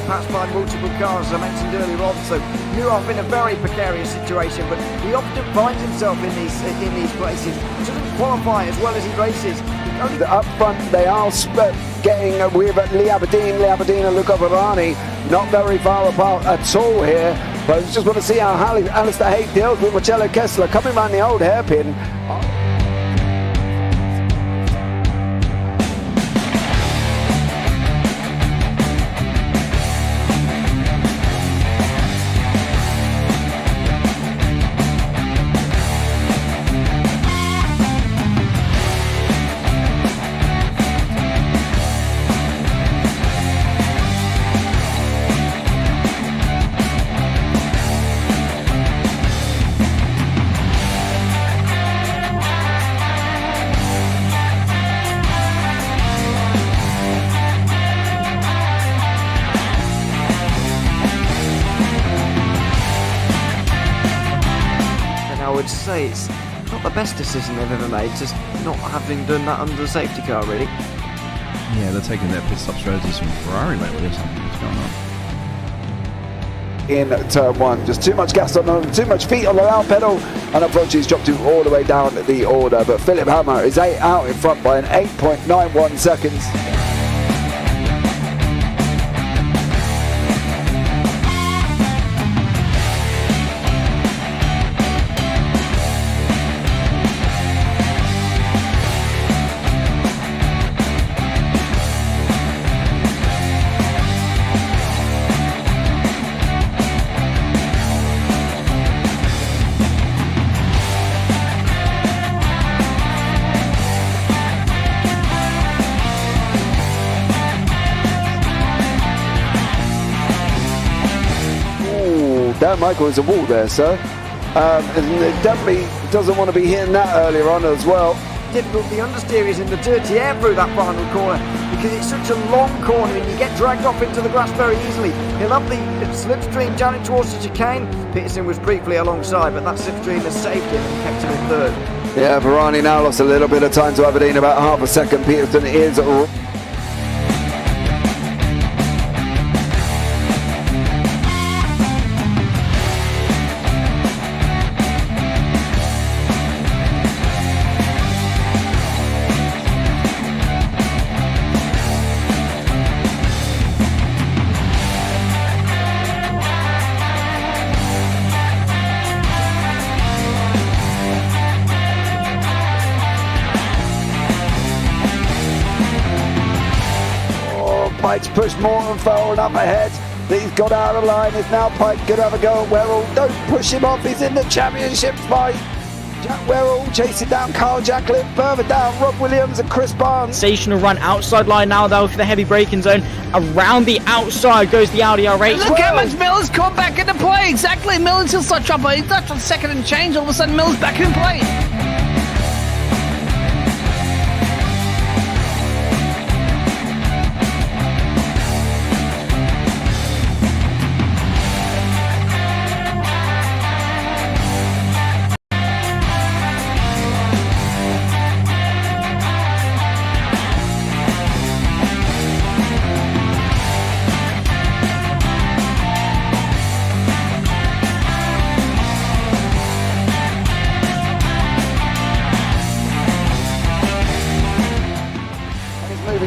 passed by multiple cars, as I mentioned earlier on, so Nuoff in a very precarious situation, but he often finds himself in these places. He doesn't qualify as well as he races. Up front, they are getting with Lee Aberdeen and Luca Varani, not very far apart at all here. But I just want to see how Alistair Haig deals with Marcello Kessler coming around the old hairpin. I would say it's not the best decision they've ever made, just not having done that under the safety car, really. Yeah, they're taking their pit stop strategies from Ferrari lately or something. What's going on? In turn one, just too much gas on them, too much feet on the out pedal, and unfortunately he's dropped all the way down the order. But Philip Hammer is out in front by an 8.91 seconds. Dan Michael is a wall there, sir. And it definitely doesn't want to be hitting that earlier on as well. Difficult, the understeer is in the dirty air through that final corner because it's such a long corner and you get dragged off into the grass very easily. He'll have the slipstream down towards the chicane. Peterson was briefly alongside, but that slipstream has saved him and kept him in third. Yeah, Varani now lost a little bit of time to Aberdeen, about half a second. Peterson is... Pike's pushed Morton forward up ahead. He's got out of line. Is now Pike going to have a go at Werrell? Don't push him off. He's in the championship fight. Jack Werrell chasing down Carl Jacklin. Further down, Rob Williams and Chris Barnes. Sensational run outside line now though for the heavy braking zone. Around the outside goes the Audi R8. Look how much Miller's come back into play. Exactly. Miller's still start trouble. He's left on second and change. All of a sudden Miller's back in play.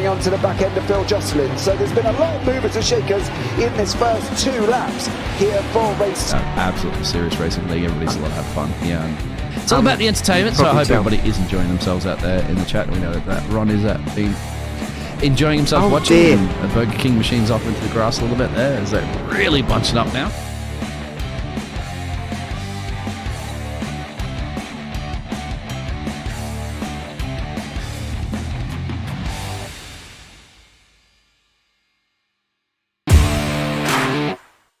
On to the back end of Phil Jocelyn. So there's been a lot of movers and shakers in this first 2 laps here for race. Absolutely serious racing league. Everybody's allowed to have fun. Yeah, it's all about the entertainment. So I hope everybody is enjoying themselves out there in the chat. We know that Ron is enjoying himself watching. And Burger King machine's off into the grass a little bit there. Is that really bunching up now?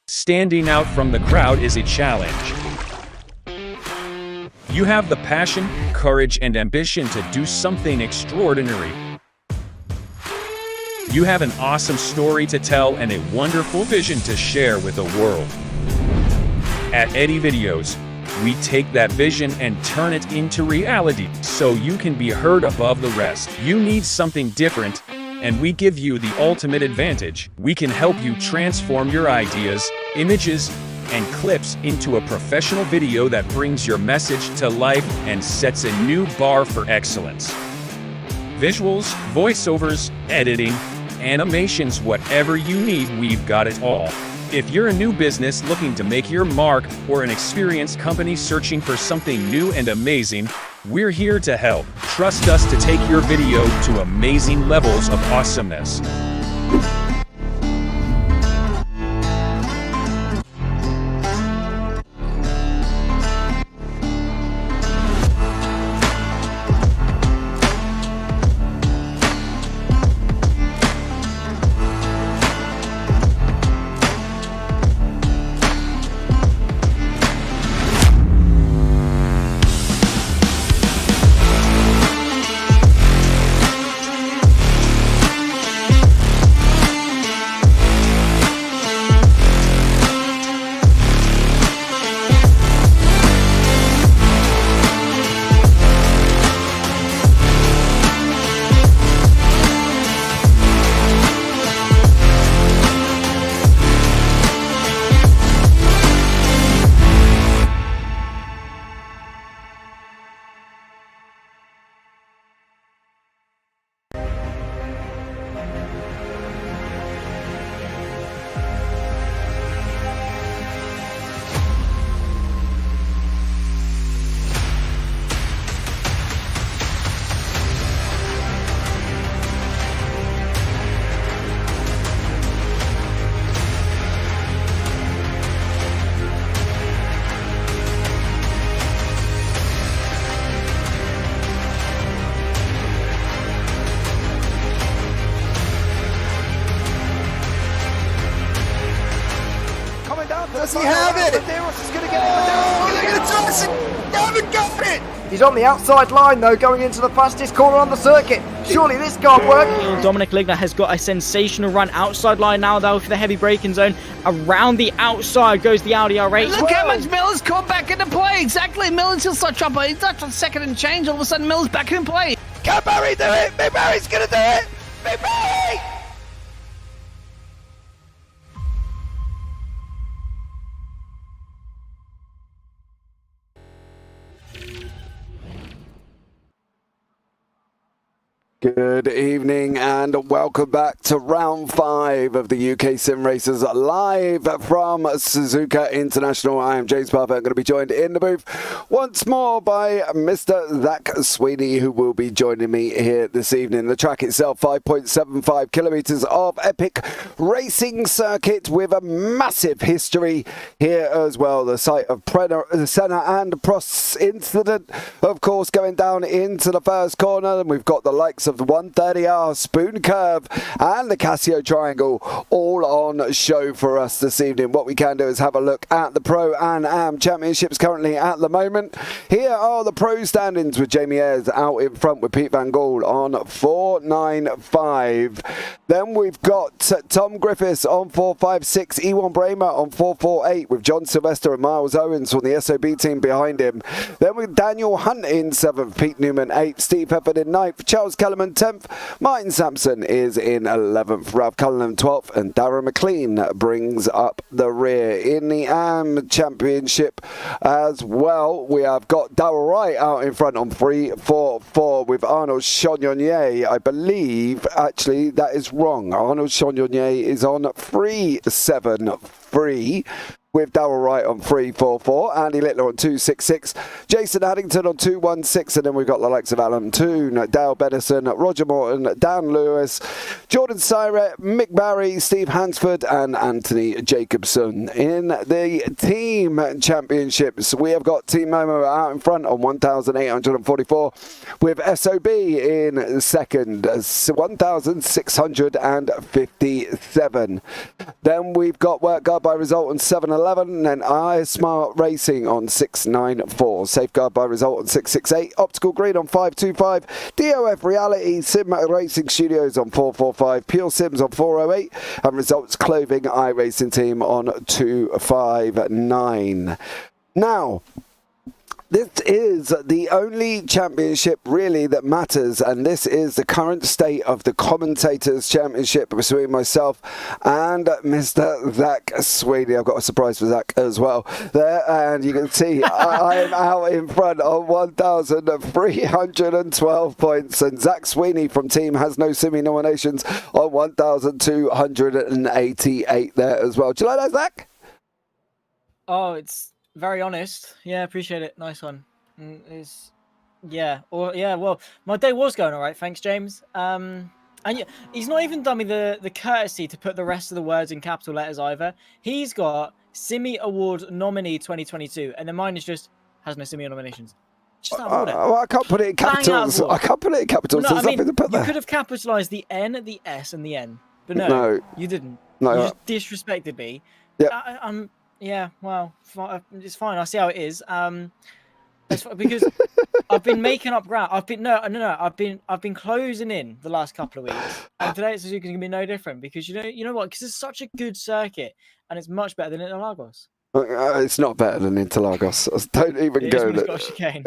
Standing out from the crowd is a challenge. You have the passion, courage, and ambition to do something extraordinary. You have an awesome story to tell and a wonderful vision to share with the world. At Eddie Videos, we take that vision and turn it into reality so you can be heard above the rest. You need something different, and we give you the ultimate advantage. We can help you transform your ideas, images, and clips into a professional video that brings your message to life and sets a new bar for excellence. Visuals, voiceovers, editing, animations, whatever you need, we've got it all. If you're a new business looking to make your mark or an experienced company searching for something new and amazing, we're here to help. Trust us to take your video to amazing levels of awesomeness. Does he have it? Medeiros is going to get it. They're going to toss it. They haven't got it. He's on the outside line though, going into the fastest corner on the circuit. Surely this can't work. Dominic Ligner has got a sensational run outside line now though for the heavy braking zone. Around the outside goes the Audi R8. Look how much Miller's caught back into play. Exactly. Miller's still such trouble. He's not on second and change. All of a sudden, Miller's back in play. Can Barry do it? Big Barry's going to do it. Big Barry! Good evening and welcome back to round 5 of the UK SimRacers live from Suzuka International. I am James Parfitt. I'm going to be joined in the booth once more by Mr. Zach Sweeney, who will be joining me here this evening. The track itself, 5.75 kilometres of epic racing circuit with a massive history here as well. The site of Senna and Prost's incident, of course, going down into the first corner. And we've got the likes of the 130R Spoon Curve and the Casio Triangle all on show for us this evening. What we can do is have a look at the Pro and Am Championships currently at the moment. Here are the Pro standings with Jamie Ayres out in front with Pete Van Gaal on 4.95. Then we've got Tom Griffiths on 4.56, Ewan Bramer on 4.48 with John Sylvester and Miles Owens from the SOB team behind him. Then with Daniel Hunt in 7th, Pete Newman 8th, Steve Pefford in 9th, Charles Kellerman 10th, Martin Sampson is in 11th, Ralph Cullenham 12th, and Darren McLean brings up the rear. In the AM Championship as well, we have got Darrell Wright out in front on 3.44 with Arnold Chagnon. I believe, actually, that is wrong. Arnold Chagnon is on 3.73. with Darrell Wright on 3.44, Andy Littler on 2.66, Jason Addington on 2.16, and then we've got the likes of Alan Toon, Dale Bennison, Roger Morton, Dan Lewis, Jordan Syret, Mick Barry, Steve Hansford, and Anthony Jacobson. In the team championships, we have got Team Momo out in front on 1,844, with SOB in second, 1,657. Then we've got Work Guard by Result on 7.11, and then iSmart Racing on 6.94, Safeguard by Result on 6.68, Optical Green on 5.25, DOF Reality Sim Racing Studios on 4.45, Pure Sims on 4.08, and Results Clothing iRacing Team on 2.59. Now, This is the only championship really that matters, and this is the current state of the Commentators' Championship between myself and Mr. Zach Sweeney. I've got a surprise for Zach as well there, and you can see I am out in front on 1,312 points, and Zach Sweeney from Team Has No Simi nominations on 1,288 there as well. Do you like that, Zach? Oh, it's very honest. Yeah, appreciate it. Nice one. Well, my day was going all right. Thanks, James. And yeah, he's not even done me the courtesy to put the rest of the words in capital letters either. He's got Simi Award nominee 2022, and then mine is just has no Simi nominations. Just out of order. Well, I can't put it in capitals. I can't put it in capitals. Well, no, There's nothing to put there. You could have capitalized the N, the S, and the N, but no, you didn't. No, you just disrespected me. Yeah. Yeah, well, it's fine. I see how it is. Because I've been making up ground. I've been I've been closing in the last couple of weeks, and today it's gonna be no different. Because you know what? Because it's such a good circuit, and it's much better than Interlagos. It's not better than Interlagos. Don't even go there.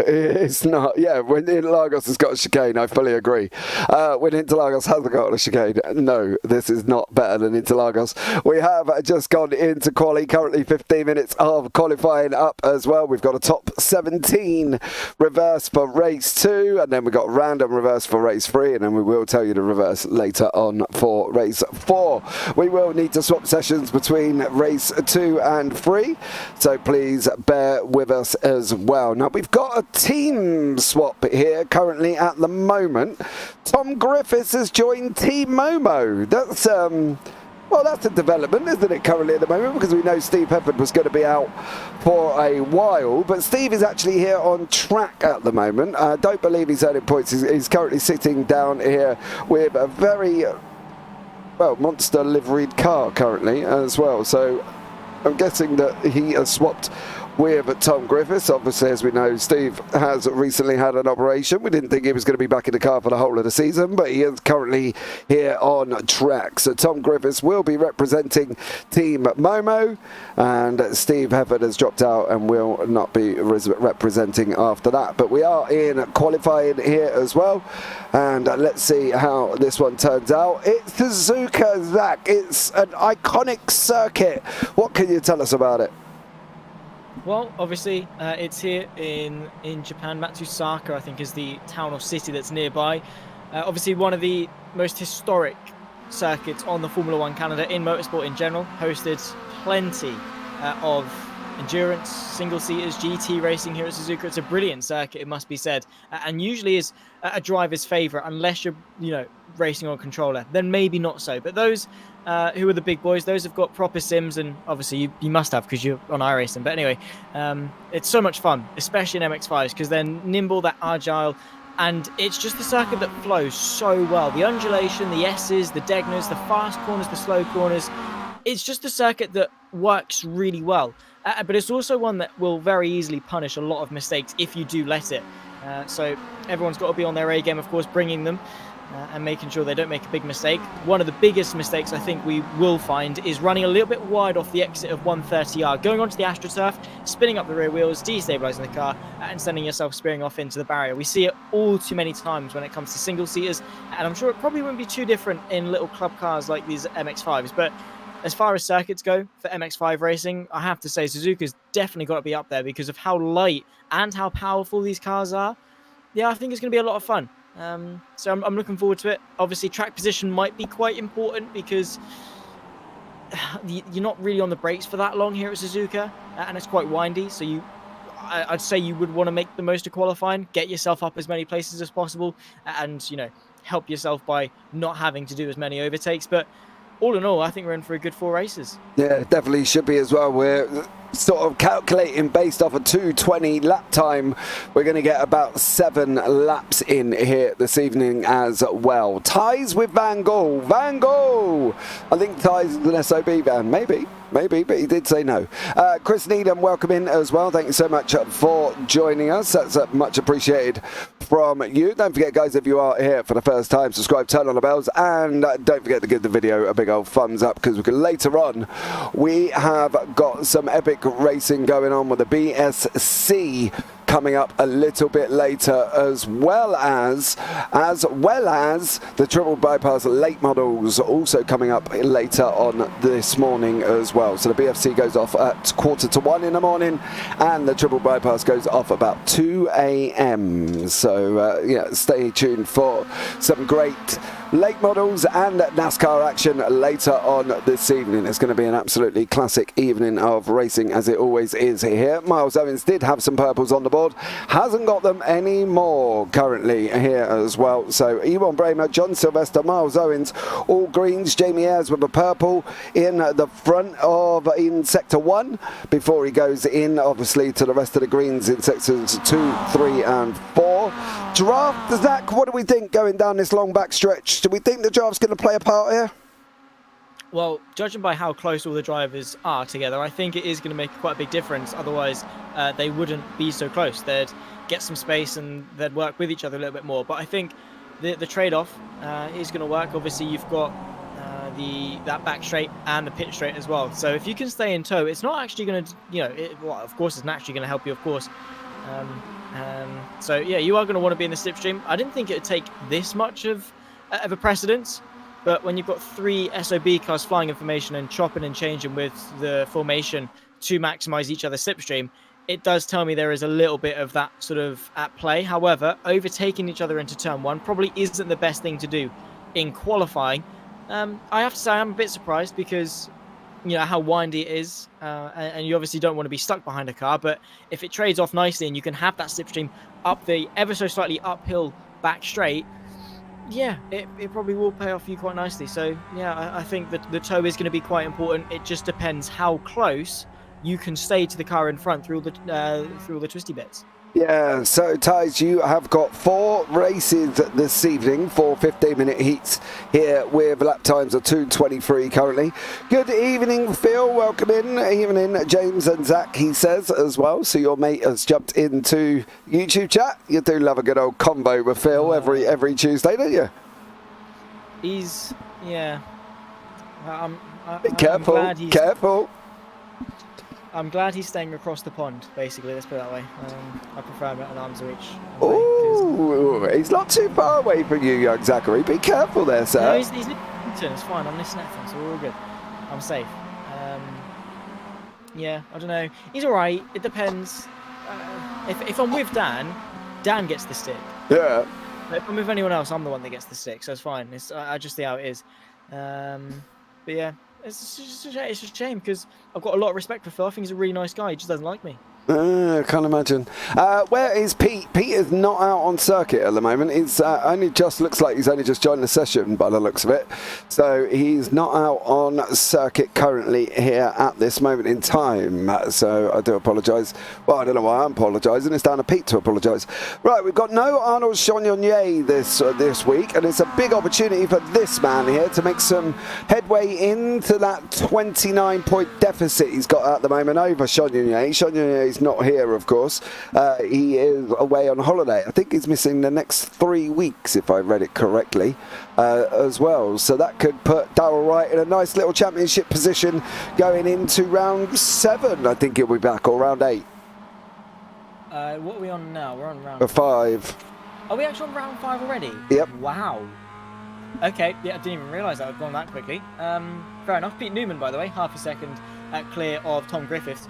It's not. Yeah, when Interlagos has got a chicane, I fully agree. When Interlagos hasn't got a chicane, no, this is not better than Interlagos. We have just gone into quali. Currently 15 minutes of qualifying up as well. We've got a top 17 reverse for race 2, and then we've got random reverse for race 3, and then we will tell you the reverse later on for race 4. We will need to swap sessions between race 2 and 3. So please bear with us as well. Now we've got a team swap here currently at the moment. Tom Griffiths has joined Team Momo. That's well, that's a development, isn't it, currently at the moment, because we know Steve Hefford was going to be out for a while, but Steve is actually here on track at the moment. I don't believe he's earning points. He's currently sitting down here with a very monster liveried car currently as well, so I'm guessing that he has swapped with Tom Griffiths. Obviously, as we know, Steve has recently had an operation. We didn't think he was going to be back in the car for the whole of the season, but he is currently here on track. So Tom Griffiths will be representing Team Momo, and Steve Hefford has dropped out and will not be representing after that. But we are in qualifying here as well, and let's see how this one turns out. It's Suzuka, Zach. It's an iconic circuit. What can you tell us about it? Well, obviously, it's here in Japan. Matsusaka, I think, is the town or city that's nearby. Obviously, one of the most historic circuits on the Formula One calendar in motorsport in general. Hosted plenty of endurance, single-seaters, GT racing here at Suzuka. It's a brilliant circuit, it must be said, and usually is a driver's favourite unless you're, racing on a controller. Then maybe not so. But those who are the big boys, those have got proper sims, and obviously you must have because you're on iRacing. But anyway, it's so much fun, especially in MX5s, because they're nimble, they're agile, and it's just the circuit that flows so well. The undulation, the S's, the Degnas, the fast corners, the slow corners. It's just a circuit that works really well. But it's also one that will very easily punish a lot of mistakes if you do let it. So everyone's got to be on their A game, of course, bringing them and making sure they don't make a big mistake. One of the biggest mistakes I think we will find is running a little bit wide off the exit of 130R, going onto the AstroTurf, spinning up the rear wheels, destabilising the car, and sending yourself spearing off into the barrier. We see it all too many times when it comes to single-seaters, and I'm sure it probably wouldn't be too different in little club cars like these MX5s, but as far as circuits go for MX5 racing, I have to say Suzuka's definitely got to be up there because of how light and how powerful these cars are. Yeah, I think it's going to be a lot of fun. So I'm looking forward to it. Obviously, track position might be quite important because you're not really on the brakes for that long here at Suzuka, and it's quite windy. So I'd say you would want to make the most of qualifying, get yourself up as many places as possible, and help yourself by not having to do as many overtakes. But all in all, I think we're in for a good 4 races. Yeah, definitely should be as well. We're sort of calculating based off a 2:20 lap time. We're going to get about 7 laps in here this evening as well. Ties with Van Gogh. Van Gogh! I think Ties is an SOB van. Maybe, but he did say no. Chris Needham, welcome in as well. Thank you so much for joining us. That's much appreciated from you. Don't forget, guys, if you are here for the first time, subscribe, turn on the bells, and don't forget to give the video a big old thumbs up, because later on we have got some epic racing going on with the BSC coming up a little bit later, as well as the triple bypass late models also coming up later on this morning as well. So the BFC goes off at 1:45 in the morning, and the triple bypass goes off about 2 a.m. So yeah, stay tuned for some great late models and NASCAR action later on this evening. It's going to be an absolutely classic evening of racing, as it always is here. Miles Owens did have some purples on the board, hasn't got them anymore currently here as well. So Ewan Bramer, John Sylvester, Miles Owens, all greens. Jamie Ayres with a purple in the front of in sector 1 before he goes in obviously to the rest of the greens in sectors 2, 3 and 4. Draft, Zach, what do we think going down this long back stretch? Do we think the draft's going to play a part here? Well, judging by how close all the drivers are together, I think it is going to make quite a big difference. Otherwise, they wouldn't be so close. They'd get some space and they'd work with each other a little bit more. But I think the trade-off is going to work. Obviously, you've got that back straight and the pit straight as well. So if you can stay in tow, it's not actually going to, well, of course, it's naturally going to help you, of course. So yeah, you are going to want to be in the slipstream. I didn't think it would take this much of a precedence, but when you've got 3 SOB cars flying information and chopping and changing with the formation to maximize each other's slipstream, it does tell me there is a little bit of that sort of at play. However, overtaking each other into turn 1 probably isn't the best thing to do in qualifying. I have to say I'm a bit surprised because how windy it is, and you obviously don't want to be stuck behind a car, but if it trades off nicely and you can have that slipstream up the ever so slightly uphill back straight, yeah, it probably will pay off for you quite nicely. So yeah, I think that the tow is going to be quite important. It just depends how close you can stay to the car in front through all the twisty bits. Yeah, so Taj, you have got 4 races this evening, 4 15-minute heats here with lap times of 2:23 currently. Good evening, Phil. Welcome in. Evening, James and Zach, he says as well. So your mate has jumped into YouTube chat. You do love a good old combo with Phil every Tuesday, don't you? He's, yeah. Be careful, careful. I'm glad he's staying across the pond, basically, let's put it that way. I prefer him at an arm's reach. Oh, he's not too far away from you, young Zachary. Be careful there, sir. No, he's listening. It's fine. I'm listening to him, so we're all good. I'm safe. Yeah, I don't know. He's all right. It depends. If I'm with Dan gets the stick. Yeah. If I'm with anyone else, I'm the one that gets the stick, so it's fine. I just see how it is. But yeah. It's just a shame because I've got a lot of respect for Phil. I think he's a really nice guy. He just doesn't like me. Can't imagine. Where is Pete? Pete is not out on circuit at the moment. He's only just looks like he's only just joined the session by the looks of it. So he's not out on circuit currently here at this moment in time. So I do apologise. Well, I don't know why I'm apologising. It's down to Pete to apologise. Right, we've got no Arnold Chagnon this week, and it's a big opportunity for this man here to make some headway into that 29-point deficit he's got at the moment over Chagnon. Chagnon is not here, of course. He is away on holiday. I think he's missing the next 3 weeks, if I read it correctly, as well. So that could put Darrell Wright in a nice little championship position going into round 7. I think he'll be back, or round 8. What are we on now? We're on round 5. Are we actually on round 5 already? Yep. Wow. Okay, yeah, I didn't even realise that I'd gone that quickly. Fair enough. Pete Newman, by the way, half a second clear of Tom Griffiths.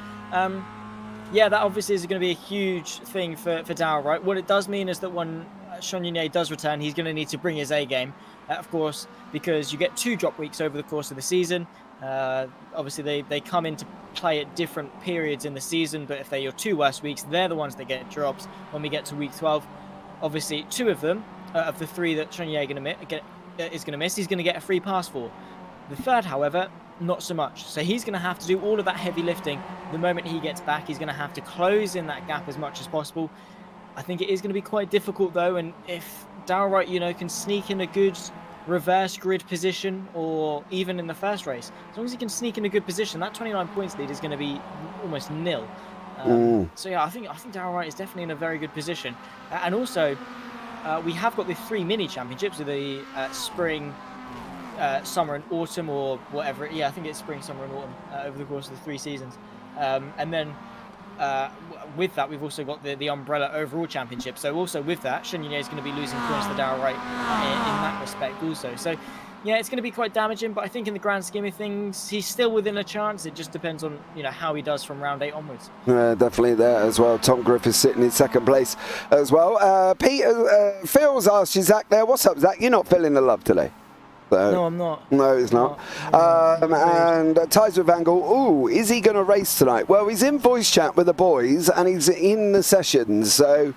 Yeah, that obviously is going to be a huge thing for Darrell, right? What it does mean is that when Chagnon does return, he's going to need to bring his A game, of course, because you get 2 drop weeks over the course of the season. Obviously, they come into play at different periods in the season, but if they're your 2 worst weeks, they're the ones that get drops when we get to week 12. Obviously, 2 of them, of the 3 that Chagnon is going to miss, he's going to get a free pass for. The 3rd, however, not so much. So he's going to have to do all of that heavy lifting the moment he gets back. He's going to have to close in that gap as much as possible. I think it is going to be quite difficult, though, and if Darrell Wright, can sneak in a good reverse grid position, or even in the first race, as long as he can sneak in a good position, that 29 points lead is going to be almost nil. So yeah, I think Darrell Wright is definitely in a very good position. And also, we have got the 3 mini championships with the spring, summer and autumn, or whatever. Yeah, I think it's spring, summer and autumn over the course of the 3 seasons. And then with that, we've also got the umbrella overall championship. So also with that, Chenyonier is going to be losing points to Darryl Wright in that respect also. So yeah, it's going to be quite damaging, but I think in the grand scheme of things, he's still within a chance. It just depends on how he does from round 8 onwards. Definitely there as well. Tom Griffiths sitting in second place as well. Phil's asked you, Zach, there. What's up, Zach? You're not feeling the love today? No, I'm not. No, it's not. And ties with Vangal. Ooh, is he going to race tonight? Well, he's in voice chat with the boys, and he's in the sessions, so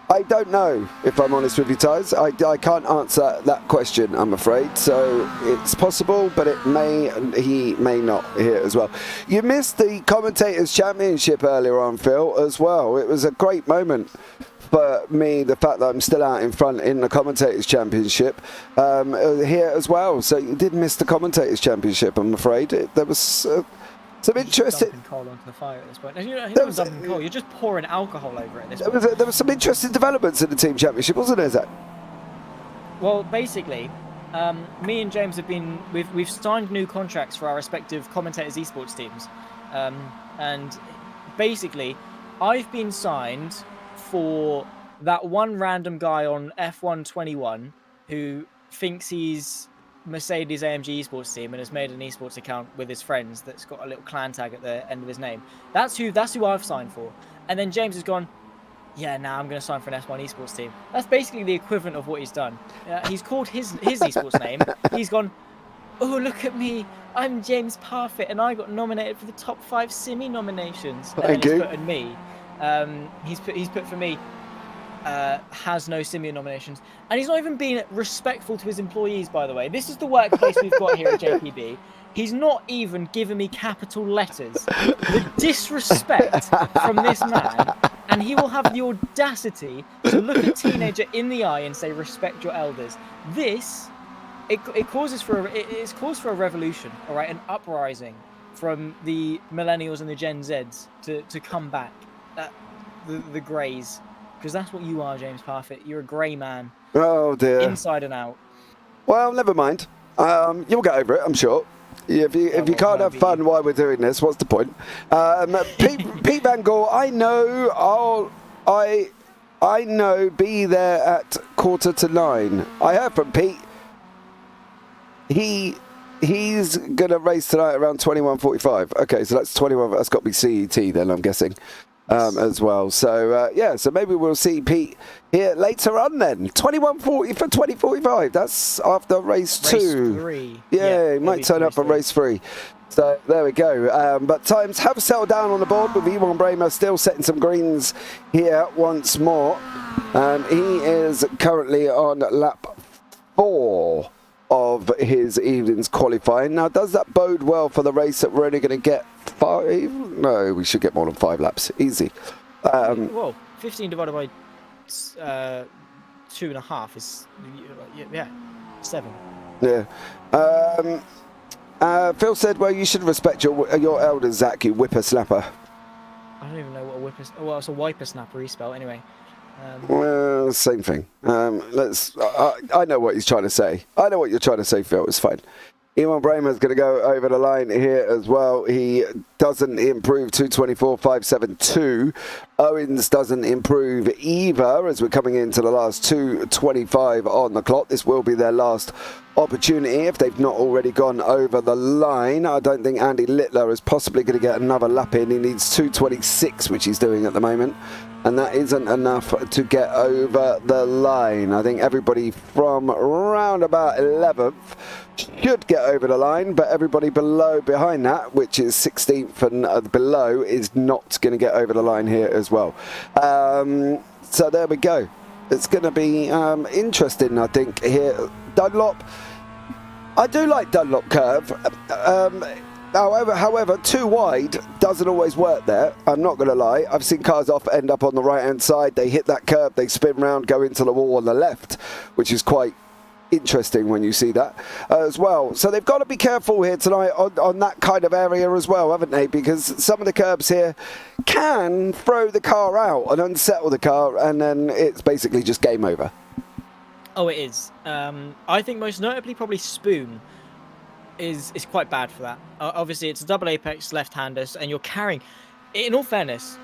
I don't know, if I'm honest with you, Ties. I can't answer that question, I'm afraid. So it's possible, but he may not here as well. You missed the Commentators' Championship earlier on, Phil, as well. It was a great moment for me, the fact that I'm still out in front in the Commentators' Championship here as well. So you did miss the Commentators' Championship, I'm afraid. There was some interesting... Dumping coal onto the fire at this point. You're not dumping coal, you're just pouring alcohol over it at this point. There was some interesting developments in the Team Championship, wasn't there, Zach? Well, basically, me and James have been... We've signed new contracts for our respective Commentators esports teams. And basically, I've been signed for that one random guy on F121 who thinks he's Mercedes AMG esports team and has made an esports account with his friends that's got a little clan tag at the end of his name. That's who I've signed for. And then James has gone, yeah, now I'm going to sign for an F1 esports team. That's basically the equivalent of what he's done. He's called his esports name. He's gone, oh, look at me. I'm James Parfitt and I got nominated for the top 5 Simi nominations. And Thank he's you. put in me. He's put for me has no Simio nominations, and he's not even being respectful to his employees, by the way. This is the workplace we've got here at JPB. He's not even giving me capital letters. The disrespect from this man, and he will have the audacity to look a teenager in the eye and say, respect your elders. This, it's cause for a revolution, all right, an uprising from the millennials and the Gen Zs to come back. The greys, because that's what you are, James Parfitt. You're a grey man. Oh dear. Inside and out. Well, never mind. You'll get over it, I'm sure. If you can't have fun while we're doing this, what's the point? Pete Van Gore, I know. Be there at 8:45. I heard from Pete. He's gonna race tonight around 21:45. Okay, so that's 21. That's got to be CET then, I'm guessing. As well. So, so maybe we'll see Pete here later on then. 21:40 for 20:45. That's after race 2. Race 3. Yeah, he might turn up for race 3. So, there we go. But times have settled down on the board with Iwan Bramer still setting some greens here once more. He is currently on lap 4 of his evening's qualifying. Now, does that bode well for the race that we're only going to get 5? No, we should get more than 5 laps. Easy. Well, 15 divided by 2.5 is 7. Yeah. Phil said, well, you should respect your elders, Zach, you whippersnapper. I don't even know what a whippersnapper... Well, it's a wipersnapper respell, anyway. Well, same thing. I know what he's trying to say. I know what you're trying to say, Phil. It's fine. Iwan Bramer's going to go over the line here as well. He doesn't improve 2:24.572. Owens doesn't improve either as we're coming into the last 2:25 on the clock. This will be their last opportunity if they've not already gone over the line. I don't think Andy Littler is possibly going to get another lap in. He needs 2:26, which he's doing at the moment. And that isn't enough to get over the line. I think everybody from around about 11th should get over the line, but everybody behind that, which is 16th and below, is not going to get over the line here as well. So there we go. It's going to be interesting, I think, here. Dunlop. I do like Dunlop curve. However, too wide doesn't always work there. I'm not going to lie. I've seen cars end up on the right-hand side. They hit that curb, they spin round, go into the wall on the left, which is quite interesting when you see that as well. So they've got to be careful here tonight on that kind of area as well, haven't they? Because some of the curbs here can throw the car out and unsettle the car, and then it's basically just game over. Oh, it is. I think most notably probably Spoon is quite bad for that. Obviously, it's a double apex left-hander, and you're carrying... in all fairness,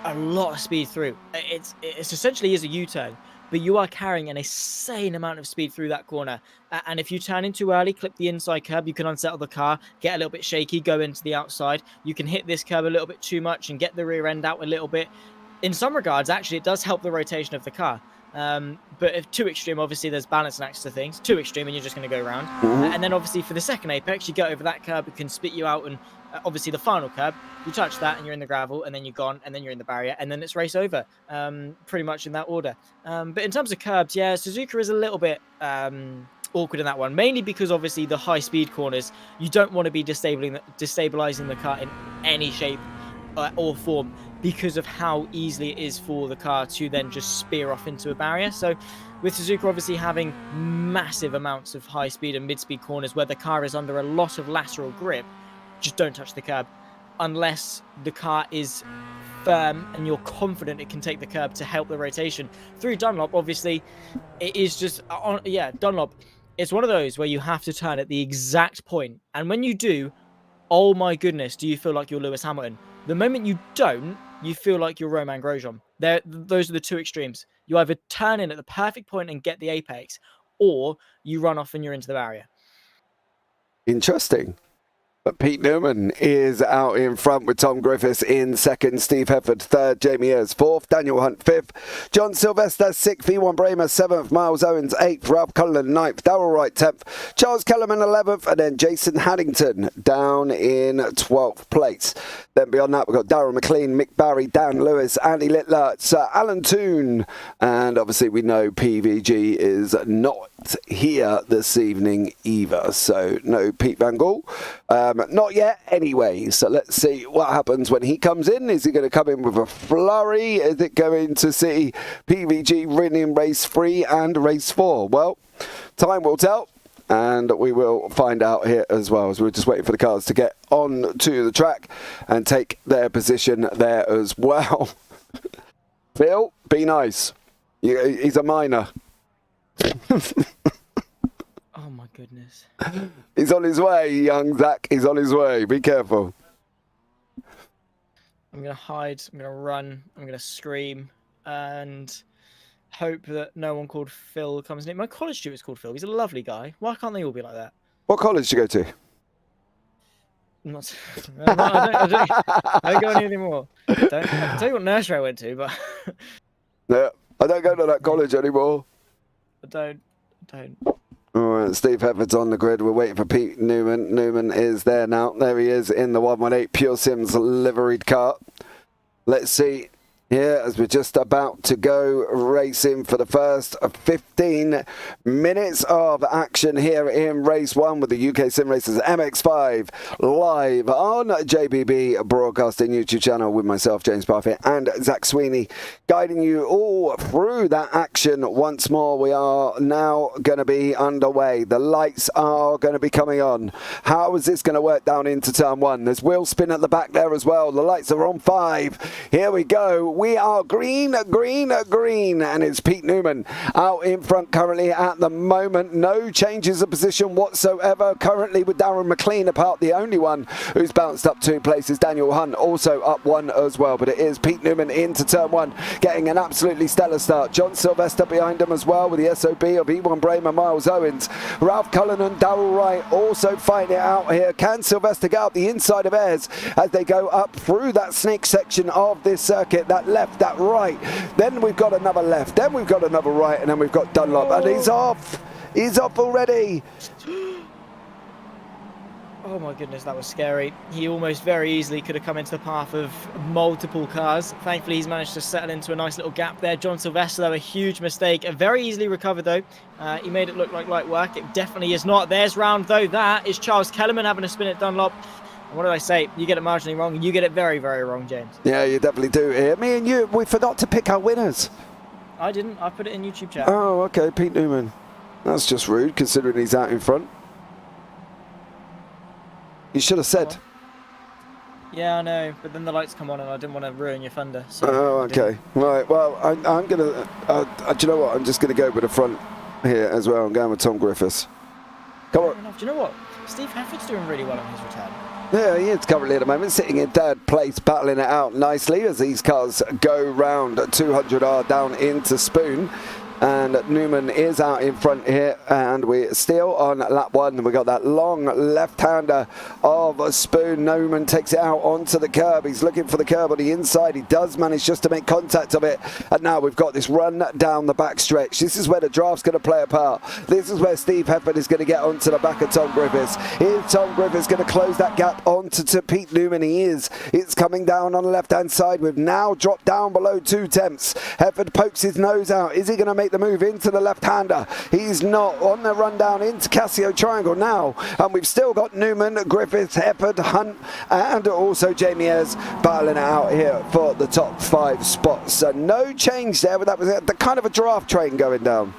a lot of speed through. It's essentially is a U-turn, but you are carrying an insane amount of speed through that corner. And if you turn in too early, clip the inside curb, you can unsettle the car, get a little bit shaky, go into the outside. You can hit this curb a little bit too much and get the rear end out a little bit. In some regards, actually, it does help the rotation of the car. But if too extreme, obviously there's balance next to things. Too extreme and you're just going to go around. And then obviously for the second apex, you go over that curb, it can spit you out. And obviously the final curb, you touch that and you're in the gravel, and then you're gone, and then you're in the barrier, and then it's race over. Pretty much in that order. But in terms of curbs, yeah, Suzuka is a little bit awkward in that one, mainly because obviously the high speed corners, you don't want to be destabilizing the car in any shape or form, because of how easily it is for the car to then just spear off into a barrier. So with Suzuka obviously having massive amounts of high speed and mid speed corners where the car is under a lot of lateral grip, just don't touch the curb unless the car is firm and you're confident it can take the curb to help the rotation. Through Dunlop, obviously, it is just, Dunlop, it's one of those where you have to turn at the exact point. And when you do, oh my goodness, do you feel like you're Lewis Hamilton? The moment you don't, you feel like you're Romain Grosjean. Those are the two extremes. You either turn in at the perfect point and get the apex, or you run off and you're into the barrier. Interesting. But Pete Newman is out in front with Tom Griffiths in second, Steve Hefford third, Jamie Ayres fourth, Daniel Hunt fifth, John Sylvester sixth, V1 Bramer seventh, Miles Owens eighth, Ralph Cullen ninth, Darrell Wright 10th, Charles Kellerman 11th, and then Jason Haddington down in 12th place. Then beyond that, we've got Darrell McLean, Mick Barry, Dan Lewis, Andy Littler, Sir Alan Toon, and obviously we know PVG is not here this evening either, so no Pete Van Gaal. Not yet anyway, so let's see what happens when he comes in. Is he going to come in with a flurry? Is it going to see PVG winning race 3 and race 4? Well, time will tell, and we will find out here as well, as we're just waiting for the cars to get on to the track and take their position there as well. Phil, be nice. He's a minor. Oh my goodness. He's on his way, young Zach. He's on his way. Be careful. I'm going to hide. I'm going to run. I'm going to scream and hope that no one called Phil comes in. My college student's called Phil. He's a lovely guy. Why can't they all be like that? What college do you go to? I don't go any anymore. I can tell you what nursery I went to, but... Yeah, I don't go to that college anymore. I don't. All right, Steve Hefford's on the grid. We're waiting for Pete Newman. Newman is there now. There he is in the 118 Pure Sims liveried car. Let's see here as we're just about to go racing for the first 15 minutes of action here in race 1 with the UkSimracers MX5 live on JPB Broadcasting YouTube channel with myself, James Parfitt, and Zach Sweeney, guiding you all through that action once more. We are now going to be underway. The lights are going to be coming on. How is this going to work down into turn 1? There's wheel spin at the back there as well. The lights are on 5. Here we go. We are green, and it's Pete Newman out in front currently at the moment. No changes of position whatsoever. Currently with Darren McLean apart, the only one who's bounced up 2 places. Daniel Hunt also up 1 as well, but it is Pete Newman into turn 1, getting an absolutely stellar start. John Sylvester behind him as well with the SOB of E1 Bramer, Miles Owens. Ralph Cullen and Darrell Wright also fighting it out here. Can Sylvester get up the inside of Ayres as they go up through that snake section of this circuit? That left, that right, then we've got another left, then we've got another right, and then we've got Dunlop, and he's off already. Oh my goodness, that was scary. He almost very easily could have come into the path of multiple cars. Thankfully, he's managed to settle into a nice little gap there. John Sylvester, though, a huge mistake. Very easily recovered, though. He made it look like light work. It definitely is not. There's round, though. That is Charles Kellerman having a spin at Dunlop. And what did I say? You get it marginally wrong, and you get it very, very wrong, James. Yeah, you definitely do here. Me and you, we forgot to pick our winners. I didn't. I put it in YouTube chat. Oh, okay, Pete Newman. That's just rude, considering he's out in front. You should have said. Yeah, I know, but then the lights come on and I didn't want to ruin your thunder. So oh, okay. Right, well, I'm going to... do you know what? I'm just going to go with the front here as well. I'm going with Tom Griffiths. Come on. Do you know what? Steve Hefford's doing really well on his return. Yeah, he is currently at the moment sitting in third place, battling it out nicely as these cars go round 200R down into Spoon. And Newman is out in front here, and we're still on lap 1. We got that long left-hander of Spoon. Newman takes it out onto the curb. He's looking for the curb on the inside. He does manage just to make contact of it. And now we've got this run down the back stretch. This is where the draft's going to play a part. This is where Steve Hefford is going to get onto the back of Tom Griffiths. Is Tom Griffiths going to close that gap onto Pete Newman? He is. It's coming down on the left-hand side. We've now dropped down below 2 tenths. Hefford pokes his nose out. Is he going to make the move into the left-hander? He's not. On the run down into Casio Triangle now, and we've still got Newman, Griffiths, Hefford, Hunt, and also Jamie Ayres battling it out here for the top 5 spots. So no change there, but that was the kind of a draft train going down.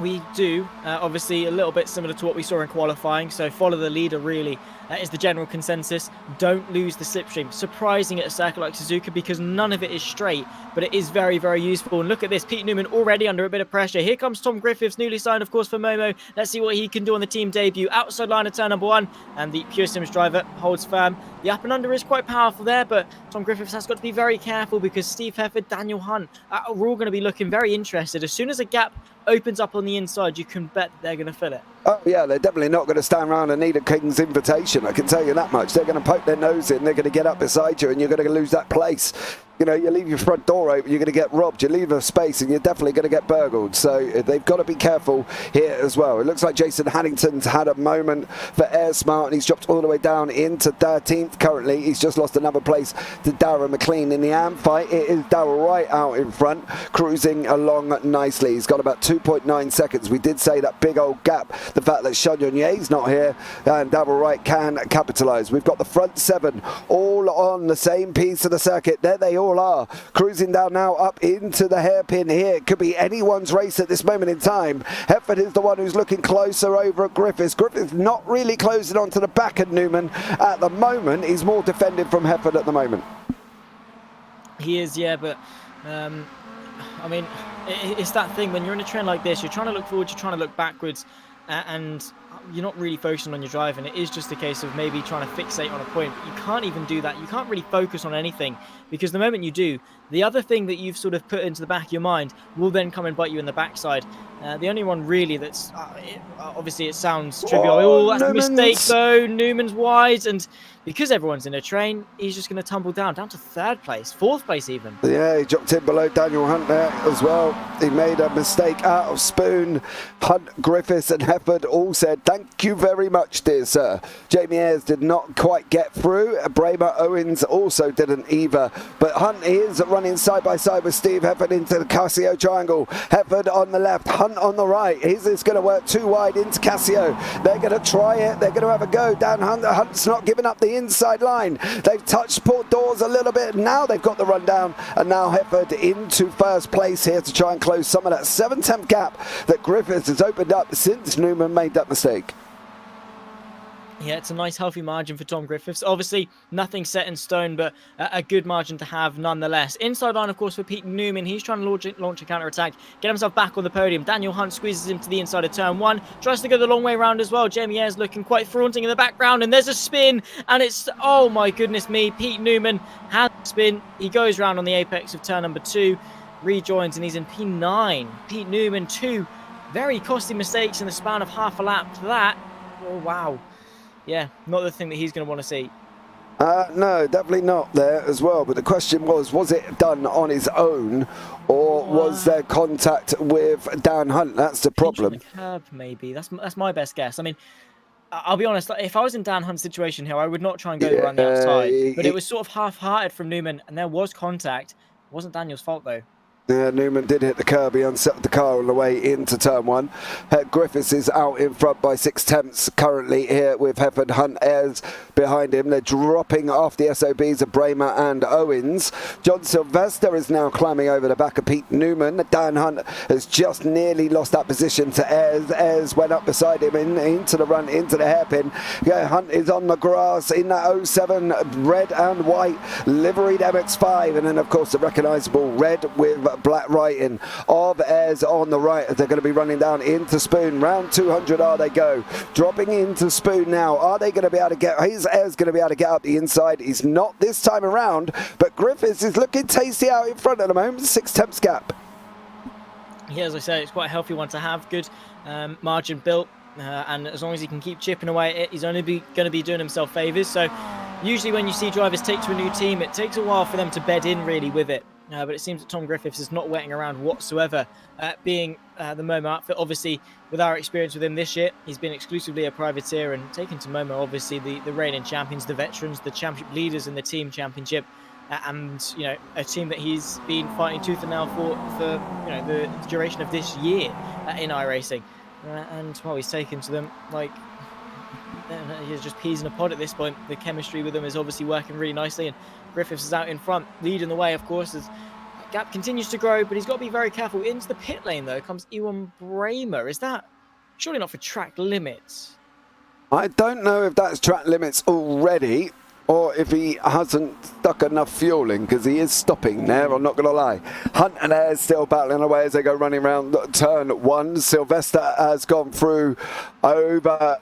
We do, obviously a little bit similar to what we saw in qualifying, so follow the leader really is the general consensus. Don't lose the slipstream. Surprising at a circuit like Suzuka because none of it is straight, but it is very, very useful. And look at this, Pete Newman already under a bit of pressure. Here comes Tom Griffiths, newly signed of course for Momo. Let's see what he can do on the team debut. Outside line of turn number 1, and the Pure Sims driver holds firm. The up and under is quite powerful there, but Tom Griffiths has got to be very careful because Steve Hefford, Daniel Hunt are all going to be looking very interested. As soon as a gap opens up on the inside, you can bet they're going to fill it. Oh yeah, they're definitely not going to stand around and need a king's invitation, I can tell you that much. They're going to poke their nose in, they're going to get up beside you, and you're going to lose that place. You know, you leave your front door open, you're going to get robbed. You leave a space and you're definitely going to get burgled. So they've got to be careful here as well. It looks like Jason Haddington's had a moment for Air Smart, and he's dropped all the way down into 13th currently. He's just lost another place to Darren McLean in the AM fight. It is Darrell Wright out in front, cruising along nicely. He's got about 2.9 seconds. We did say that big old gap, the fact that Chardonnier's not here, and Darrell Wright can capitalise. We've got the front 7 all on the same piece of the circuit. There they all are, cruising down now up into the hairpin here. It could be anyone's race at this moment in time. Hefford is the one who's looking closer over at Griffiths. Griffiths not really closing onto the back of Newman at the moment. He's more defended from Hefford at the moment. He is, yeah, but I mean, it's that thing when you're in a trend like this, you're trying to look forward, you're trying to look backwards, and you're not really focusing on your drive, and it is just a case of maybe trying to fixate on a point, but you can't even do that. You can't really focus on anything, because the moment you do, the other thing that you've sort of put into the back of your mind will then come and bite you in the backside. The only one really that's obviously it sounds trivial. Oh, that's a mistake though. Newman's wide, and because everyone's in a train, he's just going to tumble down to 3rd place, 4th place even. Yeah, he dropped in below Daniel Hunt there as well. He made a mistake out of Spoon. Hunt, Griffiths and Hefford all said, "Thank you very much, dear sir." Jamie Ayres did not quite get through. Bramer Owens also didn't either. But Hunt is running side by side with Steve Hefford into the Casio Triangle. Hefford on the left, Hunt on the right. Is this going to work too wide into Casio? They're going to try it. They're going to have a go. Dan Hunt's not giving up the inside line. They've touched port doors a little bit. Now they've got the run down, and now Hefford into 1st place here to try and close some of that 7-10 gap that Griffiths has opened up since Newman made that mistake. Yeah, it's a nice healthy margin for Tom Griffiths. Obviously, nothing set in stone, but a good margin to have nonetheless. Inside line, of course, for Pete Newman. He's trying to launch a counter-attack, get himself back on the podium. Daniel Hunt squeezes him to the inside of turn 1. Tries to go the long way around as well. Jamie Ayres looking quite flaunting in the background, and there's a spin, and it's, oh my goodness me, Pete Newman has a spin. He goes round on the apex of turn number 2, rejoins, and he's in P9. Pete Newman, 2 very costly mistakes in the span of half a lap. That, oh wow. Yeah, not the thing that he's going to want to see. No, definitely not there as well. But the question was it done on his own, or was there contact with Dan Hunt? That's the problem. On the curb, maybe. That's my best guess. I mean, I'll be honest, if I was in Dan Hunt's situation here, I would not try and go around the outside. But it was sort of half-hearted from Newman, and there was contact. It wasn't Daniel's fault, though. Yeah, Newman did hit the curb. He unsettled the car on the way into turn 1. Griffiths is out in front by 6 tenths currently here with Hefford, Hunt, Ayres behind him. They're dropping off the SOBs of Bramer and Owens. John Sylvester is now climbing over the back of Pete Newman. Dan Hunt has just nearly lost that position to Ayres. Ayres went up beside him into the run, into the hairpin. Yeah, Hunt is on the grass in that 07 red and white liveried MX5. And then, of course, the recognisable red with black writing of Ayres on the right. They're going to be running down into Spoon. Round 200 they go. Dropping into Spoon now. Are they going to be able to get... Is Ayres going to be able to get up the inside? He's not this time around, but Griffiths is looking tasty out in front at the moment. 6/10 gap. Yeah, as I said, it's quite a healthy one to have. Good margin built. And as long as he can keep chipping away at it, he's only going to be doing himself favours. So usually when you see drivers take to a new team, it takes a while for them to bed in really with it. But it seems that Tom Griffiths is not wetting around whatsoever, being the Momo outfit. Obviously, with our experience with him this year, he's been exclusively a privateer and taken to Momo, obviously, the reigning champions, the veterans, the championship leaders in the team championship. And, you know, a team that he's been fighting tooth and nail for you know, the duration of this year in iRacing. And, well, he's taken to them like he's just peas in a pod at this point. The chemistry with them is obviously working really nicely, and Griffiths is out in front, leading the way, of course, as gap continues to grow, but he's got to be very careful. Into the pit lane, though, comes Ewan Bramer. Is that surely not for track limits? I don't know if that's track limits already, or if he hasn't stuck enough fuel in, because he is stopping there, I'm not going to lie. Hunt and Ayres still battling away as they go running around turn 1. Sylvester has gone through over...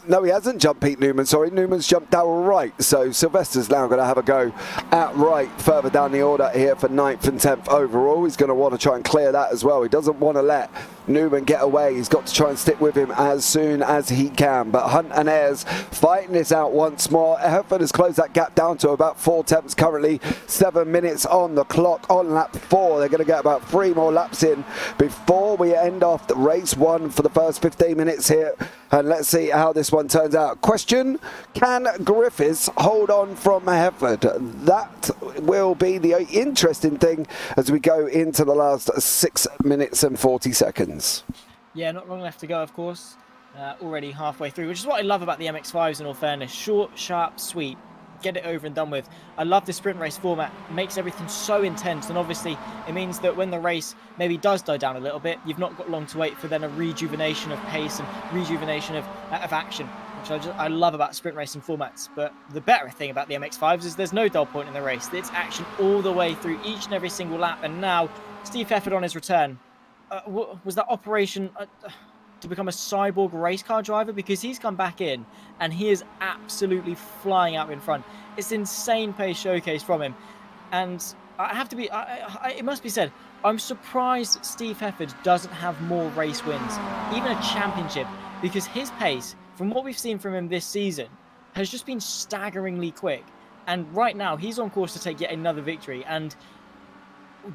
no, he hasn't jumped Pete Newman, sorry. Newman's jumped down right, so Sylvester's now going to have a go at right further down the order here for 9th and 10th overall. He's going to want to try and clear that as well. He doesn't want to let Newman get away. He's got to try and stick with him as soon as he can. But Hunt and Ayres fighting this out once more. Hereford has closed that gap down to about 4/10 currently. 7 minutes on the clock on lap 4. They're going to get about 3 more laps in before we end off the race 1 for the first 15 minutes here. And let's see how this one turns out. Question, can Griffiths hold on from Hereford? That will be the interesting thing as we go into the last 6 minutes and 40 seconds. Yeah, not long left to go, of course. Already halfway through, which is what I love about the MX5s in all fairness. Short, sharp, sweet. Get it over and done with. I love the sprint race format. It makes everything so intense, and obviously it means that when the race maybe does die down a little bit, you've not got long to wait for then a rejuvenation of pace and rejuvenation of action, which I love about sprint racing formats. But the better thing about the MX5s is there's no dull point in the race. It's action all the way through each and every single lap. And now Steve Hereford on his return. Was that operation to become a cyborg race car driver? Because he's come back in and he is absolutely flying out in front. It's insane pace showcase from him, and I have to be it must be said, I'm surprised that Steve Hereford doesn't have more race wins, even a championship, because his pace, from what we've seen from him this season, has just been staggeringly quick. And right now he's on course to take yet another victory. And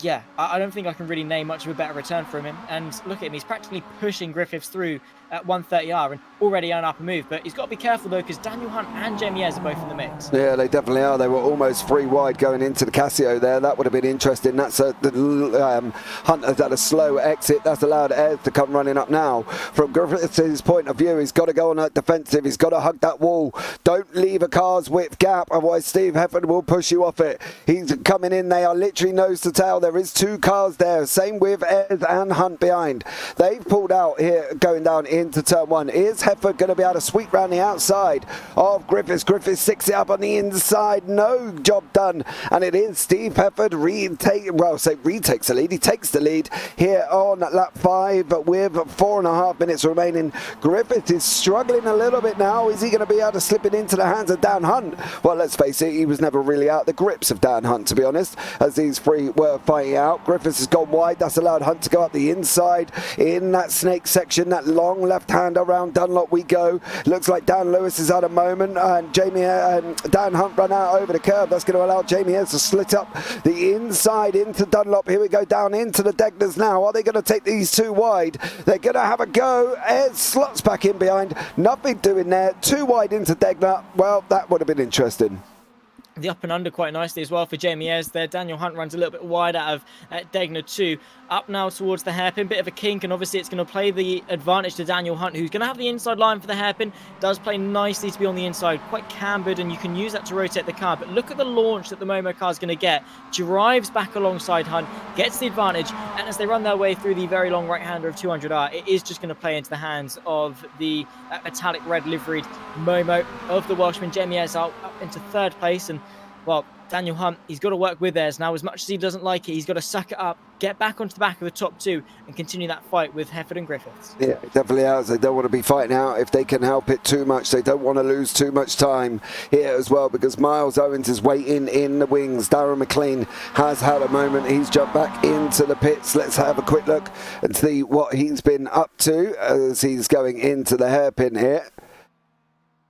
yeah, I don't think I can really name much of a better return from him. And look at him, he's practically pushing Griffiths through at 130R and already on up a move. But he's got to be careful though, because Daniel Hunt and Jamie Ayres are both in the mix. Yeah, they definitely are. They were almost 3 wide going into the Casio there. That would have been interesting. That's Hunt has had a slow exit. That's allowed Ayres to come running up now. From Griffiths' point of view, he's got to go on that defensive. He's got to hug that wall. Don't leave a car's width gap, otherwise Steve Hereford will push you off it. He's coming in. They are literally nose to tail. There is 2 cars there. Same with Ayres and Hunt behind. They've pulled out here going down into turn 1. Is Hereford going to be able to sweep round the outside of Griffiths? Griffiths sticks it up on the inside. No job done. And it is Steve Hereford retakes the lead. He takes the lead here on lap 5 with 4.5 minutes remaining. Griffiths is struggling a little bit now. Is he going to be able to slip it into the hands of Dan Hunt? Well, let's face it, he was never really out the grips of Dan Hunt, to be honest, as these 3 were fighting out. Griffiths has gone wide. That's allowed Hunt to go up the inside in that snake section. That long left-hand around Dunlop we go. Looks like Dan Lewis is at a moment, and Dan Hunt run out over the curb. That's going to allow Jamie Ayres to slit up the inside into Dunlop. Here we go down into the Degners now. Are they going to take these 2 wide? They're going to have a go. Ayres slots back in behind. Nothing doing there. 2 wide into Degner. Well, that would have been interesting. The up and under quite nicely as well for Jamie Ayres there. Daniel Hunt runs a little bit wide out of Degner 2. Up now towards the hairpin. Bit of a kink, and obviously it's going to play the advantage to Daniel Hunt, who's going to have the inside line for the hairpin. Does play nicely to be on the inside. Quite cambered, and you can use that to rotate the car. But look at the launch that the Momo car is going to get. Drives back alongside Hunt, gets the advantage, and as they run their way through the very long right-hander of 200R, it is just going to play into the hands of the metallic red liveried Momo of the Welshman. Jamie Ayres up into 3rd place, and well, Daniel Hunt, he's got to work with theirs now. As much as he doesn't like it, he's got to suck it up, get back onto the back of the top 2 and continue that fight with Hefford and Griffiths. Yeah, it definitely has. They don't want to be fighting out if they can help it too much. They don't want to lose too much time here as well, because Miles Owens is waiting in the wings. Darren McLean has had a moment. He's jumped back into the pits. Let's have a quick look and see what he's been up to as he's going into the hairpin here.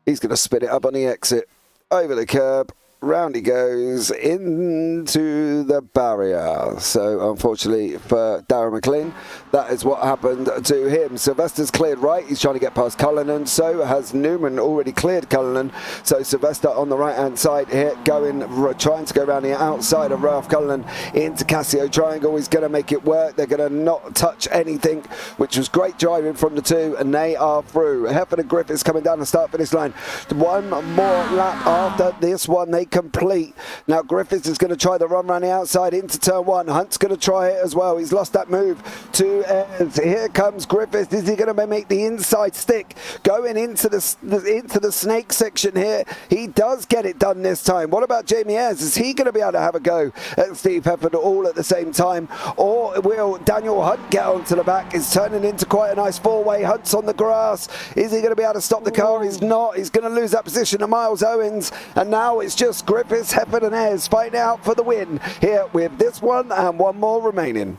He's going to spin it up on the exit. Over the curb. Round he goes into the barrier. So unfortunately for Darren McLean, that is what happened to him. Sylvester's cleared right. He's trying to get past Cullinan. So has Newman already cleared Cullinan. So Sylvester on the right hand side here trying to go around the outside of Ralph Cullinan into Casio Triangle. He's going to make it work. They're going to not touch anything, which was great driving from the 2, and they are through. Hefford and Griffiths coming down the start finish line. One more lap after this one. They complete. Now Griffiths is going to try the run around the outside into turn 1. Hunt's going to try it as well. He's lost that move to Ayres. Here comes Griffiths. Is he going to make the inside stick going into the snake section here? He does get it done this time. What about Jamie Ayres? Is he going to be able to have a go at Steve Hefford all at the same time, or will Daniel Hunt get onto the back? It's turning into quite a nice 4-way. Hunt's on the grass. Is he going to be able to stop the car? He's not. He's going to lose that position to Miles Owens, and now it's just Griffiths, Hefford and Ayres fighting out for the win here with this one and one more remaining.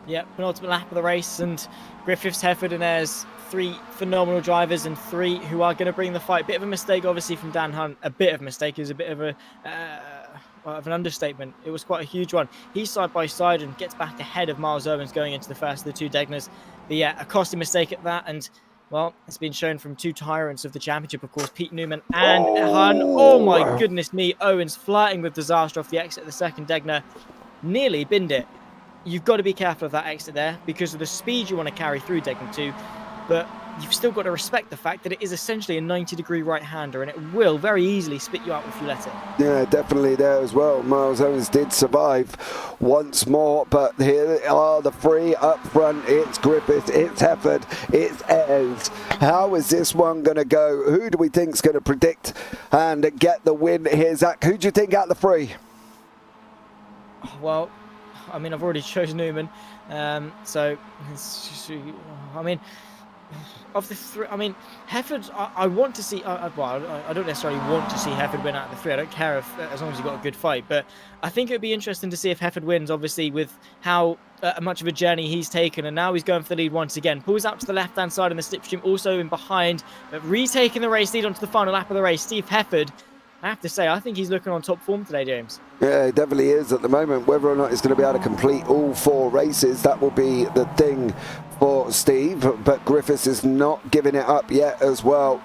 Yep, penultimate lap of the race, and Griffiths, Hefford and Ayres, 3 phenomenal drivers and 3 who are going to bring the fight. Bit of a mistake obviously from Dan Hunt, a bit of a mistake. It was a bit of an understatement. It was quite a huge one. He's side by side and gets back ahead of Miles Owens going into the first of the 2 Degners. But yeah, a costly mistake at that, and well, it's been shown from 2 tyrants of the championship, of course, Pete Newman and Hunt. Oh my goodness me, Owens flirting with disaster off the exit of the second Degner. Nearly binned it. You've got to be careful of that exit there because of the speed you want to carry through Degner 2, but you've still got to respect the fact that it is essentially a 90-degree right-hander, and it will very easily spit you out if you let it. Yeah, definitely there as well. Miles Owens did survive once more, but here are the 3 up front. It's Griffith, it's Hefford, it's Ayres. How is this one going to go? Who do we think is going to predict and get the win here, Zach? Who do you think out of the 3? Well, I mean, I've already chosen Newman, so it's just, I mean, of the 3, I mean, Hefford, I want to see, well, I don't necessarily want to see Hefford win out of the 3. I don't care if, as long as you've got a good fight, but I think it would be interesting to see if Hefford wins, obviously, with how much of a journey he's taken, and now he's going for the lead once again. Pulls out to the left-hand side in the slipstream, also in behind, but retaking the race lead onto the final lap of the race. Steve Hefford, I have to say, I think he's looking on top form today, James. Yeah, it definitely is at the moment. Whether or not he's going to be able to complete all 4 races, that will be the thing for Steve, but Griffiths is not giving it up yet as well.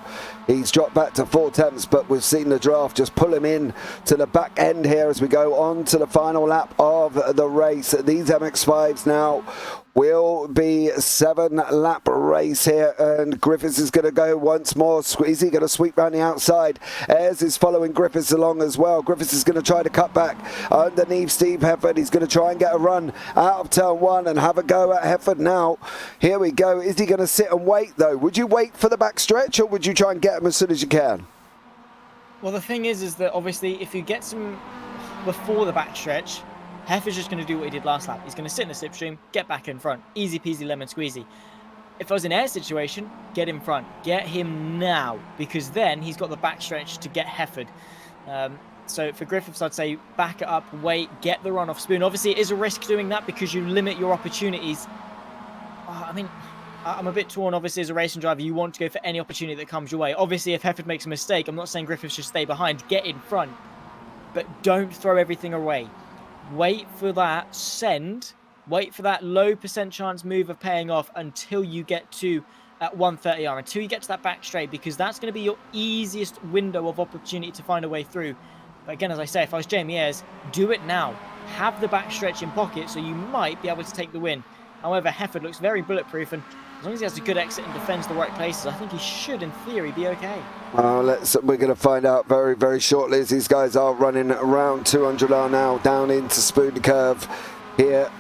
He's dropped back to 4 tenths, but we've seen the draft just pull him in to the back end here as we go on to the final lap of the race. These MX5s now will be 7-lap race here, and Griffiths is going to go once more. Is he going to sweep round the outside? Ayres is following Griffiths along as well. Griffiths is going to try to cut back underneath Steve Hefford. He's going to try and get a run out of turn 1 and have a go at Hefford now. Here we go. Is he going to sit and wait though? Would you wait for the back stretch, or would you try and get him as soon as you can? Well, the thing is that obviously if you get some before the back stretch, Hefford's just going to do what he did last lap. He's going to sit in the slipstream, get back in front. Easy peasy lemon squeezy. If I was in Ayres' situation, get in front. Get him now, because then he's got the backstretch to get Hefford. So for Griffiths, I'd say back it up, wait, get the run off Spoon. Obviously, it is a risk doing that because you limit your opportunities. I mean, I'm a bit torn. Obviously, as a racing driver, you want to go for any opportunity that comes your way. Obviously, if Hefford makes a mistake, I'm not saying Griffiths should stay behind. Get in front. But don't throw everything away. Wait for that send. Wait for that low % chance move of paying off until you get to 130R, until you get to that back straight, because that's going to be your easiest window of opportunity to find a way through. But again, as I say, if I was Jamie Ayres, do it now. Have the back stretch in pocket so you might be able to take the win. However, Hefford looks very bulletproof, and as long as he has a good exit and defends the right places, I think he should, in theory, be okay. We're going to find out very, very shortly as these guys are running around 200R now, down into Spoon Curve here.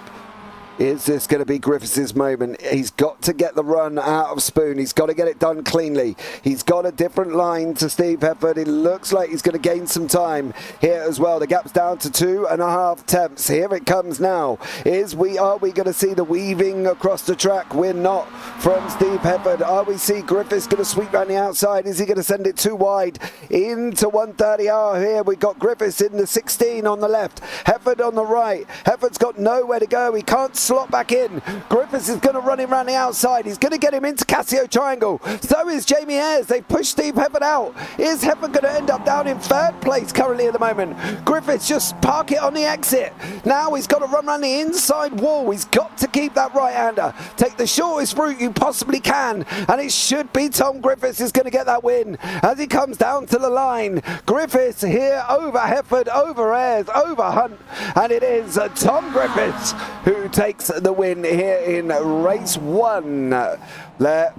Is this going to be Griffiths' moment? He's got to get the run out of Spoon. He's got to get it done cleanly. He's got a different line to Steve Hefford. It looks like he's going to gain some time here as well. The gap's down to 2.5 tenths. Here it comes now. Are we going to see the weaving across the track? We're not from Steve Hefford. Are we see Griffiths going to sweep around the outside? Is he going to send it too wide into 130R here? We got Griffiths in the 16 on the left. Hefford on the right. Hefford's got nowhere to go. He can't slot back in. Griffiths is going to run him around the outside. He's going to get him into Casio Triangle. So is Jamie Ayres. They push Steve Hefford out. Is Hefford going to end up down in 3rd place currently at the moment? Griffiths just park it on the exit. Now he's got to run around the inside wall. He's got to keep that right-hander. Take the shortest route you possibly can. And it should be Tom Griffiths is going to get that win as he comes down to the line. Griffiths here over Hefford, over Ayres, over Hunt. And it is Tom Griffiths who takes the win here in race 1.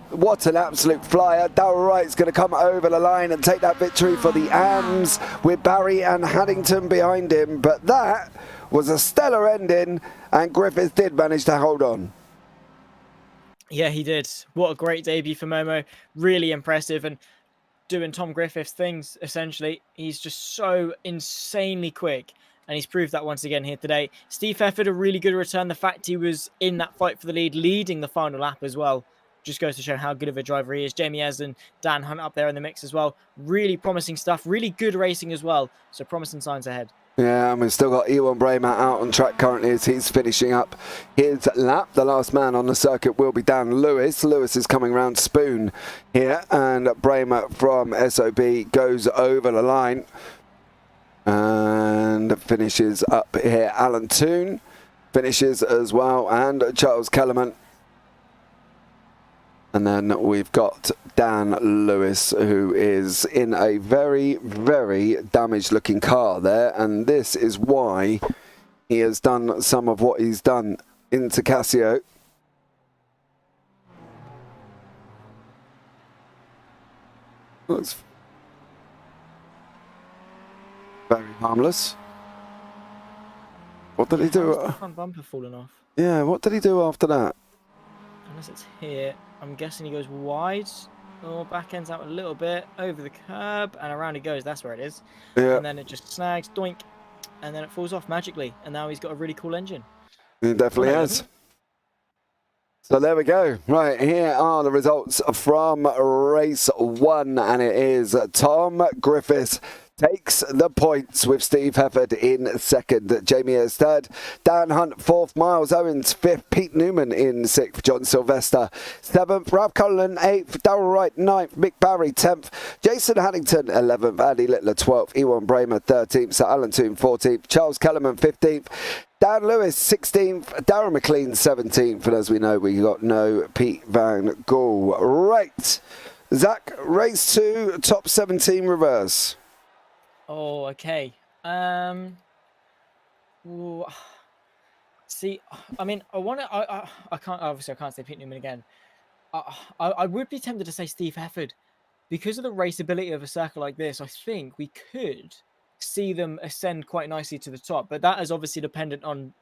What an absolute flyer. Darrell Wright's going to come over the line and take that victory for the AMS with Barry and Haddington behind him. But that was a stellar ending, and Griffiths did manage to hold on. Yeah, he did. What a great debut for Momo. Really impressive and doing Tom Griffiths things, essentially. He's just so insanely quick. And he's proved that once again here today. Steve Hefford, a really good return. The fact he was in that fight for the lead, leading the final lap as well, just goes to show how good of a driver he is. Jamie Ayres and Dan Hunt up there in the mix as well. Really promising stuff. Really good racing as well. So promising signs ahead. Yeah, and we've still got Ewan Bramer out on track currently as he's finishing up his lap. The last man on the circuit will be Dan Lewis. Lewis is coming round Spoon here, and Bramer from SOB goes over the line and finishes up here. Alan Toon finishes as well, and Charles Kellerman. And then we've got Dan Lewis, who is in a very, very damaged looking car there. And this is why he has done some of what he's done into Casio. Looks very harmless. What did he do? The front bumper falling off. Yeah, what did he do after that? Unless it's here. I'm guessing he goes wide. Or back ends out a little bit. Over the curb. And around he goes. That's where it is. Yeah. And then it just snags. Doink. And then it falls off magically. And now he's got a really cool engine. He definitely has. So there we go. Right, here are the results from race 1. And it is Tom Griffiths takes the points with Steve Hefford in 2nd, Jamie Ayres 3rd, Dan Hunt 4th, Miles Owens 5th, Pete Newman in 6th, John Sylvester 7th, Ralph Cullen 8th, Darrell Wright 9th, Mick Barry 10th, Jason Haddington 11th, Andy Littler 12th, Ewan Bramer 13th, Sir Alan Toon 14th, Charles Kellerman 15th, Dan Lewis 16th, Darren McLean 17th, and as we know, we got no Pete Van Gaal. Right, Zach, race 2, top 17 reverse. Oh, okay. Ooh. See, I mean, I can't, obviously I can't say Pete Newman again. I would be tempted to say Steve Hefford. Because of the raceability of a circle like this, I think we could see them ascend quite nicely to the top. But that is obviously dependent on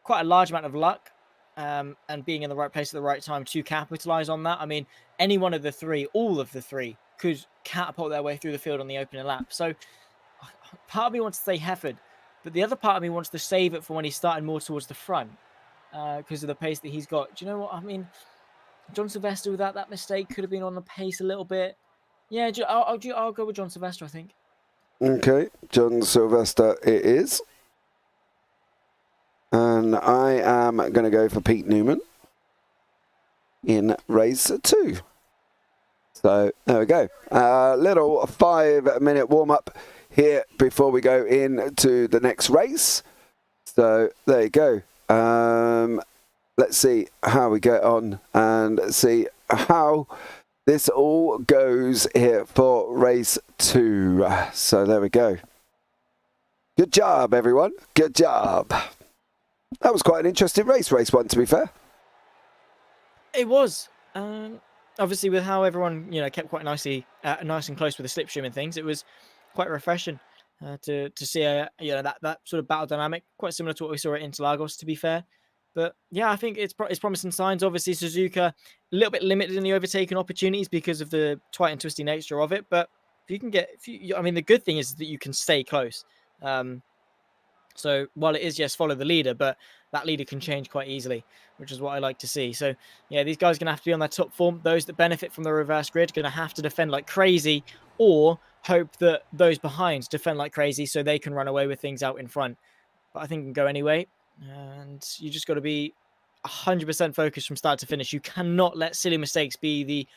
quite a large amount of luck and being in the right place at the right time to capitalize on that. I mean, any one of the three, all of the three, could catapult their way through the field on the opening lap. So part of me wants to say Hefford, but the other part of me wants to save it for when he's starting more towards the front because of the pace that he's got. Do you know what I mean? John Sylvester, without that mistake, could have been on the pace a little bit. Yeah, I'll go with John Sylvester, I think. Okay, John Sylvester it is. And I am going to go for Pete Newman in race 2. So there we go. Little 5-minute warm-up here before we go into the next race. So there you go. Let's see how we get on and see how this all goes here for race 2. So there we go. Good job, everyone. Good job. That was quite an interesting race 1, to be fair. It was. Obviously, with how everyone, kept quite nice and close with the slipstream and things, it was quite refreshing to see that sort of battle dynamic, quite similar to what we saw at Interlagos, to be fair. But yeah, I think it's promising signs. Obviously, Suzuka a little bit limited in the overtaking opportunities because of the tight and twisty nature of it. But I mean, the good thing is that you can stay close. So while it is, yes, follow the leader, but that leader can change quite easily, which is what I like to see. So yeah, these guys are going to have to be on their top form. Those that benefit from the reverse grid are going to have to defend like crazy, or hope that those behind defend like crazy so they can run away with things out in front. But I think it can go anyway. And you just got to be 100% focused from start to finish. You cannot let silly mistakes be the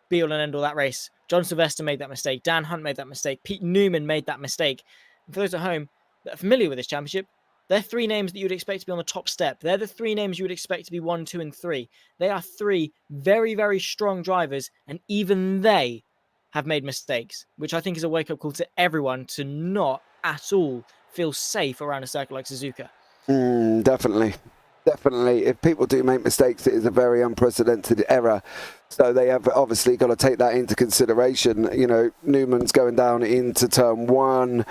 be all and end all that race. John Sylvester made that mistake. Dan Hunt made that mistake. Pete Newman made that mistake. And for those at home that are familiar with this championship, they're three names that you would expect to be on the top step. They're the three names you would expect to be 1, 2, and 3. They are three very, very strong drivers, and even they have made mistakes, which I think is a wake-up call to everyone to not at all feel safe around a circuit like Suzuka. Definitely. If people do make mistakes, it is a very unprecedented error. So they have obviously got to take that into consideration. You know, Newman's going down into turn 1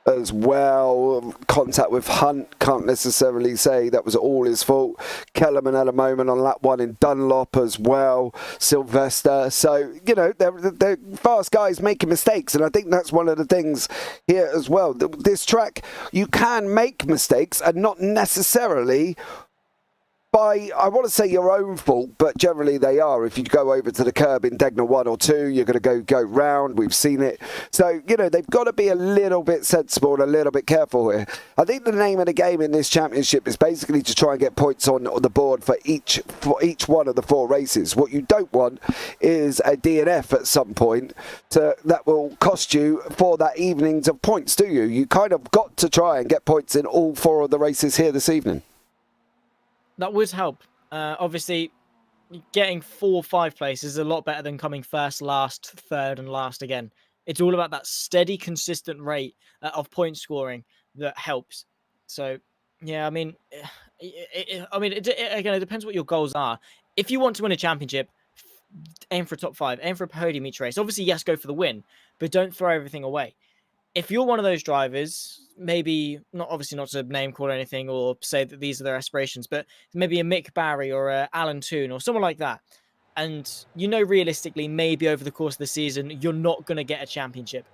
as well. Contact with Hunt, can't necessarily say that was all his fault. Kellerman had a moment on lap 1 in Dunlop as well. Sylvester. So, you know, they're fast guys making mistakes, and I think that's one of the things here as well. This track, you can make mistakes and not necessarily by, I want to say, your own fault, but generally they are. If you go over to the curb in Degner 1 or 2, you're going to go round. We've seen it. So, you know, they've got to be a little bit sensible and a little bit careful here. I think the name of the game in this championship is basically to try and get points on the board for each one of the 4 races. What you don't want is a DNF at some point that will cost you for that evening's of points, do you? You kind of got to try and get points in all 4 of the races here this evening. That would help. Obviously, getting 4 or 5 places is a lot better than coming first, last, third, and last again. It's all about that steady, consistent rate of point scoring that helps. So, yeah, I mean, it depends what your goals are. If you want to win a championship, aim for a top 5, aim for a podium each race. Obviously, yes, go for the win, but don't throw everything away. If you're one of those drivers, maybe not to name call anything or say that these are their aspirations, but maybe a Mick Barry or a Alan Toon or someone like that, and you know realistically maybe over the course of the season you're not going to get a championship,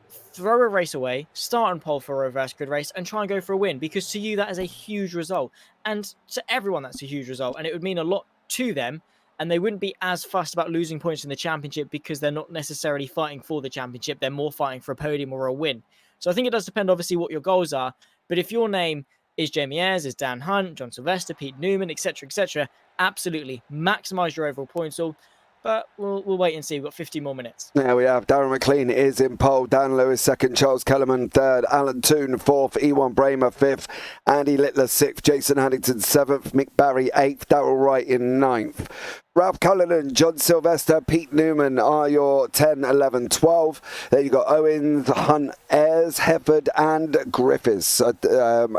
throw a race away, start on pole for a reverse grid race and try and go for a win, because to you that is a huge result, and to everyone that's a huge result, and it would mean a lot to them. And they wouldn't be as fussed about losing points in the championship because they're not necessarily fighting for the championship. They're more fighting for a podium or a win. So I think it does depend, obviously, what your goals are. But if your name is Jamie Ayres, is Dan Hunt, John Sylvester, Pete Newman, etc., absolutely maximise your overall points all. But we'll wait and see. We've got 50 more minutes. There we have. Darren McLean is in pole. Dan Lewis second. Charles Kellerman third. Alan Toon fourth. Ewan Bramer fifth. Andy Littler sixth. Jason Haddington seventh. Mick Barry eighth. Darrell Wright in ninth. Ralph Cullinan, John Sylvester, Pete Newman are your 10, 11, 12. There you got Owens, Hunt, Ayres, Hefford and Griffiths. I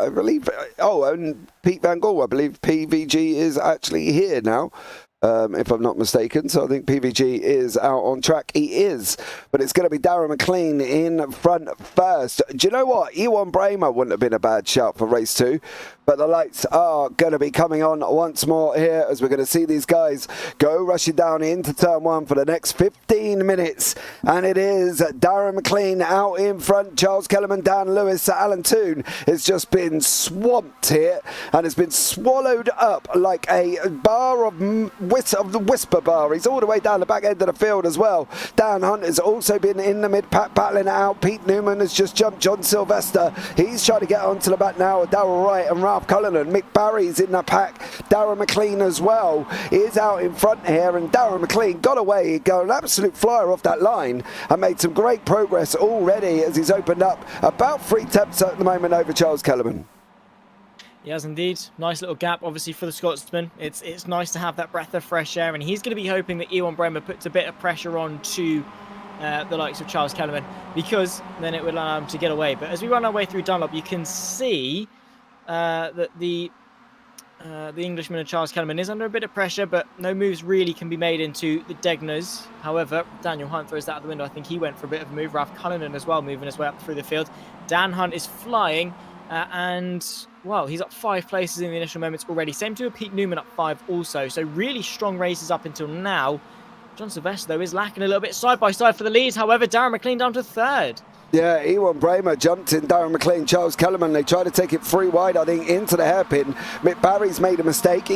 believe, and Pete Van Gaal. I believe PVG is actually here now. If I'm not mistaken. So I think PVG is out on track. He is. But it's going to be Darren McLean in front first. Do you know what? Ewan Bramer wouldn't have been a bad shout for race 2. But the lights are going to be coming on once more here as we're going to see these guys go rushing down into turn 1 for the next 15 minutes. And it is Darren McLean out in front. Charles Kellerman, Dan Lewis, Alan Toon has just been swamped here and has been swallowed up like a bar of the Whisper bar. He's all the way down the back end of the field as well. Dan Hunt has also been in the mid-pack battling it out. Pete Newman has just jumped. John Sylvester, he's trying to get onto the back now. Darrell Wright and Ralph Cullinan. Mick Barry's in the pack. Darren McLean as well is out in front here, and Darren McLean got away. He got an absolute flyer off that line and made some great progress already as he's opened up about 3 tenths at the moment over Charles Kellerman. He has indeed. Nice little gap, obviously, for the Scotsman. It's nice to have that breath of fresh air, and he's going to be hoping that Ewan Bramer puts a bit of pressure on to the likes of Charles Kellerman, because then it would allow him to get away. But as we run our way through Dunlop, you can see that the Englishman of Charles Kellerman is under a bit of pressure, but no moves really can be made into the Degners. However, Daniel Hunt throws that out the window. I think he went for a bit of a move. Ralph Cullinan as well, moving his way up through the field. Dan Hunt is flying. and well, he's up 5 places in the initial moments already. Same to Pete Newman up 5 also. So really strong races up until now. John Sylvester, though, is lacking a little bit side by side for the leads. However, Darren McLean down to 3rd. Yeah, Ewan Bramer jumped in, Darren McLean, Charles Kellerman. They tried to take it 3 wide, I think, into the hairpin. Mick Barry's made a mistake.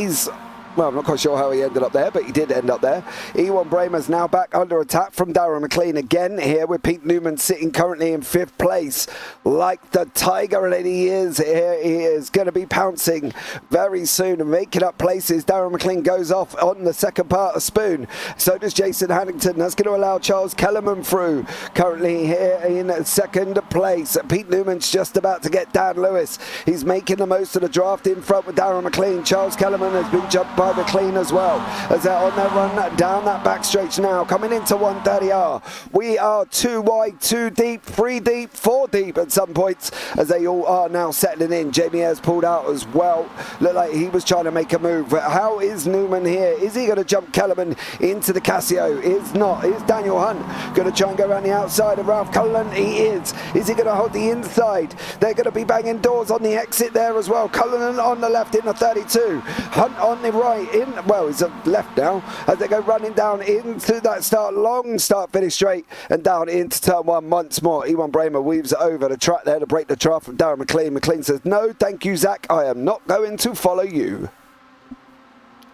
Well, I'm not quite sure how he ended up there, but he did end up there. Ewan Bramer's now back under attack from Darren McLean again here, with Pete Newman sitting currently in 5th place. Like the tiger that he is here, he is going to be pouncing very soon and making up places. Darren McLean goes off on the second part of Spoon. So does Jason Haddington. That's going to allow Charles Kellerman through. Currently here in 2nd place. Pete Newman's just about to get Dan Lewis. He's making the most of the draft in front with Darren McLean. Charles Kellerman has been jumped by McLean as well, as they're on their run down that back stretch now, coming into 130R. We are 2 wide, 2 deep, 3 deep, 4 deep at some points, as they all are now settling in. Jamie Ayres pulled out as well. Looked like he was trying to make a move. How is Newman here? Is he going to jump Kellerman into the Casio? Is not. Is Daniel Hunt going to try and go around the outside of Ralph Cullen? He is. Is he going to hold the inside? They're going to be banging doors on the exit there as well. Cullen on the left in the 32. Hunt on the right. Well, he's left now as they go running down into that long start finish straight and down into turn 1 once more. Ewan Bramer weaves it over the track there to break the draft from Darren McLean. McLean says, no, thank you, Zach. I am not going to follow you.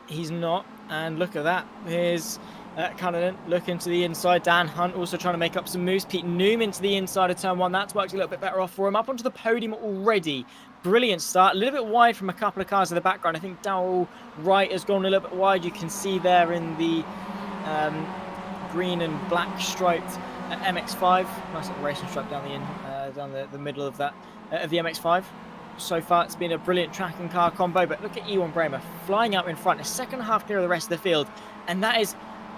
He's not. And look at that. Here's Cullinan looking to the inside. Dan Hunt also trying to make up some moves. Pete Newman to the inside of turn 1. That's worked a little bit better off for him. Up onto the podium already. Brilliant start. A little bit wide from a couple of cars in the background. I think Darrell Wright has gone a little bit wide. You can see there in the green and black striped MX5. Nice little racing stripe down the middle of that of the MX5. So far, it's been a brilliant track and car combo. But look at Ewan Bramer flying out in front, a second half clear of the rest of the field, and that is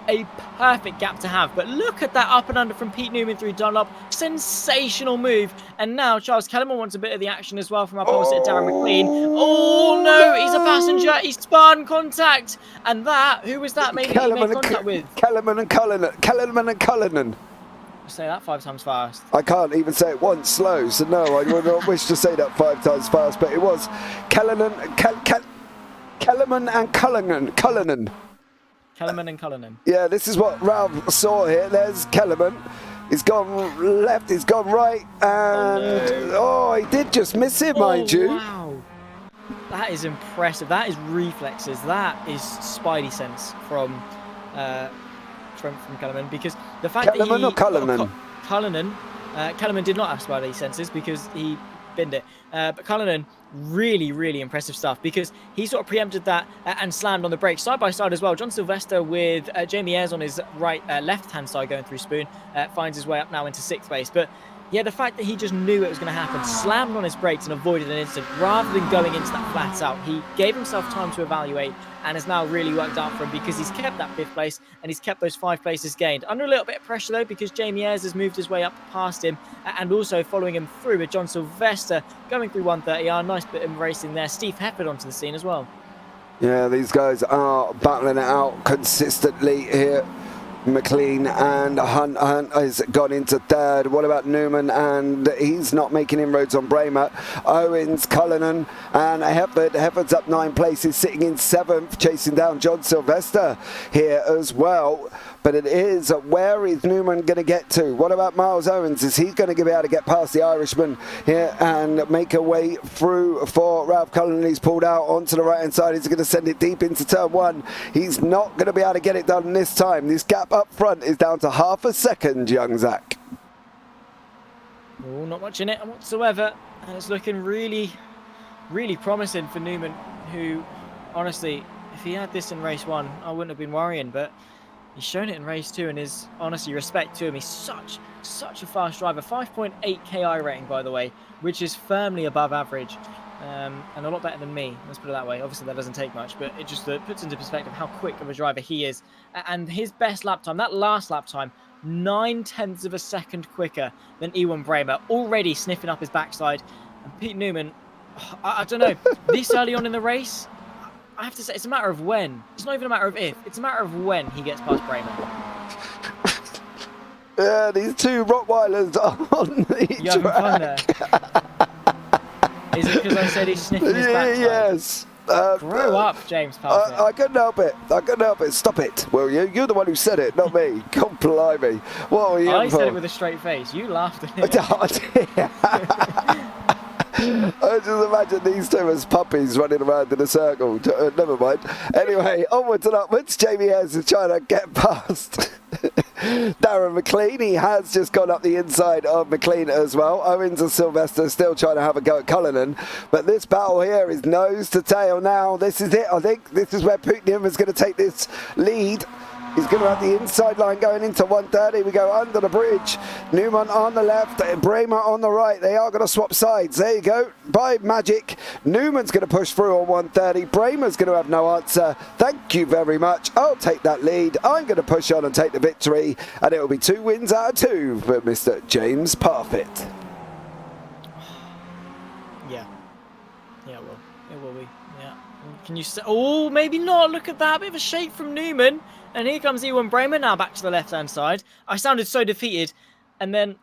a perfect gap to have. But look at that up and under from Pete Newman through Dunlop. Sensational move. And now Charles Kellerman wants a bit of the action as well from up opposite Darren McLean. Oh no, he's a passenger. He's spun contact. And that, who was that maybe he made contact with? Kellerman and Cullinan. Say that 5 times fast. I can't even say it once slow, so no, I would not wish to say that 5 times fast, but it was Kellerman and Cullinan. Kellerman and Cullinan. Yeah, this is what Ralph saw here. There's Kellerman. He's gone left, he's gone right, and he did just miss it, mind you. Wow. That is impressive. That is reflexes. That is spidey sense from Kellerman, because the fact Kellerman that or Cullinan? Kellerman did not have spidey senses because he binned it. But Cullinan, really impressive stuff, because he sort of preempted that and slammed on the brakes side by side as well. John Sylvester with Jamie Ayres on his left-hand side going through Spoon finds his way up now into 6th place. But yeah, the fact that he just knew it was going to happen, slammed on his brakes and avoided an incident rather than going into that flat out. He gave himself time to evaluate and has now really worked out for him, because he's kept that 5th place and he's kept those 5 places gained. Under a little bit of pressure though, because Jamie Ayres has moved his way up past him, and also following him through with John Sylvester going through 130R. Nice bit of racing there. Steve Hefford onto the scene as well. Yeah, these guys are battling it out consistently here. McLean and Hunt has gone into 3rd. What about Newman? And he's not making inroads on Bramer. Owens, Cullinan and Hefford. Hefford's up 9 places, sitting in 7th, chasing down John Sylvester here as well. But it is, where is Newman going to get to? What about Miles Owens? Is he going to be able to get past the Irishman here and make a way through for Ralph Cullen? He's pulled out onto the right-hand side. He's going to send it deep into turn 1. He's not going to be able to get it done this time. This gap up front is down to half a second, young Zach. Oh, not much in it whatsoever. And it's looking really promising for Newman, who, honestly, if he had this in race 1, I wouldn't have been worrying. But he's shown it in race 2, and is honestly, respect to him. He's such a fast driver. 5.8 KI rating, by the way, which is firmly above average, and a lot better than me. Let's put it that way. Obviously, that doesn't take much, but it just puts into perspective how quick of a driver he is. And his best lap time, that last lap time, 0.9 of a second quicker than Ewan Bramer, already sniffing up his backside. And Pete Newman, I don't know, this early on in the race, I have to say, it's a matter of when. It's not even a matter of if. It's a matter of when he gets past Bramer. Yeah, these two Rottweilers are on the track. You having fun there? Is it because I said he's sniffing his backside? Yes. Grow up, James Parfitt. I couldn't help it. Stop it, will you? You're the one who said it, not me. God blimey. What were you I for? said it with a straight face. You laughed at it. I just imagine these two as puppies running around in a circle. Never mind. Anyway, onwards and upwards. Jamie Ayres is trying to get past Darren McLean. He has just gone up the inside of McLean as well. Owens and Sylvester still trying to have a go at Cullinan. But this battle here is nose to tail now. This is it. I think this is where Putin is going to take this lead. He's going to have the inside line going into 130. We go under the bridge. Newman on the left, Bramer on the right. They are going to swap sides. There you go. By magic, Newman's going to push through on 130. Bramer's going to have no answer. Thank you very much. I'll take that lead. I'm going to push on and take the victory. And it will be 2 wins out of 2 for Mr. James Parfitt. Yeah. Yeah, well, it will be. Yeah. Can you say, oh, maybe not. Look at that. Bit of a shake from Newman. And here comes Ewan Bramer now back to the left-hand side. I sounded so defeated. And then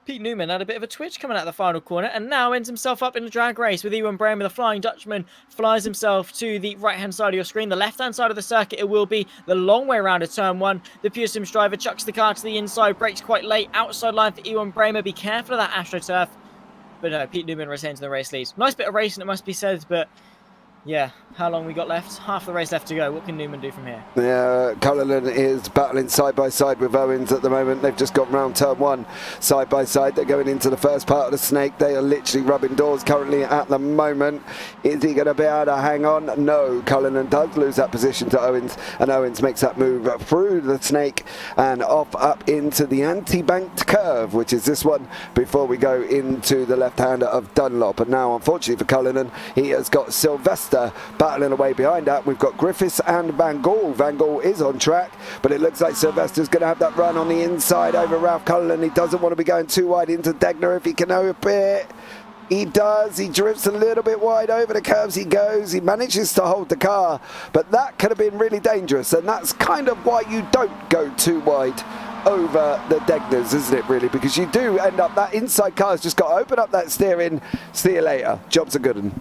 Pete Newman had a bit of a twitch coming out of the final corner and now ends himself up in a drag race with Ewan Bramer. The Flying Dutchman flies himself to the right-hand side of your screen. The left-hand side of the circuit, it will be the long way around of turn 1. The Pure Sims driver chucks the car to the inside, brakes quite late. Outside line for Ewan Bramer. Be careful of that AstroTurf. But no, Pete Newman retains the race lead. Nice bit of racing, it must be said, but yeah, how long we got left? Half the race left to go. What can Newman do from here? Yeah, Cullinan is battling side by side with Owens at the moment. They've just gone round turn 1 side by side. They're going into the first part of the snake. They are literally rubbing doors currently at the moment. Is he going to be able to hang on? No, Cullinan does lose that position to Owens, and Owens makes that move through the snake and off up into the anti-banked curve, which is this one, before we go into the left-hander of Dunlop. And now, unfortunately for Cullinan, he has got Sylvester battling away behind that. We've got Griffiths and Van Gaal. Van Gaal is on track, but it looks like Sylvester's going to have that run on the inside over Ralph Cullinan. He doesn't want to be going too wide into Degner if he can help it. He does. He drifts a little bit wide over the curves. He goes. He manages to hold the car, but that could have been really dangerous, and that's kind of why you don't go too wide over the Degners, isn't it, really? Because you do end up, that inside car's just got to open up that steering. See you later. Job's a good one.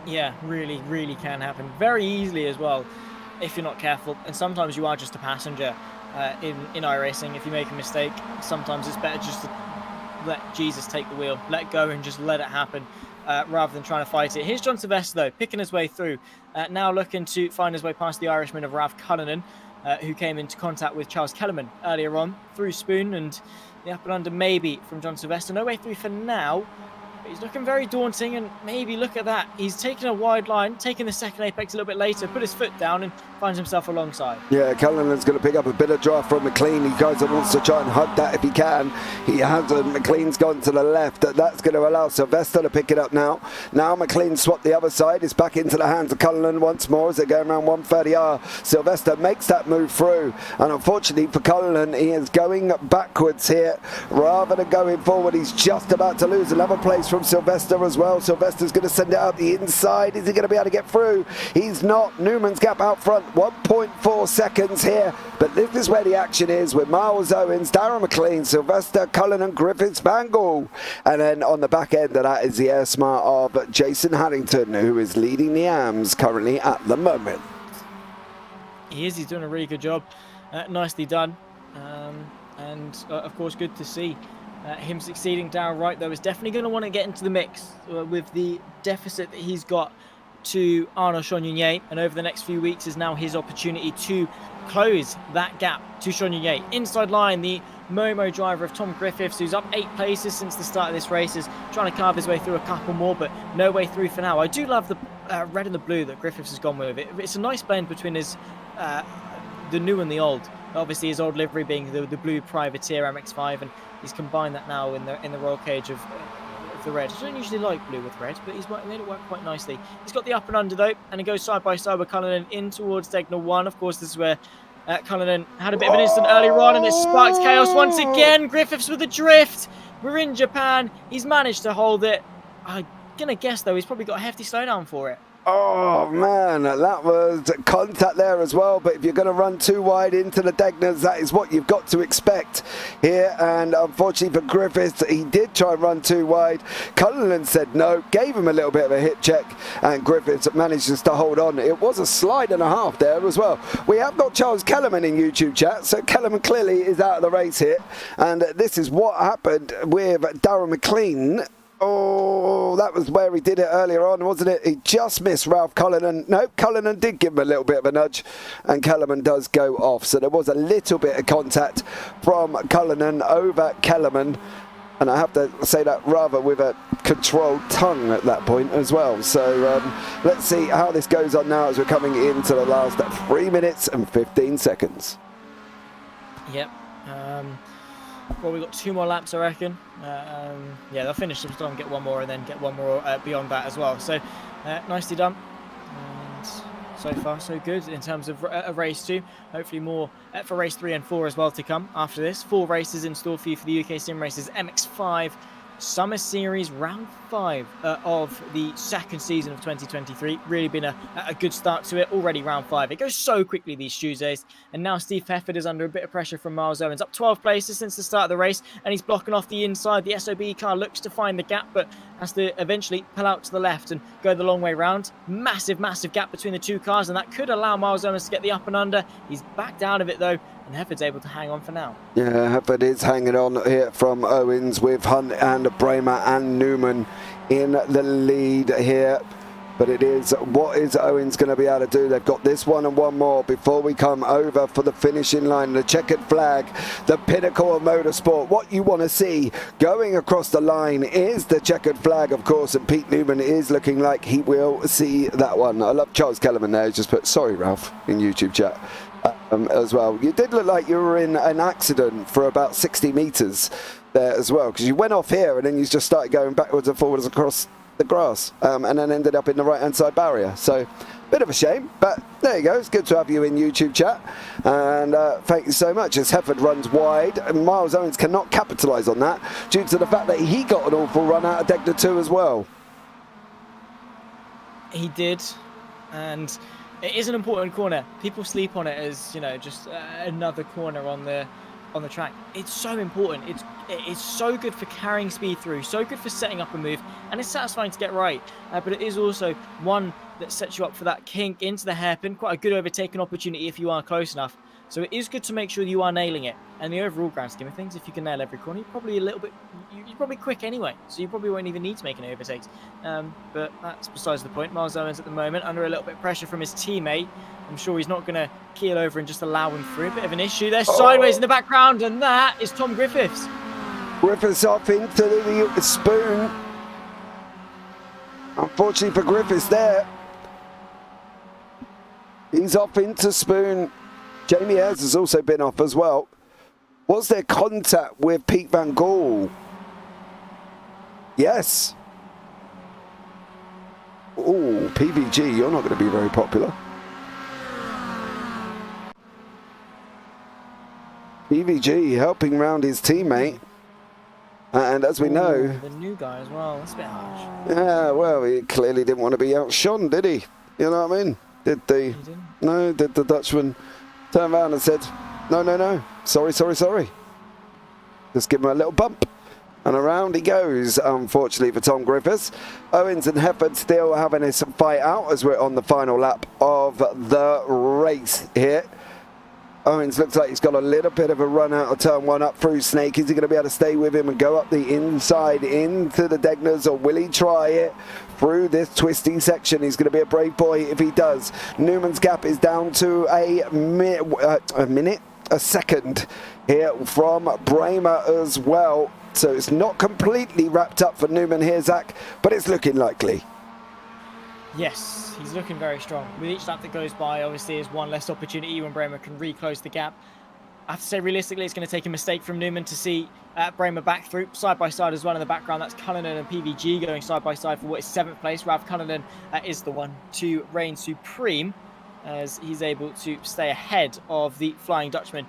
Yeah, really, really can happen. Very easily as well, if you're not careful. And sometimes you are just a passenger in iRacing. If you make a mistake, sometimes it's better just to let Jesus take the wheel. Let go and just let it happen rather than trying to fight it. Here's John Sylvester, though, picking his way through. Now looking to find his way past the Irishman of Ralph Cullinan, who came into contact with Charles Kellerman earlier on through Spoon, and the up and under maybe from John Sylvester. No way through for now. He's looking very daunting, and maybe look at that. He's taken a wide line, taking the second apex a little bit later, put his foot down and finds himself alongside. Yeah, Cullinan's going to pick up a bit of drive from McLean. He goes and wants to try and hug that if he can. He hasn't. McLean's gone to the left. That's going to allow Sylvester to pick it up now. Now McLean swapped the other side. It's back into the hands of Cullinan once more as they're going around 130R. Sylvester makes that move through, and unfortunately for Cullinan, he is going backwards here rather than going forward. He's just about to lose another place from Sylvester as well. Sylvester's going to send it out the inside. Is he going to be able to get through? He's not. Newman's gap out front, 1.4 seconds here. But this is where the action is with Miles Owens, Darren McLean, Sylvester, Cullinan, Griffiths, Van Gaal. And then on the back end of that is the air smart of Jason Harrington, who is leading the AMs currently at the moment. He is. He's doing a really good job. Nicely done. And of course, good to see. Him succeeding. Down right, though, is definitely going to want to get into the mix with the deficit that he's got to Arnaud Chagnon, and over the next few weeks is now his opportunity to close that gap to Chagnon. Inside line, the Momo driver of Tom Griffiths, who's up 8 places since the start of this race, is trying to carve his way through a couple more, but no way through for now. I do love the red and the blue that Griffiths has gone with. It's a nice blend between his the new and the old. Obviously, his old livery being the blue Privateer MX5, and he's combined that now in the roll cage of the red. I don't usually like blue with red, but he's made it work quite nicely. He's got the up and under, though, and he goes side by side with Cullinan in towards Degner 1. Of course, this is where Cullinan had a bit of an instant earlier on, and it sparks chaos once again. Griffiths with a drift. We're in Japan. He's managed to hold it. I'm going to guess, though, he's probably got a hefty slowdown for it. Oh man, that was contact there as well, but if you're going to run too wide into the Degners, that is what you've got to expect here. And unfortunately for Griffiths, he did try and run too wide. Cullinan said no, gave him a little bit of a hip check, and Griffiths manages to hold on. It was a slide and a half there as well. We have got Charles Kellerman in YouTube chat, so Kellerman clearly is out of the race here, and this is what happened with Darren McLean. Oh, that was where he did it earlier on, wasn't it? He just missed Ralph Cullinan. No, Cullinan did give him a little bit of a nudge, and Kellerman does go off. So there was a little bit of contact from Cullinan over Kellerman. And I have to say that rather with a controlled tongue at that point as well. So let's see how this goes on now as we're coming into the last 3 minutes and 15 seconds. Yep. Well, we've got 2 more laps, I reckon. Yeah, they'll finish some time, get one more, and then get one more beyond that as well. So, nicely done. And so far, so good in terms of race 2. Hopefully more for race 3 and 4 as well to come after this. 4 races in store for you for the UkSimracers MX5 Summer Series Round 5 of the second season of 2023. Really been a good start to it. Already round 5. It goes so quickly these Tuesdays. And now Steve Hefford is under a bit of pressure from Miles Owens. Up 12 places since the start of the race. And he's blocking off the inside. The SOB car looks to find the gap, but has to eventually pull out to the left and go the long way round. Massive, massive gap between the 2 cars. And that could allow Miles Owens to get the up and under. He's backed out of it though. And Hefford's able to hang on for now. Yeah, Hefford is hanging on here from Owens with Hunt and Bramer and Newman in the lead here. But it is, what is Owens going to be able to do? They've got this one and one more before we come over for the finishing line. The checkered flag, the pinnacle of motorsport. What you want to see going across the line is the checkered flag, of course. And Pete Newman is looking like he will see that one. I love Charles Kellerman there. He's just put, sorry, Ralph, in YouTube chat. As well. You did look like you were in an accident for about 60 meters there as well, because you went off here and then you just started going backwards and forwards across the grass and then ended up in the right hand side barrier. So bit of a shame, but there you go. It's good to have you in YouTube chat, and thank you so much. As Hefford runs wide, and Miles Owens cannot capitalise on that due to the fact that he got an awful run out of Degner 2 as well. He did, and it is an important corner. People sleep on it as, you know, just another corner on the track. It's so important. It's so good for carrying speed through, so good for setting up a move, and it's satisfying to get right. But it is also one that sets you up for that kink into the hairpin. Quite a good overtaking opportunity if you are close enough. So it is good to make sure you are nailing it. And the overall grand scheme of things, if you can nail every corner, you're probably a little bit, you're probably quick anyway. So you probably won't even need to make any overtakes. But that's besides the point. Miles Owens at the moment under a little bit of pressure from his teammate. I'm sure he's not going to keel over and just allow him through. A bit of an issue there, sideways in the background, and that is Tom Griffiths. Griffiths off into the spoon. Unfortunately for Griffiths there. He's off into spoon. Jamie Ayres has also been off as well. Was there contact with Pete Van Gaal? Yes. Oh, PVG, you're not going to be very popular. PVG helping round his teammate. And as we know... The new guy as well, that's a bit harsh. Yeah, well, he clearly didn't want to be outshone, did he? You know what I mean? Did the... No, did the Dutchman turn around and said, no, sorry. Just give him a little bump. And around he goes, unfortunately for Tom Griffiths. Owens and Hefford still having this fight out as we're on the final lap of the race here. Owens looks like he's got a little bit of a run out of turn 1 up through Snake. Is he going to be able to stay with him and go up the inside into the Degners, or will he try it through this twisty section? He's going to be a brave boy if he does. Newman's gap is down to a second here from Bramer as well. So it's not completely wrapped up for Newman here, Zach, but it's looking likely. Yes, he's looking very strong. With each lap that goes by, obviously, is one less opportunity when Bramer can reclose the gap. I have to say, realistically, it's going to take a mistake from Newman to see Bramer back through, side by side as well in the background. That's Cullinan and PVG going side by side for what is 7th place. Ralph Cullinan is the one to reign supreme as he's able to stay ahead of the Flying Dutchman.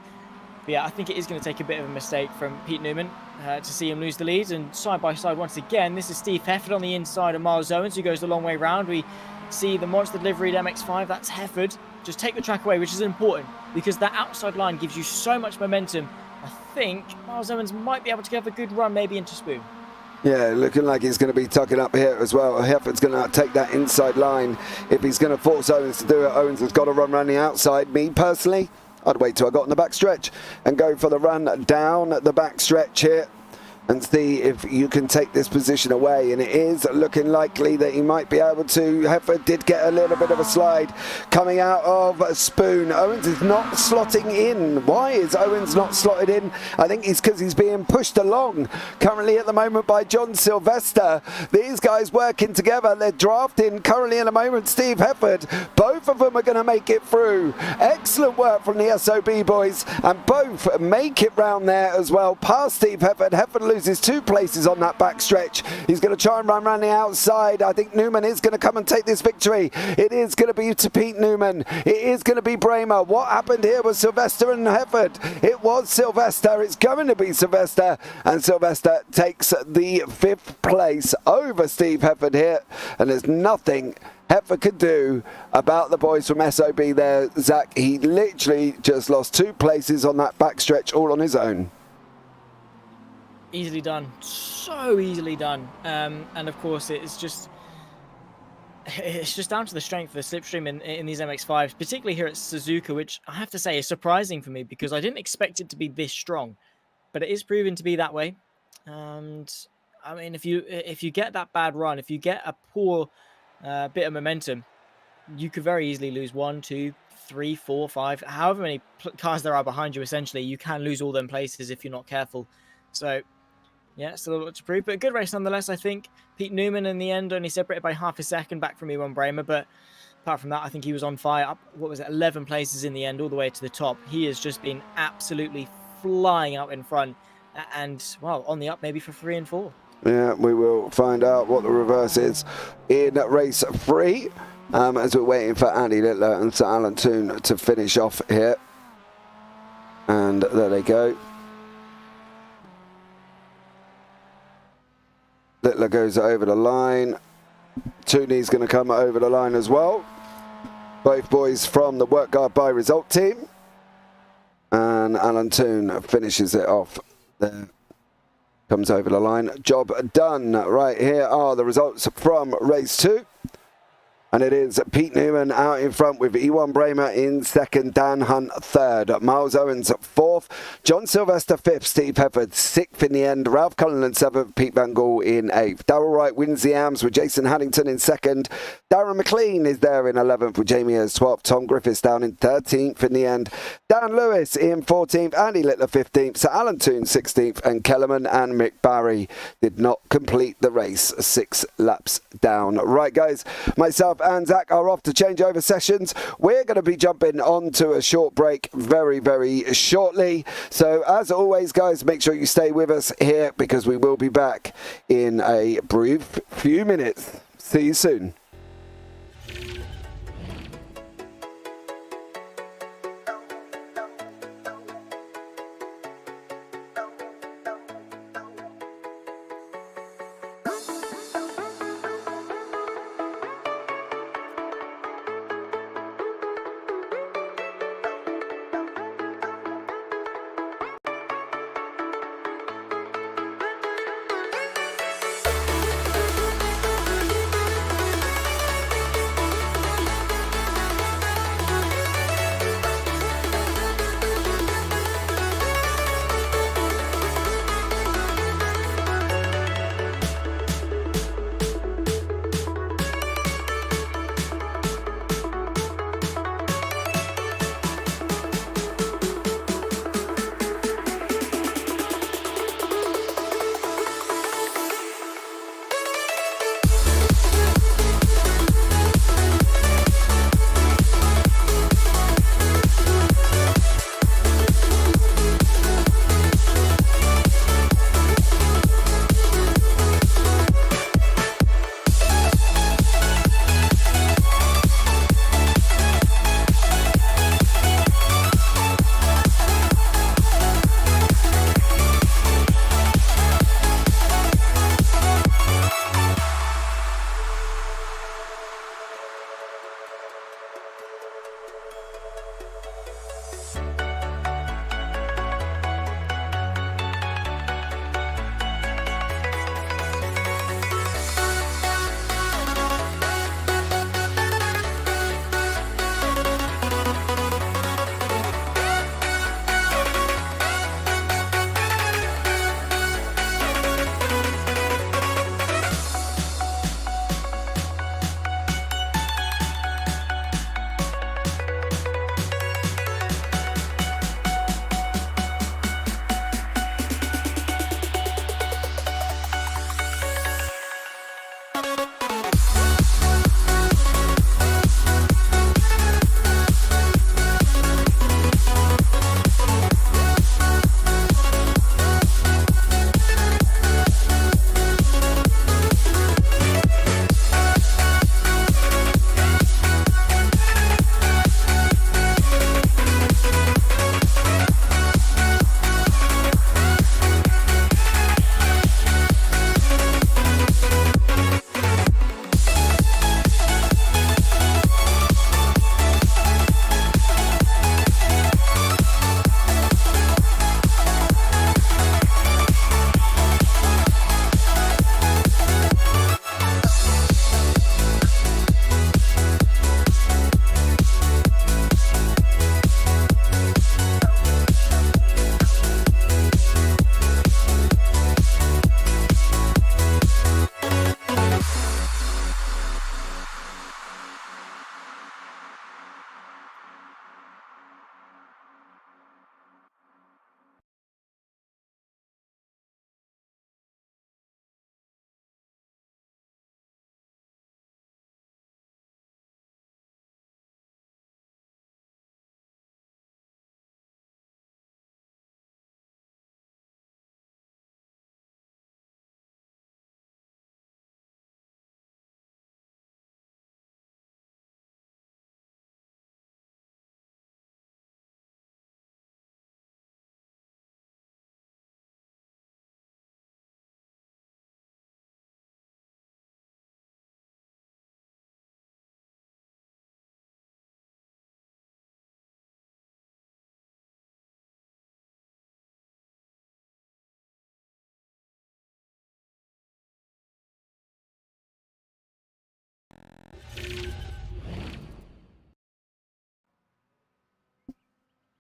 But yeah, I think it is going to take a bit of a mistake from Pete Newman to see him lose the lead. And side by side once again, this is Steve Hefford on the inside of Miles Owens, who goes the long way round. We see the monster delivery MX5, that's Hefford, just take the track away, which is important because that outside line gives you so much momentum. I think Miles Owens might be able to get a good run maybe into Spoon. Yeah, looking like he's going to be tucking up here as well. Hefford's going to take that inside line. If he's going to force Owens to do it, Owens has got to run around the outside. Me personally, I'd wait till I got in the back stretch and go for the run down the back stretch here and see if you can take this position away. And it is looking likely that he might be able to. Hefford did get a little bit of a slide coming out of Spoon. Owens is not slotting in. Why is Owens not slotted in? I think it's because he's being pushed along currently at the moment by John Sylvester. These guys working together. They're drafting currently in a moment Steve Hefford. Both of them are going to make it through. Excellent work from the SOB boys, and both make it round there as well past Steve Hefford. Hefford loses 2 places on that back stretch. He's going to try and run around the outside. I think Newman is going to come and take this victory. It is going to be to Pete Newman. It is going to be Bramer. What happened here was Sylvester and Hefford. It was Sylvester. It's going to be Sylvester, and Sylvester takes the 5th place over Steve Hefford here, and there's nothing Hefford could do about the boys from SOB there, Zach. He literally just lost 2 places on that back stretch all on his own. Easily done, so easily done. And of course, it's just down to the strength of the slipstream in these MX5s, particularly here at Suzuka, which I have to say is surprising for me because I didn't expect it to be this strong, but it is proven to be that way. And I mean, if you get that bad run, if you get a poor bit of momentum, you could very easily lose 1, 2, 3, 4, 5, however many cars there are behind you. Essentially, you can lose all them places if you're not careful. So. Yeah, still a lot to prove, but a good race nonetheless, I think. Pete Newman in the end only separated by half a second back from Ewan Bramer, but apart from that, I think he was on fire. Up, 11 places in the end, all the way to the top. He has just been absolutely flying out in front and, well, on the up maybe for 3 and 4. Yeah, we will find out what the reverse is in race 3 as we're waiting for Andy Littler and Sir Alan Toon to finish off here. And there they go. Littler goes over the line. Tooney's going to come over the line as well. Both boys from the Work Guard by Result team. And Alan Toon finishes it off there. Comes over the line. Job done. Right, here are the results from race 2. And it is Pete Newman out in front with Ewan Bramer in 2nd, Dan Hunt 3rd, Miles Owens 4th, John Sylvester 5th, Steve Hefford 6th in the end, Ralph Cullinan 7th, Pete Van Gaal in 8th. Darrell Wright wins the AMS with Jason Haddington in 2nd. Darren McLean is there in 11th with Jamie Ayres 12th. Tom Griffiths down in 13th in the end. Dan Lewis in 14th, Andy Littler 15th, Sir Alan Toon 16th, and Kellerman and Mick Barry did not complete the race 6 laps down. Right, guys, myself and Zach are off to change over sessions. We're going to be jumping on to a short break very, very shortly. So as always, guys, make sure you stay with us here because we will be back in a brief few minutes. See you soon.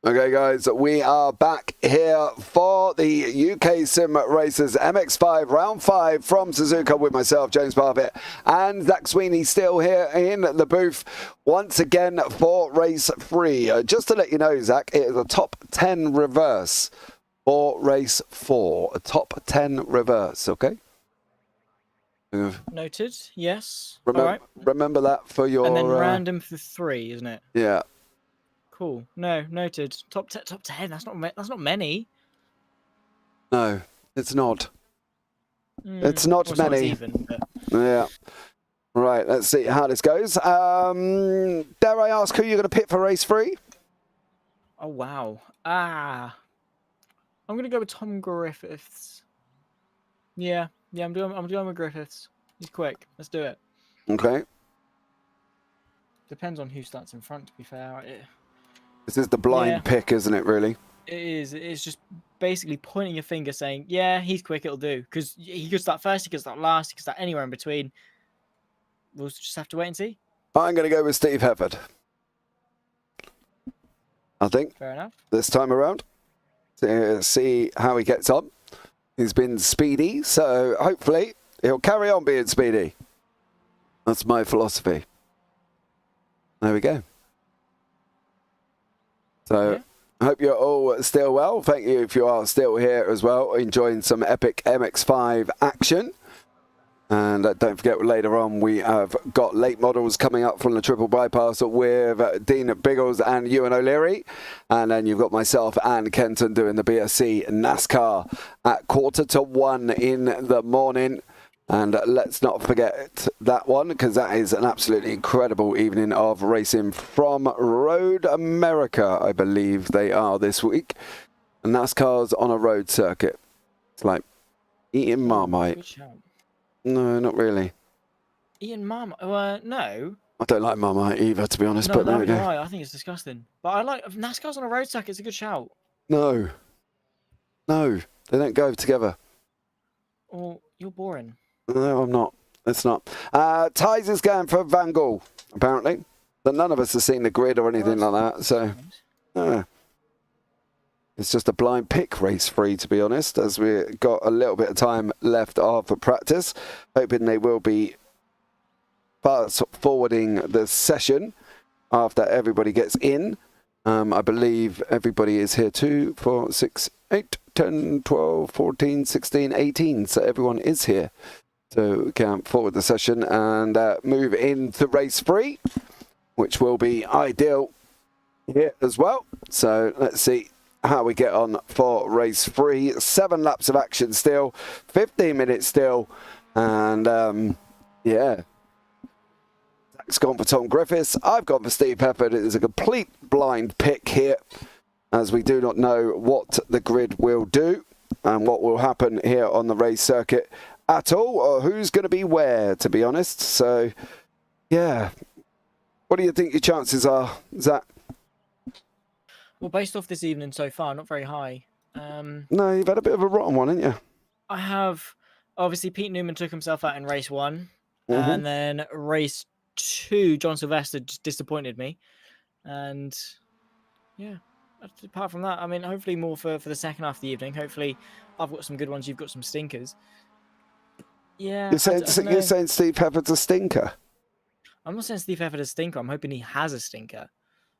Okay, guys, we are back here for the UkSimracers MX5 round 5 from Suzuka with myself, James Parfitt, and Zach Sweeney still here in the booth once again for race 3. Just to let you know, Zach, it is a top 10 reverse for race 4. A top 10 reverse, okay? Noted. Yes. Remember, All right. remember that for your... And then random for 3, isn't it? Yeah. Cool. No, noted. Top 10. That's not many. No, it's not. It's not Well, it's many. not even, but... Yeah. Right, let's see how this goes. Dare I ask who you're going to pick for race 3? Oh wow. I'm gonna go with Tom Griffiths. Yeah, I'm doing with Griffiths. He's quick. Let's do it. Okay. Depends on who starts in front, to be fair. This is the blind pick, isn't it, really? It is. It's just basically pointing your finger saying, yeah, he's quick, it'll do. Because he could start first, he could start last, he could start anywhere in between. We'll just have to wait and see. I'm going to go with Steve Hefford. I think. Fair enough. This time around. See how he gets on. He's been speedy, so hopefully he'll carry on being speedy. That's my philosophy. There we go. So, I hope you're all still well. Thank you if you are still here as well, enjoying some epic MX5 action. And don't forget, later on, we have got late models coming up from the triple bypass with Dean Biggles and Ewan O'Leary. And then you've got myself and Kenton doing the BSC NASCAR at 1:45 in the morning. And let's not forget that one, because that is an absolutely incredible evening of racing from Road America, I believe they are this week. And NASCAR's on a road circuit. It's like eating Marmite. Good shout. No, not really. Ian Marmite? No. I don't like Marmite either, to be honest. No, But there we go. right. I think it's disgusting. But I like if NASCAR's on a road circuit. It's a good shout. No, they don't go together. Or you're boring. No, I'm not. It's not. Ties is going for Van Gogh, apparently. But none of us have seen the grid or anything like that. So, it's just a blind pick race 3, to be honest, as we got a little bit of time left after practice. Hoping they will be fast forwarding the session after everybody gets in. I believe everybody is here 2, 4, 6, 8, 10, 12, 14, 16, 18. So everyone is here. So we can forward the session and move into race 3, which will be ideal here as well. So let's see how we get on for race 3. 7 laps of action still, 15 minutes still, and yeah. Zach's gone for Tom Griffiths. I've gone for Steve Hefford. It is a complete blind pick here, as we do not know what the grid will do and what will happen here on the race circuit at all, or who's going to be where, to be honest. So, yeah. What do you think your chances are, Zach? Well, based off this evening so far, not very high. No, you've had a bit of a rotten one, haven't you? I have. Obviously, Pete Newman took himself out in race 1. And then race 2, John Sylvester just disappointed me. And, yeah. Apart from that, I mean, hopefully more for the second half of the evening. Hopefully, I've got some good ones. You've got some stinkers. Yeah. You're saying Steve Hefford's a stinker? I'm not saying Steve Hefford is a stinker. I'm hoping he has a stinker.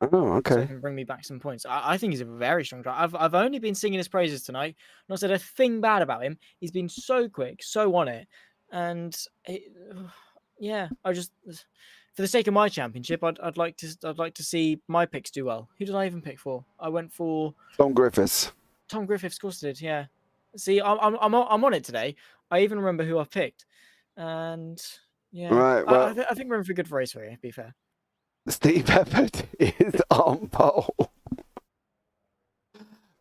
Oh, okay. So he can bring me back some points. I think he's a very strong driver. I've only been singing his praises tonight. Not said a thing bad about him. He's been so quick, so on it. And, yeah, I just... For the sake of my championship, I'd like to see my picks do well. Who did I even pick for? I went for Tom Griffiths. Tom Griffiths, of course I did. Yeah. See, I'm on it today. I even remember who I've picked, and yeah, right. Well, I think we're in for a good race for you. To be fair, Steve Hefford is on pole.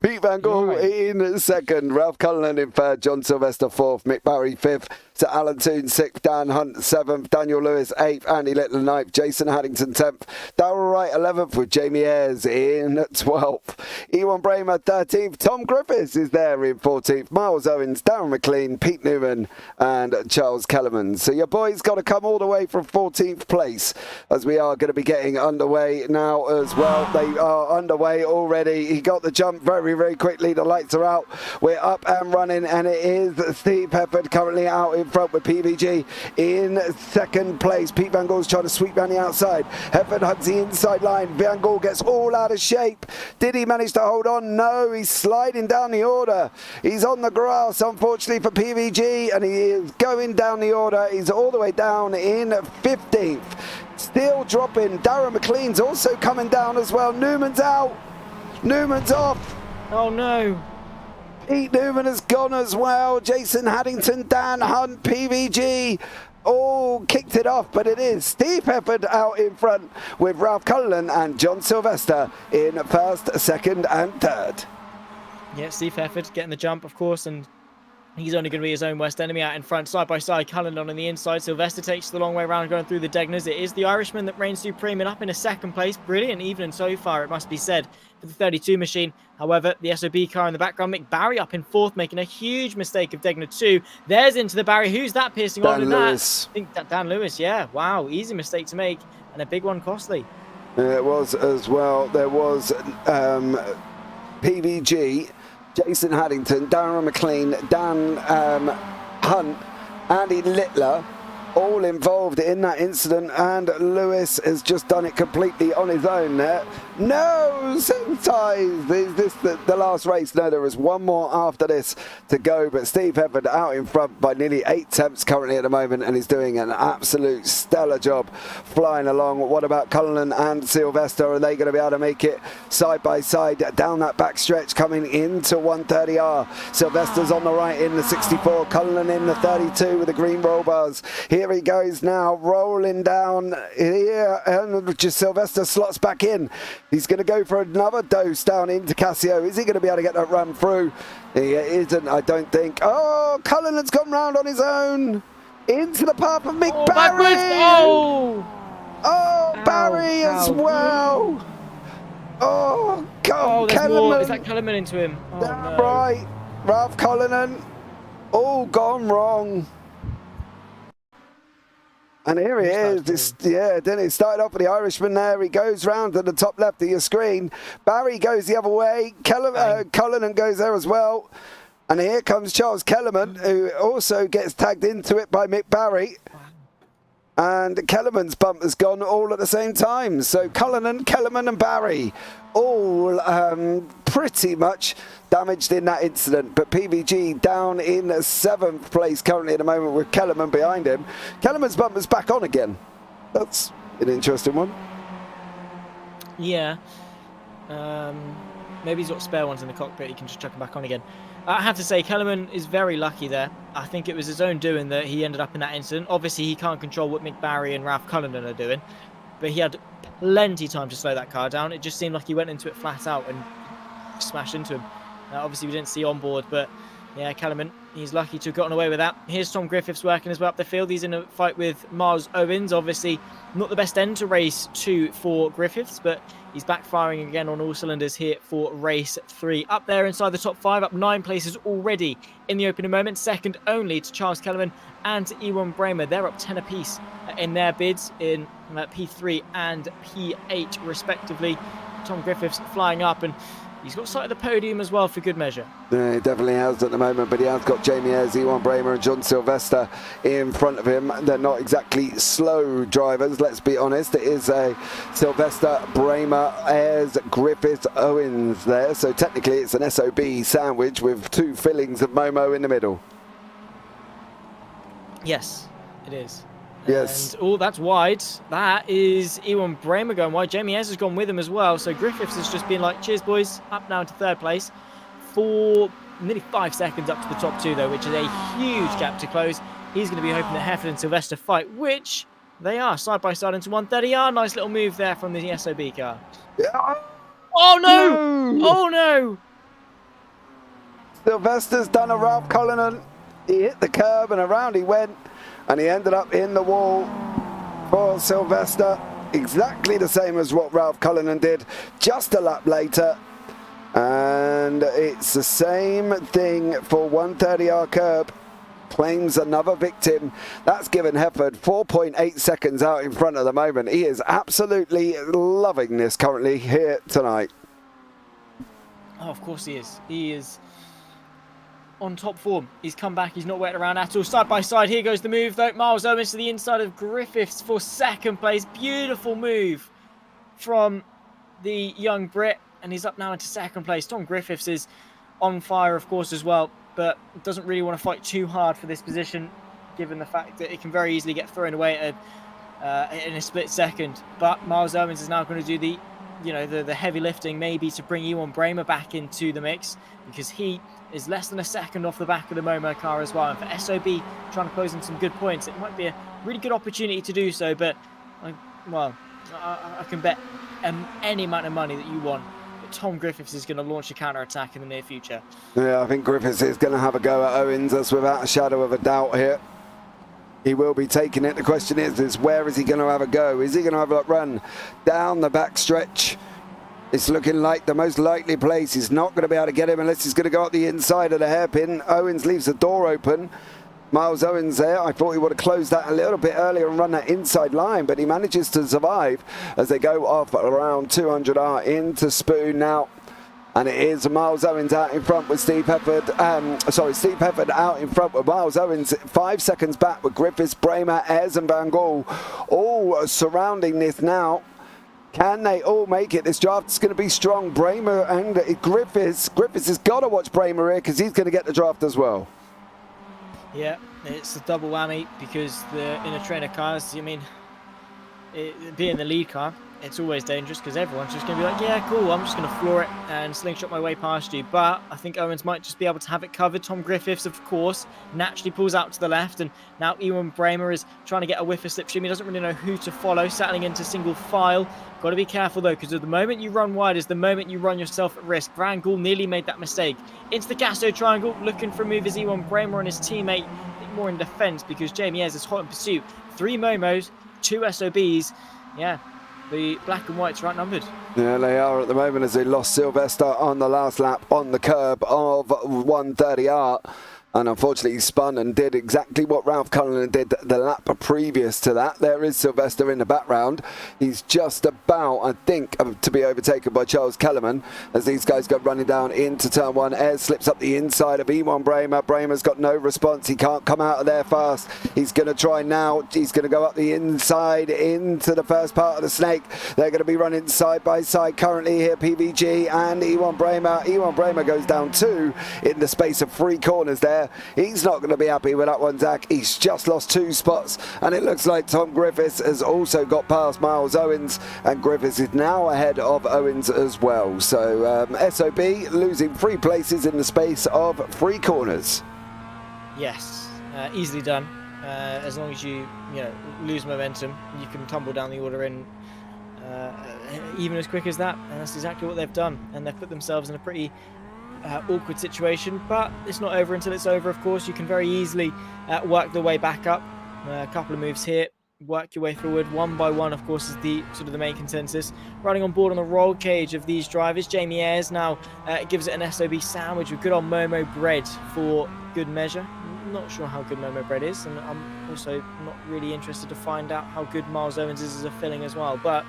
Pete Van Gaal in second, Ralph Cullen in third, John Sylvester fourth, Mick Barry fifth, Sir Alan Toon sixth, Dan Hunt seventh, Daniel Lewis eighth, Andy Littler ninth, Jason Haddington 10th, Darrell Wright 11th with Jamie Ayres in 12th, Ewan Bramer 13th, Tom Griffiths is there in 14th, Miles Owens, Darren McLean, Pete Newman and Charles Kellerman. So your boys got to come all the way from 14th place as we are going to be getting underway now as well. They are underway already. He got the jump very quickly. The lights are out. We're up and running, and it is Steve Hefford currently out in front with PVG in second place. Pete Van Gaal's trying to sweep down the outside. Hefford hugs the inside line. Van Gaal gets all out of shape. Did he manage to hold on? No, he's sliding down the order. He's on the grass, unfortunately, for PVG, and he is going down the order. He's all the way down in 15th. Still dropping. Darren McLean's also coming down as well. Newman's out. Newman's off. Oh no. Pete Newman has gone as well. Jason Haddington, Dan Hunt, PVG all kicked it off, but it is Steve Hefford out in front with Ralph Cullen and John Sylvester in first, second and third. Yeah, Steve Hefford getting the jump, of course, and he's only going to be his own worst enemy out in front, side by side. Cullen on the inside. Sylvester takes the long way around, going through the Degners. It is the Irishman that reigns supreme and up in a second place. Brilliant evening so far, it must be said, for the 32 machine. However, the SOB car in the background, Mick Barry up in fourth, making a huge mistake of Degner 2. There's into the Barry. Who's that piercing on in Lewis. that? I think that Dan Lewis, yeah. Wow, easy mistake to make, and a big one costly. It was as well. There was PVG, Jason Haddington, Darren McLean, Dan Hunt, Andy Littler, all involved in that incident, and Lewis has just done it completely on his own there. No, ties. Is this the last race? No, there is one more after this to go, but Steve Hefford out in front by nearly 8 tenths currently at the moment, and he's doing an absolute stellar job flying along. What about Cullen and Sylvester? Are they going to be able to make it side by side down that back stretch coming into 130R? Sylvester's on the right in the 64, Cullen in the 32 with the green roll bars. Here he goes now, rolling down here, and just Sylvester slots back in. He's going to go for another dose down into Casio. Is he going to be able to get that run through? He isn't, I don't think. Oh, Cullen has gone round on his own into the path of Mick Barry. Oh, Barry as well. Oh, God. There's more. Is that Kellerman into him? Oh, no. Right. Ralph Cullinan. All gone wrong. And here he is. Then it started off with the Irishman there. He goes round to the top left of your screen. Barry goes the other way. Cullinan goes there as well. And here comes Charles Kellerman, who also gets tagged into it by Mick Barry. And Kellerman's bump has gone all at the same time. So Cullinan, Kellerman and Barry all pretty much damaged in that incident. But PVG down in 7th place currently at the moment with Kellerman behind him. Kellerman's bump is back on again. That's an interesting one. Yeah. Maybe he's got spare ones in the cockpit. He can just chuck them back on again. I have to say, Kellerman is very lucky there. I think it was his own doing that he ended up in that incident. Obviously, he can't control what Mick Barry and Ralph Cullinan are doing, but he had plenty of time to slow that car down. It just seemed like he went into it flat out and smashed into him. Obviously, we didn't see on board, but yeah, Kellerman, he's lucky to have gotten away with that. Here's Tom Griffiths working his way up the field. He's in a fight with Miles Owens. Obviously, not the best end to race 2 for Griffiths, but he's backfiring again on all cylinders here for race 3. Up there inside the top 5, up 9 places already in the opening moment. Second only to Charles Kellerman and to Ewan Bramer. They're up 10 apiece in their bids in P3 and P8 respectively. Tom Griffiths flying up, and he's got sight of the podium as well for good measure. Yeah, he definitely has at the moment, but he has got Jamie Ayres, Ewan Bramer and John Sylvester in front of him. They're not exactly slow drivers, let's be honest. It is a Sylvester, Bramer, Ayres, Griffiths, Owens there. So technically it's an SOB sandwich with 2 fillings of Momo in the middle. Yes, it is. Yes. And, that's wide. That is Ewan Bramer going wide. Jamie Ayres has gone with him as well. So Griffiths has just been like, cheers, boys. Up now to 3rd place. For nearly 5 seconds up to the top 2, though, which is a huge gap to close. He's going to be hoping that Hefford and Sylvester fight, which they are, side by side into 130R. Nice little move there from the SOB car. Yeah. Oh, no! Oh, no! Sylvester's done a Ralph Cullinan. He hit the curb and around he went, and he ended up in the wall for Sylvester. Exactly the same as what Ralph Cullinan did just a lap later. And it's the same thing for 130R curb. Claims another victim. That's given Hefford 4.8 seconds out in front at the moment. He is absolutely loving this currently here tonight. Oh, of course he is. He is on top form. He's come back. He's not waiting around at all. Side by side. Here goes the move, though. Miles Owens to the inside of Griffiths for second place. Beautiful move from the young Brit. And he's up now into second place. Tom Griffiths is on fire, of course, as well. But doesn't really want to fight too hard for this position, given the fact that it can very easily get thrown away in a split second. But Miles Owens is now going to do the heavy lifting, maybe to bring Ewan Bramer back into the mix, because he is less than a second off the back of the Momo car as well. And for SOB trying to close in some good points, it might be a really good opportunity to do so. But I can bet any amount of money that you want, Tom Griffiths is going to launch a counter-attack in the near future. Yeah, I think Griffiths is going to have a go at Owens. That's without a shadow of a doubt here. He will be taking it. The question is where is he going to have a go? Is he going to have a run down the back stretch? It's looking like the most likely place. He's not going to be able to get him unless he's going to go up the inside of the hairpin. Owens leaves the door open. Miles Owens there, I thought he would have closed that a little bit earlier and run that inside line, but he manages to survive as they go off around 200R into Spoon now. And it is Miles Owens out in front with Steve Hefford. Steve Hefford out in front with Miles Owens 5 seconds back with Griffiths, Bramer, Ayres and Van Gaal all surrounding this now. Can they all make it? This draft is going to be strong. Bramer and Griffiths. Griffiths has got to watch Bramer here because he's going to get the draft as well. Yeah, it's a double whammy because in a trainer cars, being the lead car, it's always dangerous because everyone's just going to be like, yeah, cool, I'm just going to floor it and slingshot my way past you. But I think Owens might just be able to have it covered. Tom Griffiths, of course, naturally pulls out to the left, and now Ewan Bramer is trying to get a whiff of slipstream. He doesn't really know who to follow, settling into single file. Got to be careful though, because the moment you run wide is the moment you run yourself at risk. Van Gaal nearly made that mistake. Into the Gasto triangle, looking for a move is Ewan Bramer and his teammate. I think more in defence because Jamie Ayres is hot in pursuit. 3 Momos, 2 SOBs. Yeah, the black and whites are outnumbered. Yeah, they are at the moment as they lost Sylvester on the last lap on the curb of 130R. And unfortunately, he spun and did exactly what Ralph Cullinan did the lap previous to that. There is Sylvester in the background. He's just about, I think, to be overtaken by Charles Kellerman as these guys go running down into turn 1. Ayres slips up the inside of Ewan Bramer. Bramer's got no response. He can't come out of there fast. He's going to try now. He's going to go up the inside into the first part of the snake. They're going to be running side by side currently here, PVG and Ewan Bramer. Ewan Bramer goes down 2 in the space of 3 corners there. He's not going to be happy with that one, Zach. He's just lost 2 spots, and it looks like Tom Griffiths has also got past Miles Owens, and Griffiths is now ahead of Owens as well. So SOB losing 3 places in the space of 3 corners. Yes, easily done. As long as you lose momentum, you can tumble down the order in even as quick as that, and that's exactly what they've done. And they've put themselves in a pretty awkward situation, but it's not over until it's over. Of course, you can very easily work the way back up. A couple of moves here, work your way forward one by one. Of course, is the main consensus. Running on board on the roll cage of these drivers, Jamie Ayres now gives it an SOB sandwich with good old Momo bread for good measure. I'm not sure how good Momo bread is, and I'm also not really interested to find out how good Miles Owens is as a filling as well. But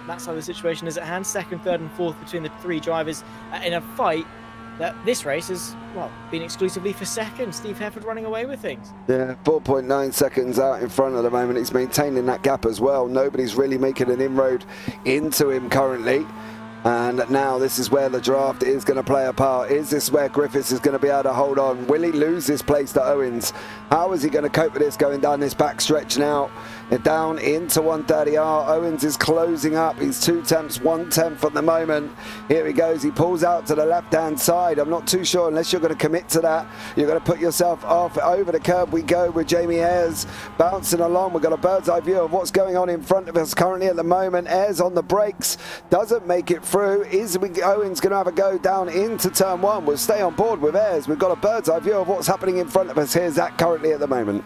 that's how the situation is at hand. 2nd, 3rd and 4th between the 3 drivers in a fight that this race has been exclusively for 2nd. Steve Hefford running away with things. Yeah, 4.9 seconds out in front at the moment. He's maintaining that gap as well. Nobody's really making an inroad into him currently. And now this is where the draft is going to play a part. Is this where Griffiths is going to be able to hold on? Will he lose this place to Owens? How is he going to cope with this going down this back stretch now? down into 130R. Owens is closing up. He's 2 tenths, 1 tenth at the moment. Here he goes. He pulls out to the left-hand side. I'm not too sure unless you're going to commit to that. You're going to put yourself off. Over the curb we go with Jamie Ayres bouncing along. We've got a bird's eye view of what's going on in front of us currently at the moment. Ayres on the brakes. Doesn't make it through. Owens going to have a go down into turn 1. We'll stay on board with Ayres. We've got a bird's eye view of what's happening in front of us. Here's Zach currently at the moment.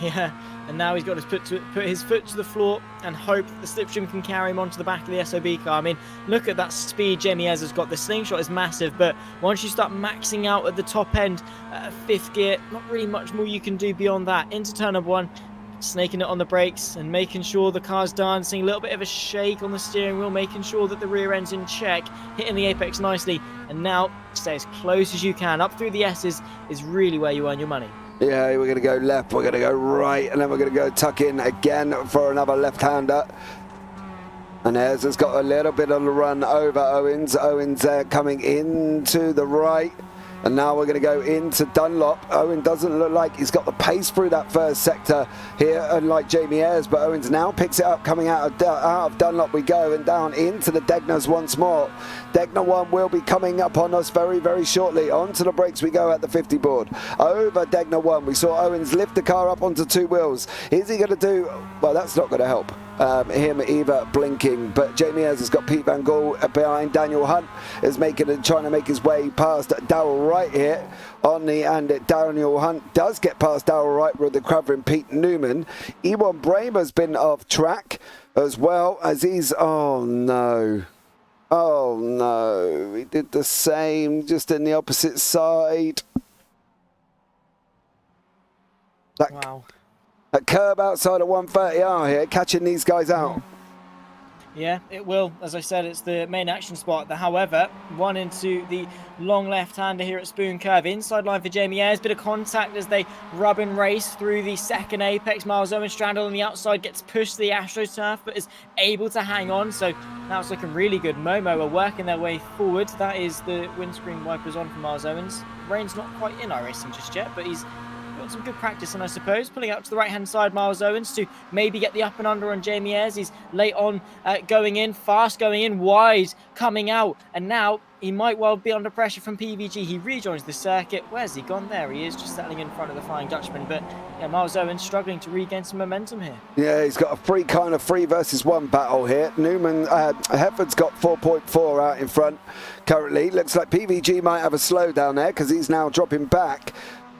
Yeah, and now he's got to put his foot to the floor and hope that the slipstream can carry him onto the back of the SOB car. I mean, look at that speed Jamie Ayres has got. The slingshot is massive, but once you start maxing out at the top end, 5th gear, not really much more you can do beyond that. Into turn number 1, snaking it on the brakes and making sure the car's dancing, a little bit of a shake on the steering wheel, making sure that the rear end's in check, hitting the apex nicely, and now stay as close as you can. Up through the S's is really where you earn your money. Yeah, we're going to go left, we're going to go right, and then we're going to go tuck in again for another left-hander. And Ayres has got a little bit of a run over Owens. Owens coming into the right. And now we're going to go into Dunlop. Owen doesn't look like he's got the pace through that first sector here, unlike Jamie Ayres, but Owens now picks it up. Coming out of Dunlop we go, and down into the Degners once more. Degner 1 will be coming up on us very, very shortly. Onto the brakes we go at the 50 board. Over Degner 1, we saw Owens lift the car up onto 2 wheels. Is he going to do... Well, that's not going to help him either blinking, but Jamie Ayres has got Pete Van Gaal behind. Daniel Hunt is trying to make his way past Darrell Wright here on the, and Daniel Hunt does get past Darrell Wright with the covering Pete Newman. Ewan Bramer's been off track as well as he's... Oh no, he did the same, just in the opposite side. Wow. A curb outside of 130R here, catching these guys out. Yeah, it will. As I said, it's the main action spot. However, one into the long left-hander here at Spoon Curve. Inside line for Jamie Ayres. Bit of contact as they rub and race through the second apex. Miles Owen straddled on the outside, gets pushed to the AstroTurf, but is able to hang on. So now it's looking really good. Momo are working their way forward. That is the windscreen wipers on for Miles Owens. Rain's not quite in iRacing just yet, but he's got some good practice, and I suppose pulling out to the right hand side, Miles Owens to maybe get the up and under on Jamie Ayres. He's late on going in, fast going in, wide coming out, and now he might well be under pressure from PVG. He rejoins the circuit. Where's he gone? There he is, just settling in front of the Flying Dutchman. But yeah, Miles Owens struggling to regain some momentum here. Yeah, he's got a three versus one battle here. Newman, Hefford's got 4.4 out in front currently. Looks like PVG might have a slowdown there because he's now dropping back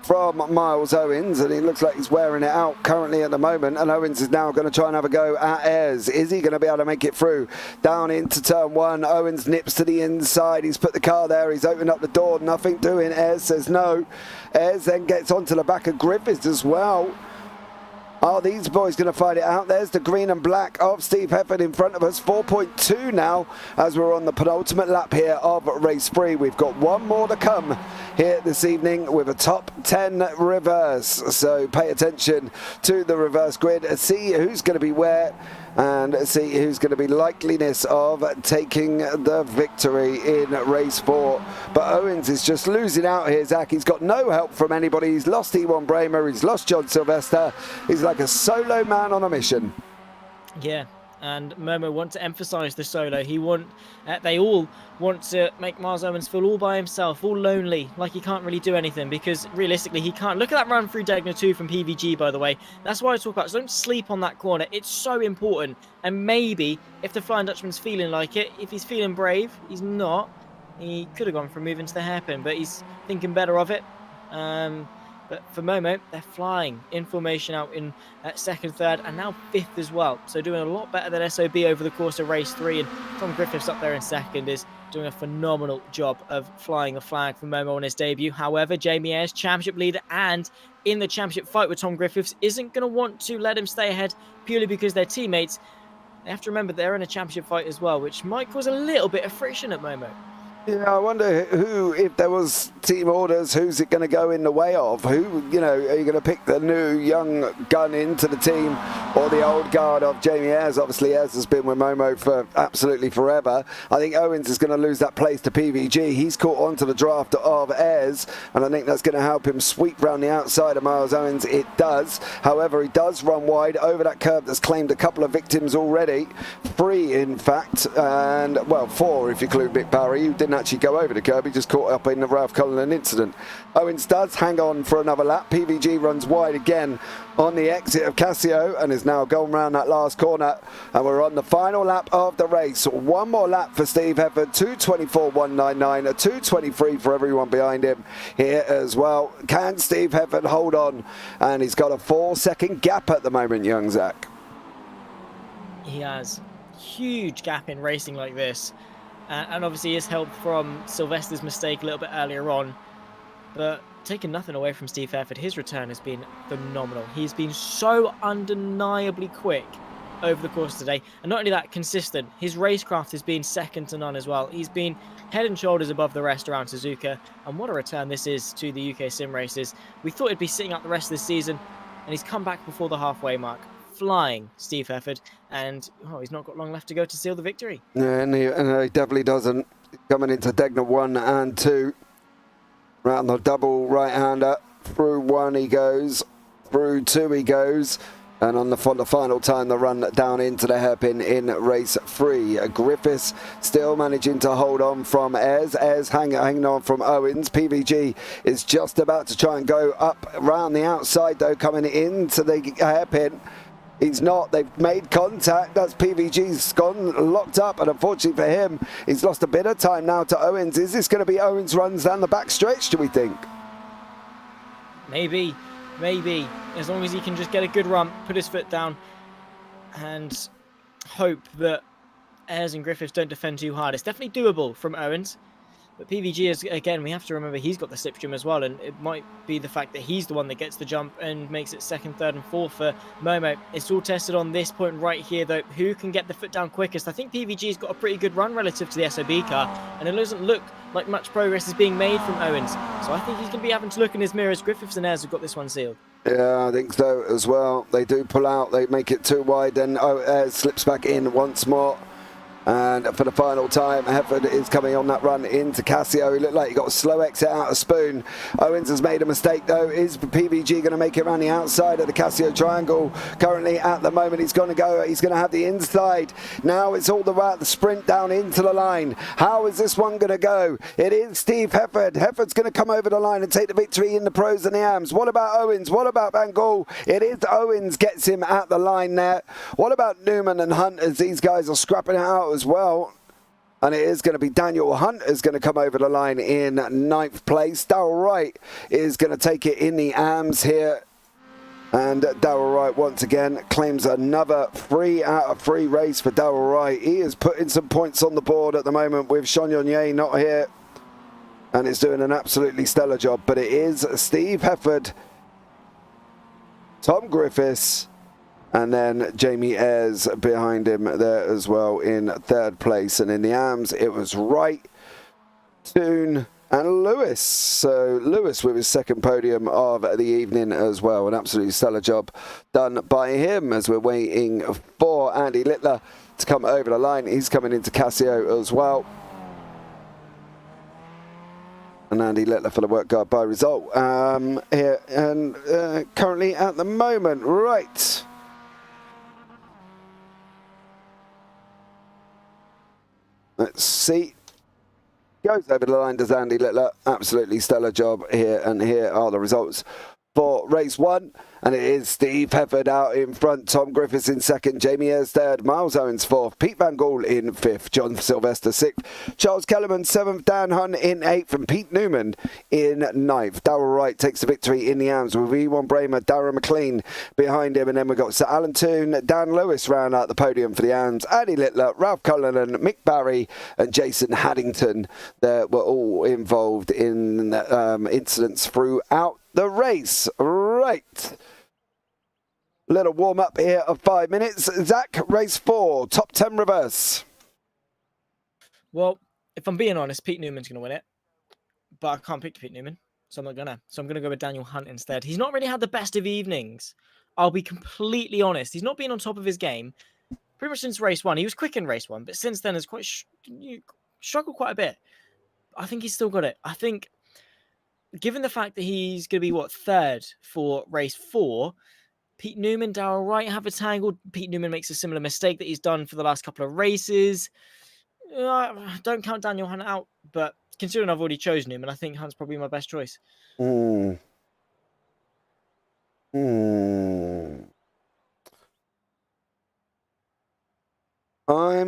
from Miles Owens, and he looks like he's wearing it out currently at the moment, and Owens is now going to try and have a go at Ayres. Is he going to be able to make it through? Down into turn 1, Owens nips to the inside, he's put the car there, he's opened up the door, nothing doing. Ayres says no. Ayres then gets onto the back of Griffiths as well. Are these boys going to fight it out? There's the green and black of Steve Hefford in front of us. 4.2 now as we're on the penultimate lap here of race 3. We've got one more to come here this evening with a top 10 reverse. So pay attention to the reverse grid. See who's going to be where and see who's going to be likeliness of taking the victory in race 4. But Owens is just losing out here, Zach. He's got no help from anybody. He's lost Ewan Bramer, he's lost John Sylvester. He's like a solo man on a mission. Yeah, and Momo want to emphasise the solo. They all want to make Miles Owens feel all by himself, all lonely, like he can't really do anything, because realistically he can't. Look at that run through Degner 2 from PVG, by the way. That's why I talk about, so don't sleep on that corner. It's so important. And maybe if the Flying Dutchman's feeling like it, if he's feeling brave, he's not. He could have gone for a move into the hairpin, but he's thinking better of it. But for Momo, they're flying in formation out in second, third, and now 5th as well. So doing a lot better than SOB over the course of race 3. And Tom Griffiths up there in second is doing a phenomenal job of flying the flag for Momo on his debut. However, Jamie Ayres, championship leader and in the championship fight with Tom Griffiths, isn't going to want to let him stay ahead purely because they're teammates. They have to remember they're in a championship fight as well, which might cause a little bit of friction at Momo. Yeah, I wonder who, if there was team orders, who's it going to go in the way of? Who, you know, are you going to pick the new young gun into the team or the old guard of Jamie Ayres? Obviously, Ayres has been with Momo for absolutely forever. I think Owens is going to lose that place to PVG. He's caught on to the draft of Ayres, and I think that's going to help him sweep round the outside of Miles Owens. It does. However, he does run wide over that curve that's claimed a couple of victims already. 3, in fact, and, well, 4 if you include Mick Barry, who didn't actually go over the curb. He just caught up in the Ralph Cullinan incident. Owens does hang on for another lap. PVG runs wide again on the exit of Casio and is now going round that last corner, and we're on the final lap of the race. One more lap for Steve Hefford, 2:24.199, a 2:23 for everyone behind him here as well. Can Steve Hefford hold on? And he's got a 4-second gap at the moment, young Zach. He has huge gap in racing like this, and obviously his help from Sylvester's mistake a little bit earlier on, but taking nothing away from Steve Hefford, his return has been phenomenal. He's been so undeniably quick over the course of today, and not only that, consistent. His racecraft has been second to none as well. He's been head and shoulders above the rest around Suzuka, and what a return this is to the UK SimRacers. We thought he'd be sitting out the rest of the season, and he's come back before the halfway mark. Flying, Steve Hefford, and he's not got long left to go to seal the victory. Yeah, and he definitely doesn't. Coming into Degner 1 and 2. Round the double right-hander. Through 1 he goes. Through 2 he goes. And on the final time, the run down into the hairpin in race 3. Griffiths still managing to hold on from Ayres. Ayres hanging on from Owens. PVG is just about to try and go up around the outside, though, coming into the hairpin. He's not. They've made contact. That's PVG's gone locked up, and unfortunately for him, he's lost a bit of time now to Owens. Is this going to be Owens runs down the back stretch, do we think? Maybe. As long as he can just get a good run, put his foot down, and hope that Ayres and Griffiths don't defend too hard. It's definitely doable from Owens. But PVG is, again, we have to remember he's got the slipstream as well, and it might be the fact that he's the one that gets the jump and makes it second, third, and fourth for Momo. It's all tested on this point right here, though. Who can get the foot down quickest? I think PVG's got a pretty good run relative to the SOB car, and it doesn't look like much progress is being made from Owens. So I think he's going to be having to look in his mirrors. Griffiths and Ayres have got this one sealed. Yeah, I think so as well. They do pull out. They make it too wide, and Ayres slips back in once more. And for the final time, Hefford is coming on that run into Casio. He looked like he got a slow exit out of Spoon. Owens has made a mistake, though. Is PVG going to make it around the outside of the Casio triangle? Currently, at the moment, he's going to go. He's going to have the inside. Now it's all about the sprint down into the line. How is this one going to go? It is Steve Hefford. Hefford's going to come over the line and take the victory in the pros and the AMs. What about Owens? What about Van Gaal? It is Owens gets him at the line there. What about Newman and Hunt, as these guys are scrapping it out as well? And it is going to be Daniel Hunt is going to come over the line in 9th place. Darrell Wright is going to take it in the AMs here. And Darrell Wright once again claims another 3 out of 3 race for Darrell Wright. He is putting some points on the board at the moment with Sean Yonye not here. And is doing an absolutely stellar job. But it is Steve Hefford, Tom Griffiths, and then Jamie Ayres behind him there as well in 3rd place. And in the AMs, it was Wright, Toon, and Lewis. So Lewis with his 2nd podium of the evening as well. An absolutely stellar job done by him as we're waiting for Andy Littler to come over the line. He's coming into Casio as well. And Andy Littler for the work guard by result here. And currently at the moment, right. Let's see. Goes over the line, does Andy Littler. Absolutely stellar job here. And here are the results for race 1. And it is Steve Hefford out in front, Tom Griffiths in 2nd, Jamie Ayres 3rd, Miles Owens 4th, Pete Van Gaal in 5th, John Sylvester 6th, Charles Kellerman 7th, Dan Hunt in 8th, and Pete Newman in 9th. Darrell Wright takes the victory in the AMs with Ewan Bramer, Darren McLean behind him, and then we've got Sir Alan Toon, Dan Lewis round out the podium for the AMs, Andy Littler, Ralph Cullinan, Mick Barry, and Jason Haddington. They were all involved in incidents throughout the race. Right. Little warm up here of 5 minutes. Zach, race 4, top 10 reverse. Well, if I'm being honest, Pete Newman's going to win it. But I can't pick Pete Newman, so I'm not going to. So I'm going to go with Daniel Hunt instead. He's not really had the best of evenings. I'll be completely honest. He's not been on top of his game pretty much since race 1. He was quick in race 1, but since then has quite struggled quite a bit. I think he's still got it. I think, given the fact that he's going to be, third for race 4, Pete Newman, Darrell Wright have a tangle. Pete Newman makes a similar mistake that he's done for the last couple of races. Don't count Daniel Hunt out, but considering I've already chosen him, and I think Hunt's probably my best choice. I'm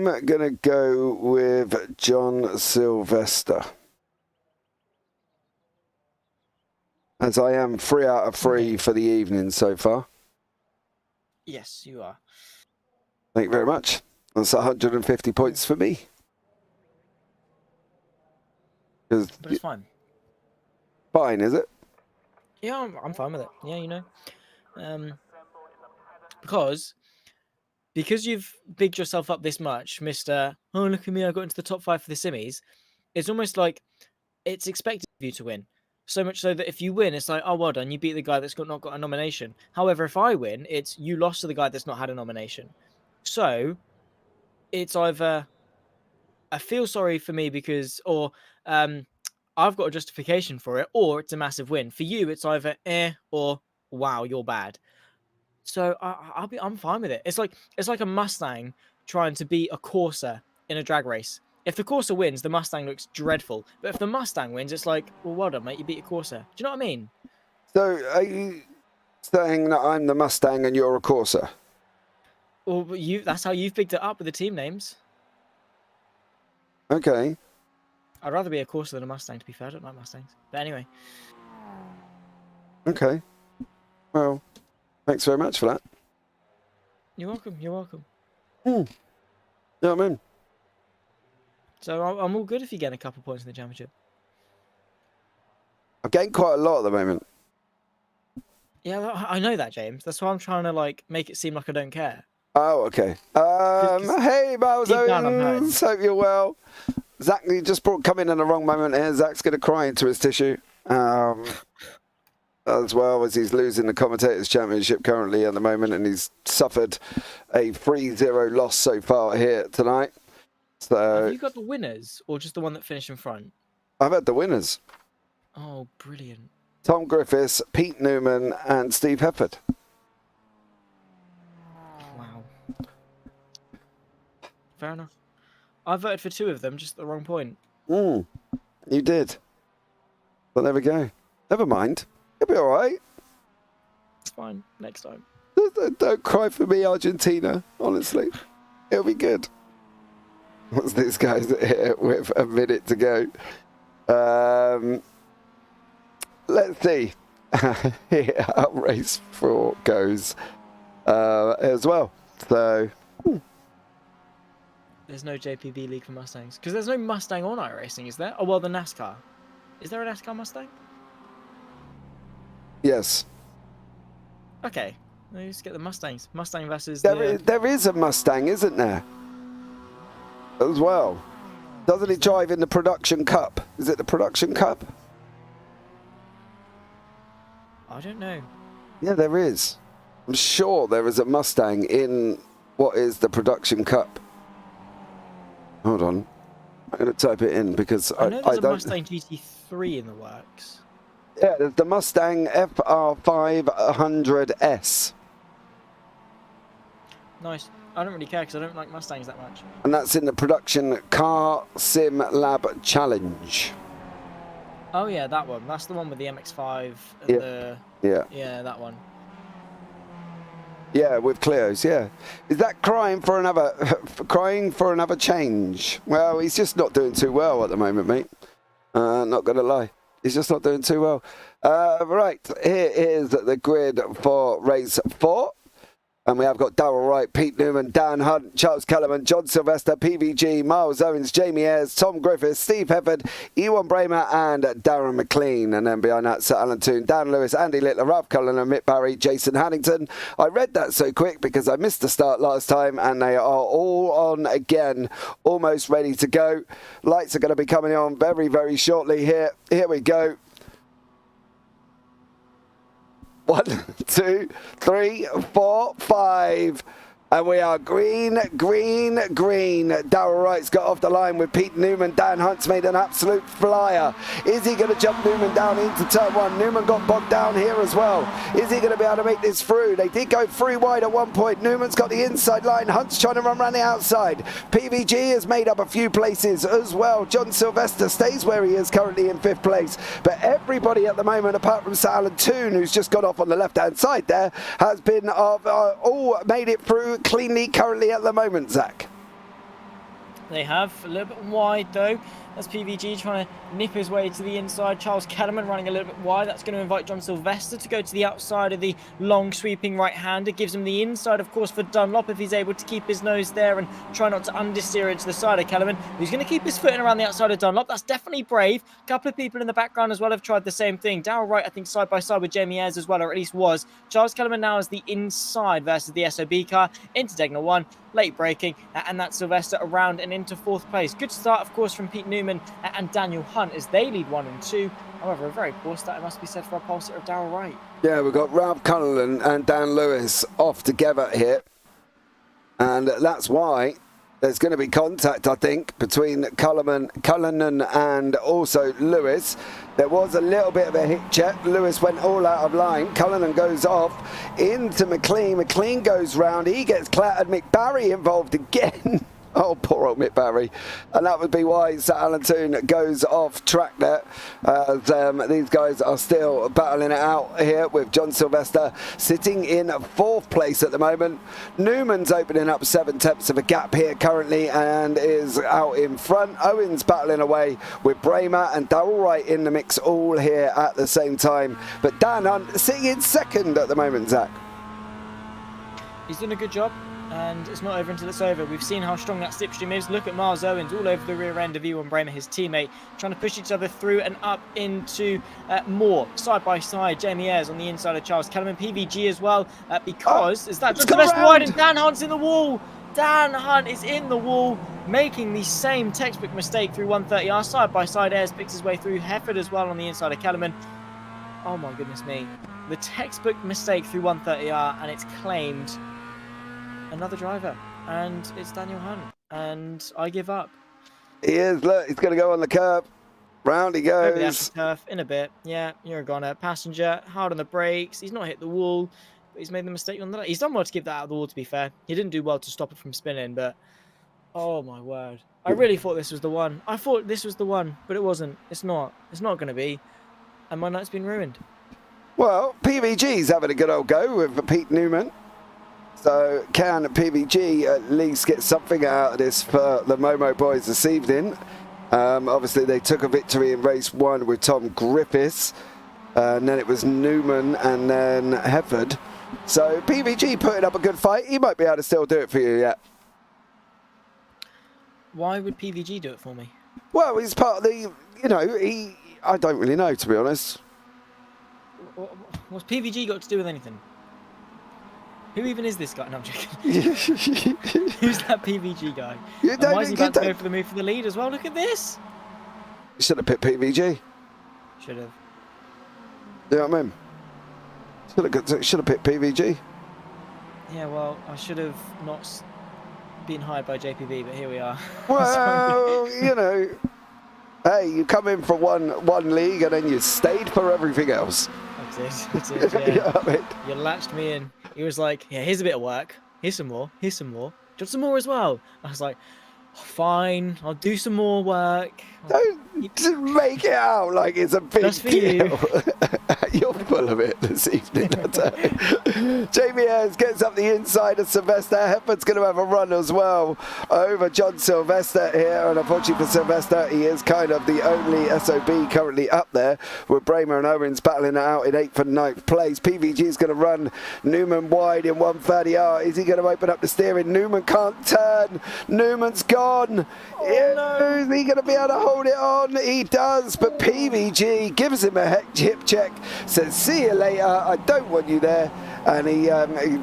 going to go with John Sylvester. As I am 3 out of 3 for the evening so far. Yes, you are. Thank you very much. That's 150 points for me. But it's fine. Fine, is it? Yeah, I'm fine with it. Yeah, you know. Because you've bigged yourself up this much, Mr. Oh, look at me, I got into the top 5 for the Simmies. It's almost like it's expected of you to win. So much so that if you win, it's like, oh, well done, you beat the guy that's not got a nomination. However, if I win, it's you lost to the guy that's not had a nomination. So it's either I feel sorry for me because, or I've got a justification for it, or it's a massive win. For you, it's either or wow, you're bad. So I'm fine with it. It's like a Mustang trying to beat a Corsa in a drag race. If the Corsa wins, the Mustang looks dreadful. But if the Mustang wins, it's like, well done, mate, you beat a Corsa. Do you know what I mean? So are you saying that I'm the Mustang and you're a Corsa? Well, that's how you've picked it up with the team names. Okay. I'd rather be a Corsa than a Mustang, to be fair. I don't like Mustangs. But anyway. Okay. Well, thanks very much for that. You're welcome. You're welcome. Yeah, I'm in. So I'm all good if you get a couple points in the championship. I've gained quite a lot at the moment. Yeah, I know that, James. That's why I'm trying to make it seem like I don't care. Oh, okay. Hey, Bowzones. Hope you're well. Zach, you just come in the wrong moment here. Zach's going to cry into his tissue. As well as he's losing the Commentators' Championship currently at the moment, and he's suffered a 3-0 loss so far here tonight. So, have you got the winners, or just the one that finished in front? I've had the winners. Oh, brilliant. Tom Griffiths, Pete Newman, and Steve Hefford. Wow. Fair enough. I voted for 2 of them, just at the wrong point. You did. But there we go. Never mind. It'll be all right. It's fine. Next time. Don't cry for me, Argentina. Honestly. It'll be good. What's this guy's here with a minute to go? Let's see. Here, how race 4 goes as well. So, there's no JPB League for Mustangs. Because there's no Mustang on iRacing, is there? Oh, well, the NASCAR. Is there a NASCAR Mustang? yes. Okay. Let's get the Mustangs. Mustang versus There is a Mustang, isn't there? As well. Doesn't it drive in the Production Cup? Is it the Production Cup? I don't know. Yeah, there is. I'm sure there is a Mustang in what is the Production Cup. Hold on. I'm going to type it in because I know there's don't... a Mustang GT3 in the works. Yeah, there's the Mustang FR500S. Nice. I don't really care because I don't like Mustangs that much. And that's in the Production Car Sim Lab Challenge. Oh yeah, that one. That's the one with the MX5 and Yeah, that one. Yeah, with Cleos, yeah. Is that crying for another change? Well, he's just not doing too well at the moment, mate. Not going to lie. He's just not doing too well. Right, here is the grid for race 4. And we have got Darrell Wright, Pete Newman, Dan Hunt, Charles Kellerman, John Sylvester, PVG, Miles Owens, Jamie Ayres, Tom Griffiths, Steve Hefford, Ewan Bramer and Darren McLean. And then behind that, Sir Alan Toon, Dan Lewis, Andy Littler, Ralph Cullen and Mick Barry, Jason Hannington. I read that so quick because I missed the start last time, and they are all on again, almost ready to go. Lights are going to be coming on very, very shortly here. Here we go. 1, 2, 3, 4, 5. And we are green, green, green. Darrell Wright's got off the line with Pete Newman. Dan Hunt's made an absolute flyer. Is he going to jump Newman down into turn 1? Newman got bogged down here as well. Is he going to be able to make this through? They did go 3 wide at one point. Newman's got the inside line. Hunt's trying to run around the outside. PVG has made up a few places as well. John Sylvester stays where he is currently in 5th place. But everybody at the moment, apart from Sir Alan Toon, who's just got off on the left-hand side there, has been all made it through cleanly currently at the moment, Zach. They have a little bit wide though. That's PVG trying to nip his way to the inside. Charles Kellerman running a little bit wide. That's going to invite John Sylvester to go to the outside of the long sweeping right-hander. Gives him the inside, of course, for Dunlop if he's able to keep his nose there and try not to understeer it to the side of Kellerman. He's going to keep his footing around the outside of Dunlop. That's definitely brave. A couple of people in the background as well have tried the same thing. Darrell Wright, I think, side by side with Jamie Ayres as well, or at least was. Charles Kellerman now is the inside versus the SOB car. Into Degnal 1. Late braking, and that's Sylvester around and into 4th place. Good start, of course, from Pete Newman and Daniel Hunt as they lead 1 and 2. However, a very poor start, it must be said, for a pole sitter of Darrell Wright. Yeah, we've got Ralph Cullen and Dan Lewis off together here. And that's why there's going to be contact, I think, between Cullinan and also Lewis. There was a little bit of a hit check. Lewis went all out of line. Cullinan goes off into McLean. McLean goes round. He gets clattered. Mick Barry involved again. Oh, poor old Mick Barry. And that would be why Sir Alan Toon goes off track there. These guys are still battling it out here with John Sylvester sitting in 4th place at the moment. Newman's opening up 7/10 of a gap here currently and is out in front. Owens battling away with Bramer and Darrell Wright in the mix all here at the same time. But Dan Hunt sitting in 2nd at the moment, Zach. He's done a good job. And it's not over until it's over. We've seen how strong that slipstream is. Look at Miles Owens all over the rear end of Ewan Bramer, his teammate, trying to push each other through and up into more. Side by side, Jamie Ayres on the inside of Charles Kellerman. PVG as well, because is that just the best wide, and Dan Hunt's in the wall. Dan Hunt is in the wall, making the same textbook mistake through 130R. Side by side, Ayres picks his way through. Hefford as well on the inside of Kellerman. Oh my goodness me. The textbook mistake through 130R, and it's claimed another driver, and it's Daniel Hunt, and I give up. He is, look, he's going to go on the curb. Round he goes. Over the turf in a bit. Yeah, you're a goner. Passenger, hard on the brakes. He's not hit the wall, but he's made the mistake on the left. He's done well to keep that out of the wall, to be fair. He didn't do well to stop it from spinning, but oh my word. I really thought this was the one. I thought this was the one, but it wasn't. It's not. It's not going to be. And my night's been ruined. Well, PVG's having a good old go with Pete Newman. So can PVG at least get something out of this for the Momo boys this evening? Obviously, they took a victory in race 1 with Tom Griffiths. And then it was Newman and then Hefford. So PVG putting up a good fight. He might be able to still do it for you yet. Why would PVG do it for me? Well, he's part of the, I don't really know, to be honest. What's PVG got to do with anything? Who even is this guy? No, I'm joking. Who's that PVG guy? And why is he about to go for the move for the lead as well? Look at this. You should have picked PVG. Should have. You know what I mean? Should have picked PVG. Yeah, well, I should have not been hired by JPB, but here we are. Well, hey, you come in for one league and then you stayed for everything else. That's it, yeah. You know what I mean? You latched me in. He was like, yeah, here's a bit of work. Here's some more. Here's some more. Do you want some more as well? I was like, oh, fine, I'll do some more work. Don't make it out like it's a big deal. You're full of it this evening. JPBroadcasting gets up the inside of Sylvester. Hefford's going to have a run as well over John Sylvester here, and unfortunately for Sylvester, he is kind of the only SOB currently up there, with Bramer and Owens battling it out in 8th and 9th place. PVG is going to run Newman wide in 130R. Is he going to open up the steering? Newman can't turn. Newman's gone. Is he going to be able to hold it on? He does, but PVG gives him a hip check, says, see you later, I don't want you there, and he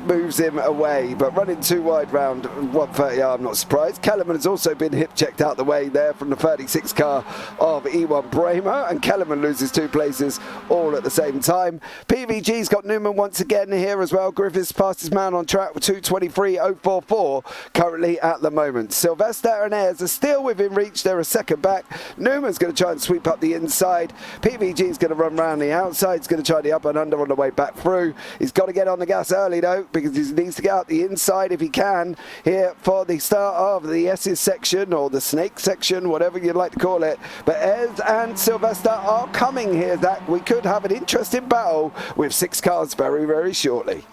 moves him away. But running too wide round 130R, I'm not surprised. Kellerman has also been hip checked out the way there from the 36 car of E1 Bramer, and Kellerman loses 2 places all at the same time. PVG's got Newman once again here as well. Griffiths passed his man on track with 2:23.044 currently at the moment. Sylvester and Ayres are still within reach. They're a second back. Newman's going to try and sweep up the inside. PVG's going to run round the outside. He's going to try the up and under on the way back through. He's got to get on the gas early though, because he needs to get out the inside if he can here for the start of the S's section, or the snake section, whatever you'd like to call it. But Ayres and Sylvester are coming here, Zach. We could have an interesting battle with 6 cars very, very shortly.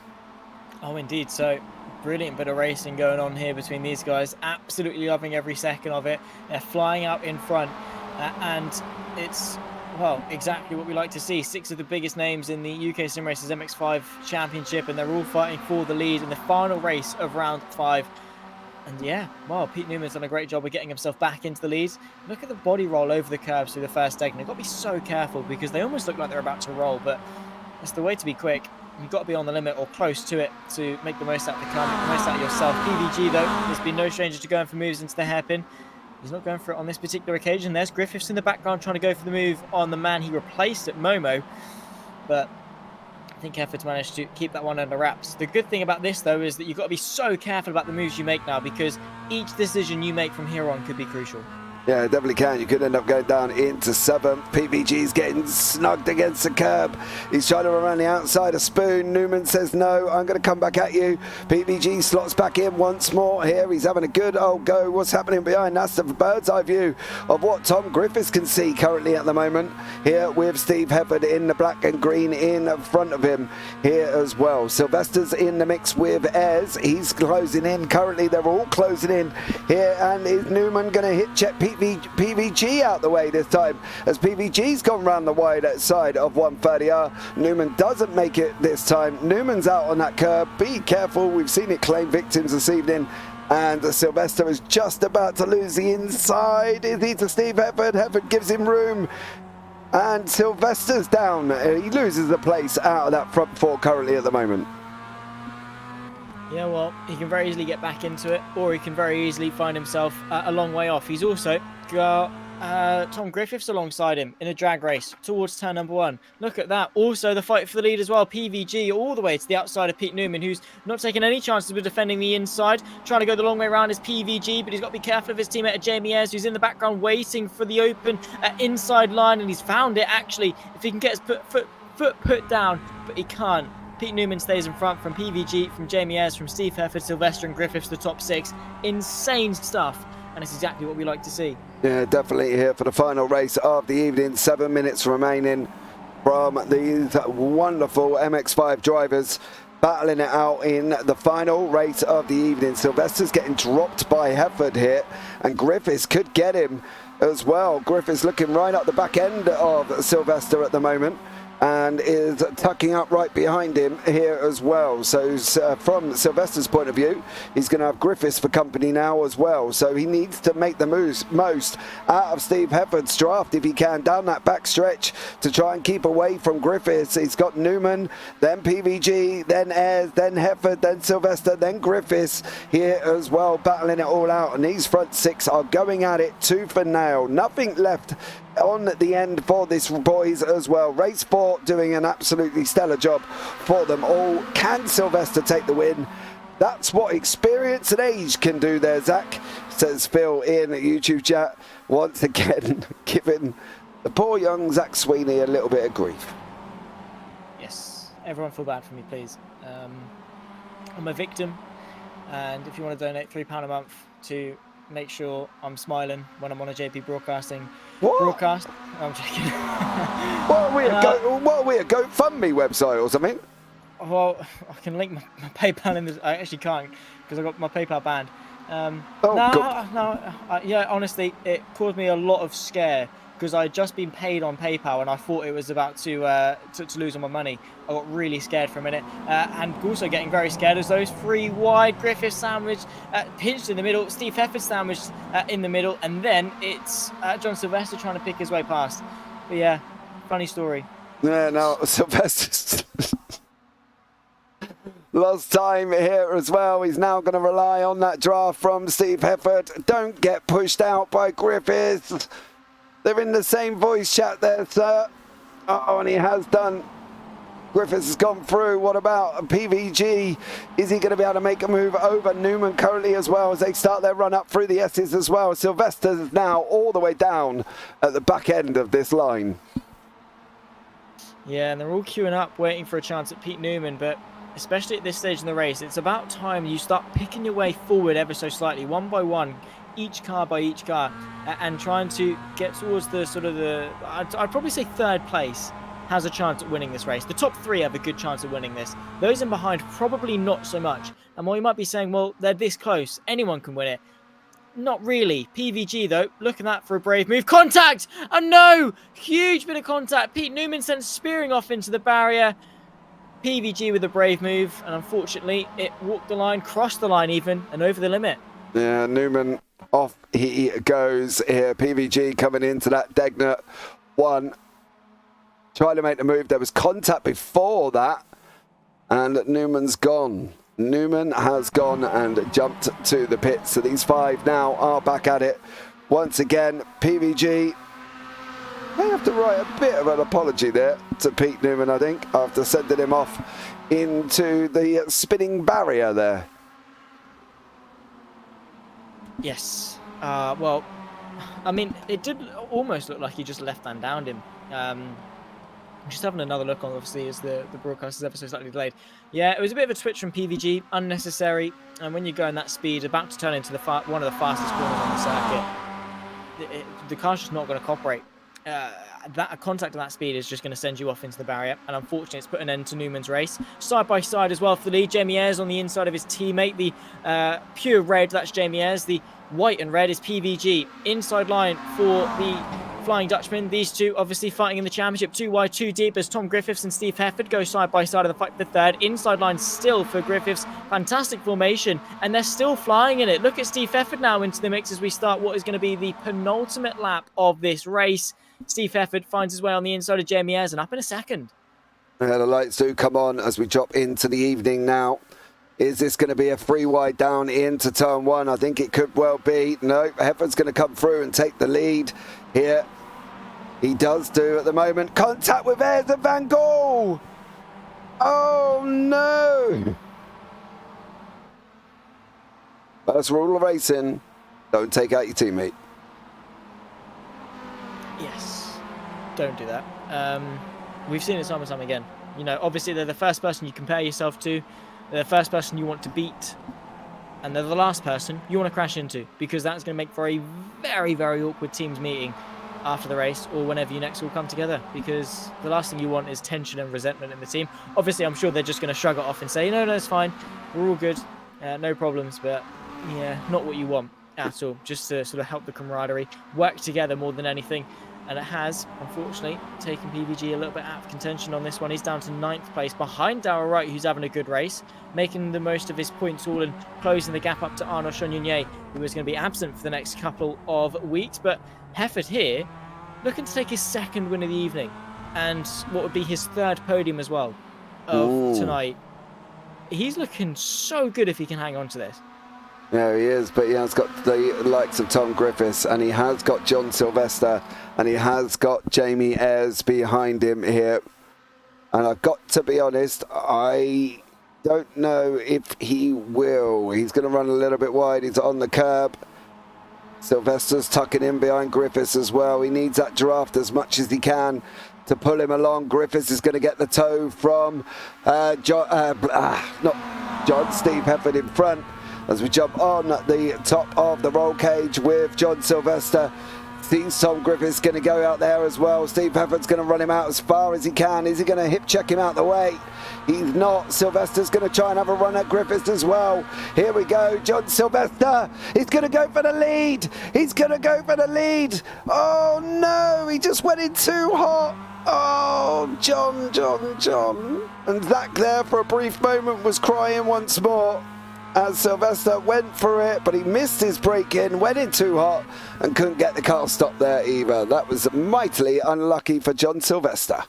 Oh, indeed. So brilliant bit of racing going on here between these guys. Absolutely loving every second of it. They're flying out in front, and it's, well, exactly what we like to see. 6 of the biggest names in the UkSimracers MX5 Championship, and they're all fighting for the lead in the final race of round 5. And yeah, well, Pete Newman's done a great job of getting himself back into the lead. Look at the body roll over the curbs through the first segment. You've got to be so careful, because they almost look like they're about to roll, but that's the way to be quick. You've got to be on the limit or close to it to make the most out of the car, make the most out of yourself. PVG, though, has been no stranger to going for moves into the hairpin. He's not going for it on this particular occasion. There's Griffiths in the background trying to go for the move on the man he replaced at Momo, but I think Hefford's managed to keep that one under wraps. The good thing about this, though, is that you've got to be so careful about the moves you make now, because each decision you make from here on could be crucial. Yeah, definitely can. You could end up going down into 7th. PVG's getting snugged against the curb. He's trying to run around the outside of Spoon. Newman says, no, I'm going to come back at you. PVG slots back in once more here. He's having a good old go. What's happening behind? That's the bird's eye view of what Tom Griffiths can see currently at the moment. Here with Steve Hefford in the black and green in front of him here as well. Sylvester's in the mix with Ayres. He's closing in. Currently, they're all closing in here. And is Newman going to hit check PVG out the way this time, as PVG's gone round the wide side of 130R. Newman doesn't make it this time. Newman's out on that curb. Be careful. We've seen it claim victims this evening. And Sylvester is just about to lose the inside. Is he to Steve Hefford? Hefford gives him room. And Sylvester's down. He loses the place out of that front 4 currently at the moment. Yeah, well, he can very easily get back into it, or he can very easily find himself a long way off. He's also got Tom Griffiths alongside him in a drag race towards turn number 1. Look at that. Also, the fight for the lead as well. PVG all the way to the outside of Pete Newman, who's not taking any chances with defending the inside. Trying to go the long way around is PVG, but he's got to be careful of his teammate Jamie Ayres, who's in the background waiting for the open inside line, and he's found it, actually, if he can get his foot put down, but he can't. Pete Newman stays in front from PVG, from Jamie Ayres, from Steve Hefford, Sylvester and Griffiths, the top 6. Insane stuff, and it's exactly what we like to see. Yeah, definitely here for the final race of the evening. 7 minutes remaining from these wonderful MX5 drivers battling it out in the final race of the evening. Sylvester's getting dropped by Hefford here, and Griffiths could get him as well. Griffiths looking right up the back end of Sylvester at the moment, and is tucking up right behind him here as well. So from Sylvester's point of view, he's going to have Griffiths for company now as well. So he needs to make the most out of Steve Hefford's draft if he can, down that back stretch, to try and keep away from Griffiths. He's got Newman, then PVG, then Ayres, then Hefford, then Sylvester, then Griffiths here as well, battling it all out. And these front 6 are going at it tooth and nail. Nothing left on the end for this boys as well. Race 4 doing an absolutely stellar job for them all. Can Sylvester take the win? That's what experience and age can do there, Zach, says Phil in the YouTube chat, once again giving the poor young Zach Sweeney a little bit of grief. Yes, everyone feel bad for me, please. I'm a victim, and if you want to donate £3 a month to make sure I'm smiling when I'm on a JP Broadcasting What? broadcast. I'm joking. What are we, a GoFundMe website or something? Well, I can link my PayPal in this. I actually can't because I got my PayPal banned. Yeah, honestly, it caused me a lot of scare because I had just been paid on PayPal and I thought it was about to lose all my money. I got really scared for a minute, and also getting very scared as those 3 wide Griffith sandwich pinched in the middle, Steve Hefford sandwiched in the middle, and then it's John Sylvester trying to pick his way past. But yeah, funny story. Yeah, no, Sylvester's lost time here as well. He's now going to rely on that draft from Steve Hefford. Don't get pushed out by Griffiths. They're in the same voice chat there, sir. Oh, and he has done. Griffiths has gone through. What about PVG? Is he going to be able to make a move over Newman currently as well as they start their run up through the S's as well? Sylvester's now all the way down at the back end of this line. Yeah, and they're all queuing up, waiting for a chance at Pete Newman, but especially at this stage in the race, it's about time you start picking your way forward ever so slightly, one by one, each car by each car, and trying to get towards the sort of I'd probably say third place has a chance at winning this race. The top 3 have a good chance at winning this. Those in behind, probably not so much. And while you might be saying, well, they're this close, anyone can win it. Not really. PVG, though, look at that for a brave move. Contact! Oh, no! Huge bit of contact. Pete Newman sent spearing off into the barrier. PVG with a brave move, and unfortunately, it walked the line, crossed the line even, and over the limit. Yeah, Newman off he goes here. PVG coming into that Degner 1. Trying to make the move. There was contact before that, and Newman's gone. Newman has gone and jumped to the pit. So these 5 now are back at it once again. PVG may have to write a bit of an apology there to Pete Newman, I think, after sending him off into the spinning barrier there. Yes. Well, I mean, it did almost look like he just left-hand downed him. Just having another look on, obviously, as the broadcast is ever so slightly delayed. Yeah, it was a bit of a twitch from PVG, unnecessary. And when you're going that speed, about to turn into one of the fastest corners on the circuit, the car's just not going to cooperate. That contact at that speed is just going to send you off into the barrier, and unfortunately it's put an end to Newman's race. Side by side as well for the lead, Jamie Ayres on the inside of his teammate. The pure red, that's Jamie Ayres. The white and red is PVG. Inside line for the Flying Dutchman. These two obviously fighting in the championship, 2 wide, 2 deep, as Tom Griffiths and Steve Hefford go side by side of the fight for third. Inside line still for Griffiths. Fantastic formation, and they're still flying in it. Look at Steve Hefford now into the mix as we start what is going to be the penultimate lap of this race. Steve Hefford finds his way on the inside of Jamie Ayres and up in a second. Yeah, the lights do come on as we drop into the evening now. Is this going to be a 3 wide down into turn 1? I think it could well be. No, Hefford's going to come through and take the lead here. He does do at the moment. Contact with Ayres and Van Gogh. Oh no. First rule of racing, don't take out your teammate. Yes, don't do that. We've seen it time and time again. You know, obviously they're the first person you compare yourself to. They're the first person you want to beat. And they're the last person you want to crash into, because that's going to make for a very, very awkward teams meeting after the race, or whenever you next will come together, because the last thing you want is tension and resentment in the team. Obviously, I'm sure they're just going to shrug it off and say, no, it's fine. We're all good. No problems. But yeah, not what you want at all. Just to sort of help the camaraderie, work together more than anything. And it has, unfortunately, taken PVG a little bit out of contention on this one. He's down to 9th place behind Darrell Wright, who's having a good race, making the most of his points all and closing the gap up to Arnaud Chagnon, who is going to be absent for the next couple of weeks. But Hefford here, looking to take his 2nd win of the evening, and what would be his 3rd podium as well of tonight. He's looking so good if he can hang on to this. Yeah, he is, but he has got the likes of Tom Griffiths, and he has got John Sylvester, and he has got Jamie Ayres behind him here. And I've got to be honest, I don't know if he will. He's going to run a little bit wide. He's on the curb. Sylvester's tucking in behind Griffiths as well. He needs that draft as much as he can to pull him along. Griffiths is going to get the toe from Steve Hefford in front. as we jump on the top of the roll cage with John Sylvester. Seems Tom Griffith's going to go out there as well. Steve Hefford's going to run him out as far as he can. Is he going to hip check him out the way? He's not. Sylvester's going to try and have a run at Griffiths as well. Here we go. John Sylvester. He's going to go for the lead. He's going to go for the lead. Oh, no. He just went in too hot. Oh, John. And Zach there for a brief moment was crying once more as Sylvester went for it, but he missed his break in, went in too hot, and couldn't get the car stopped there either. That was mightily unlucky for John Sylvester.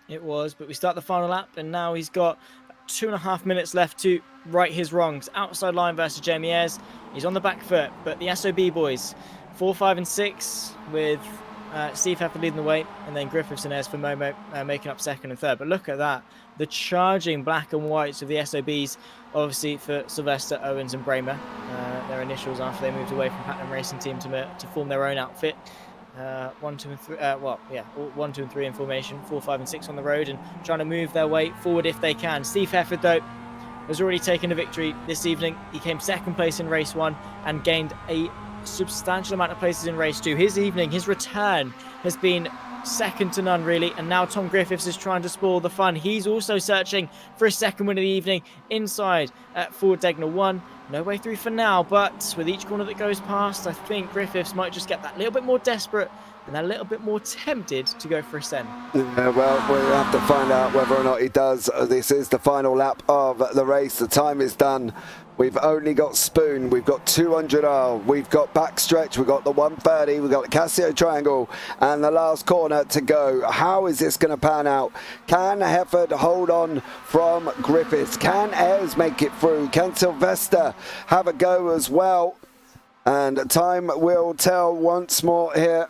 It was, but we start the final lap, and now he's got 2.5 minutes left to right his wrongs. Outside line versus Jamie Ayres. He's on the back foot, but the SOB boys, 4, 5, and 6, with Steve Hefford leading the way, and then Griffiths and Ayres for Momo making up second and third. But look at that. The charging black and whites of the SOBs, obviously for Sylvester, Owens and Bramer, their initials after they moved away from Platinum Racing Team to form their own outfit. 1, 2 and 3, 1, 2 and 3 in formation, 4, 5 and 6 on the road, and trying to move their way forward if they can. Steve Hefford, though, has already taken a victory this evening. He came second place in race 1 and gained a substantial amount of places in race 2. His evening, his return has been second to none, really, and now Tom Griffiths is trying to spoil the fun. He's also searching for a second win of the evening inside at Ford Degnall 1. No way through for now, but with each corner that goes past, I think Griffiths might just get that little bit more desperate and a little bit more tempted to go for a send. Well, we'll have to find out whether or not he does. This is the final lap of the race. The time is done. We've only got Spoon, we've got 200R, we've got backstretch, we've got the 130, we've got the Casio Triangle, and the last corner to go. How is this going to pan out? Can Hefford hold on from Griffiths? Can Ayres make it through? Can Sylvester have a go as well? And time will tell once more here.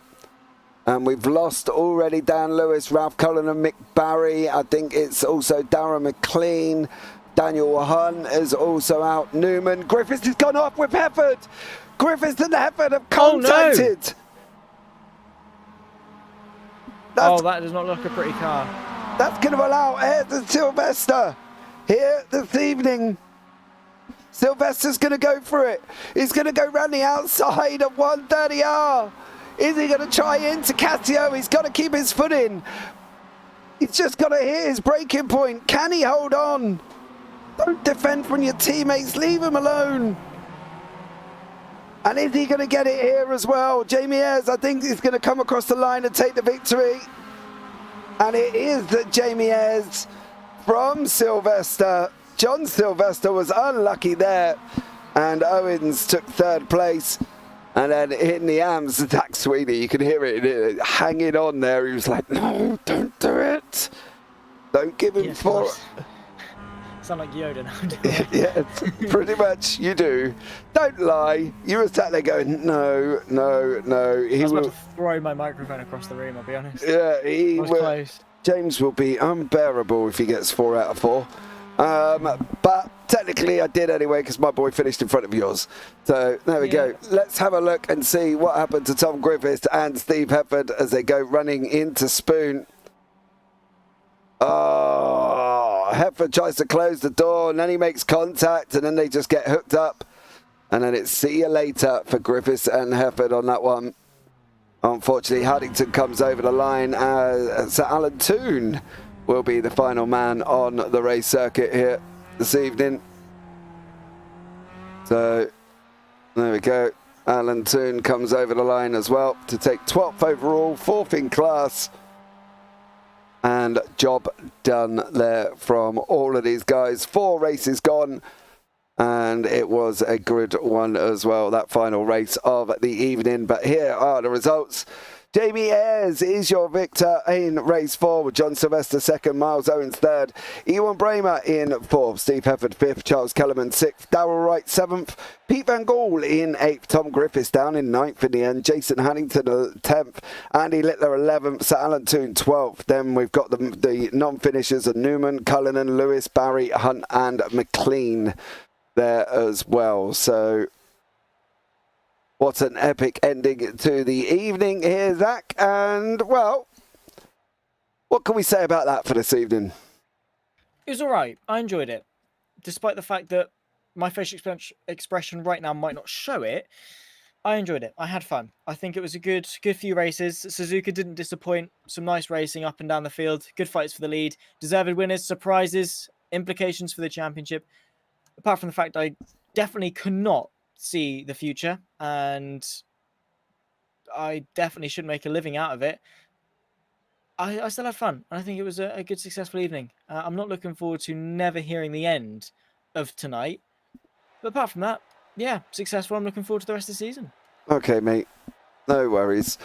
And we've lost already Dan Lewis, Ralph Cullen and Mick Barry. I think it's also Darren McLean. Daniel Hunt is also out. Newman. Griffiths has gone off with Hefford. Griffiths and Hefford have contacted. Oh, no. That does not look a pretty car. That's going to allow Ayres and Sylvester here this evening. Sylvester's going to go for it. He's going to go round the outside of 130R. Is he going to try into Casio? He's got to keep his foot in. He's just got to hit his braking point. Can he hold on? Don't defend from your teammates. Leave him alone. And is he going to get it here as well? Jamie Ayres, I think, is going to come across the line and take the victory. And it is that Jamie Ayres from Sylvester. John Sylvester was unlucky there. And Owens took third place. And then in the arms, Zach Sweeney, you can hear it hanging on there. He was like, no, don't do it. Don't give him four. Sound like Yoda now. Yeah, pretty much you do. Don't lie. You were sat there going, no. I was about to throw my microphone across the room, I'll be honest. Yeah, he was close. James will be unbearable if he gets 4 out of 4. But technically I did anyway because my boy finished in front of yours. So there we go. Let's have a look and see what happened to Tom Griffiths and Steve Hefford as they go running into Spoon. Oh, Hefford tries to close the door and then he makes contact and then they just get hooked up. And then it's see you later for Griffiths and Hefford on that one. Unfortunately, Haddington comes over the line. Sir Alan Toon will be the final man on the race circuit here this evening. So there we go. Alan Toon comes over the line as well to take 12th overall, 4th in class. And job done there from all of these guys. 4 races gone. And it was a good one as well, that final race of the evening. But here are the results. Jamie Ayres is your victor in race 4 with John Sylvester 2nd, Miles Owens 3rd, Ewan Bramer in 4th, Steve Hefford 5th, Charles Kellerman 6th, Darrell Wright 7th, Pete Van Gaal in 8th, Tom Griffiths down in 9th in the end, Jason Haddington 10th, Andy Littler 11th, Sir Alan Toon 12th. Then we've got the non-finishers of Newman, Cullinan, Lewis, Barry, Hunt and McLean there as well. So what an epic ending to the evening here, Zach. And, well, what can we say about that for this evening? It was all right. I enjoyed it. Despite the fact that my facial expression right now might not show it, I enjoyed it. I had fun. I think it was a good few races. Suzuka didn't disappoint. Some nice racing up and down the field. Good fights for the lead. Deserved winners, surprises, implications for the championship. Apart from the fact I definitely could not see the future, and I definitely should make a living out of it. I still had fun, and I think it was a good, successful evening. I'm not looking forward to never hearing the end of tonight. But apart from that, yeah, successful. I'm looking forward to the rest of the season. Okay, mate. No worries.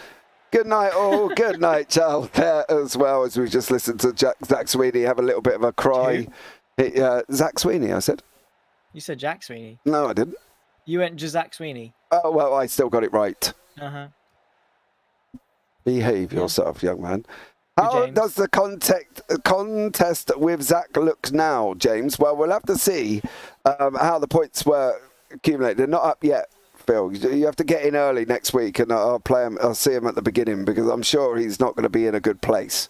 Good night, all. Good night, Charles, there as well, as we just listened to Zach Sweeney have a little bit of a cry. Zach Sweeney, I said. You said Jack Sweeney. No, I didn't. You went Zach Sweeney. Oh, well, I still got it right. Uh-huh. Behave yourself, young man. How does the contest with Zach look now, James? Well, we'll have to see how the points were accumulated. They're not up yet, Phil. You have to get in early next week, and I'll see him at the beginning, because I'm sure he's not going to be in a good place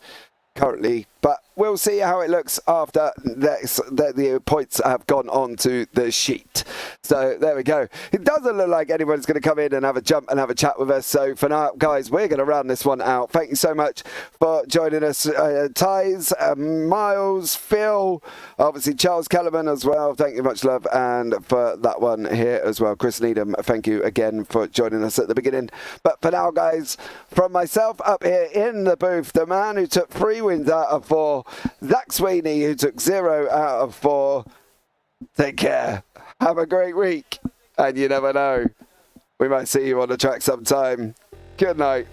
currently. But we'll see how it looks after the points have gone on to the sheet. So there we go. It doesn't look like anyone's going to come in and have a jump and have a chat with us. So for now, guys, we're going to round this one out. Thank you so much for joining us. Tyes, Miles, Phil, obviously Charles Kellerman as well. Thank you much, love. And for that one here as well, Chris Needham, thank you again for joining us at the beginning. But for now, guys, from myself up here in the booth, the man who took 3 wins out of 4, Zach Sweeney, who took 0 out of 4. Take care. Have a great week. And you never know, we might see you on the track sometime. Good night.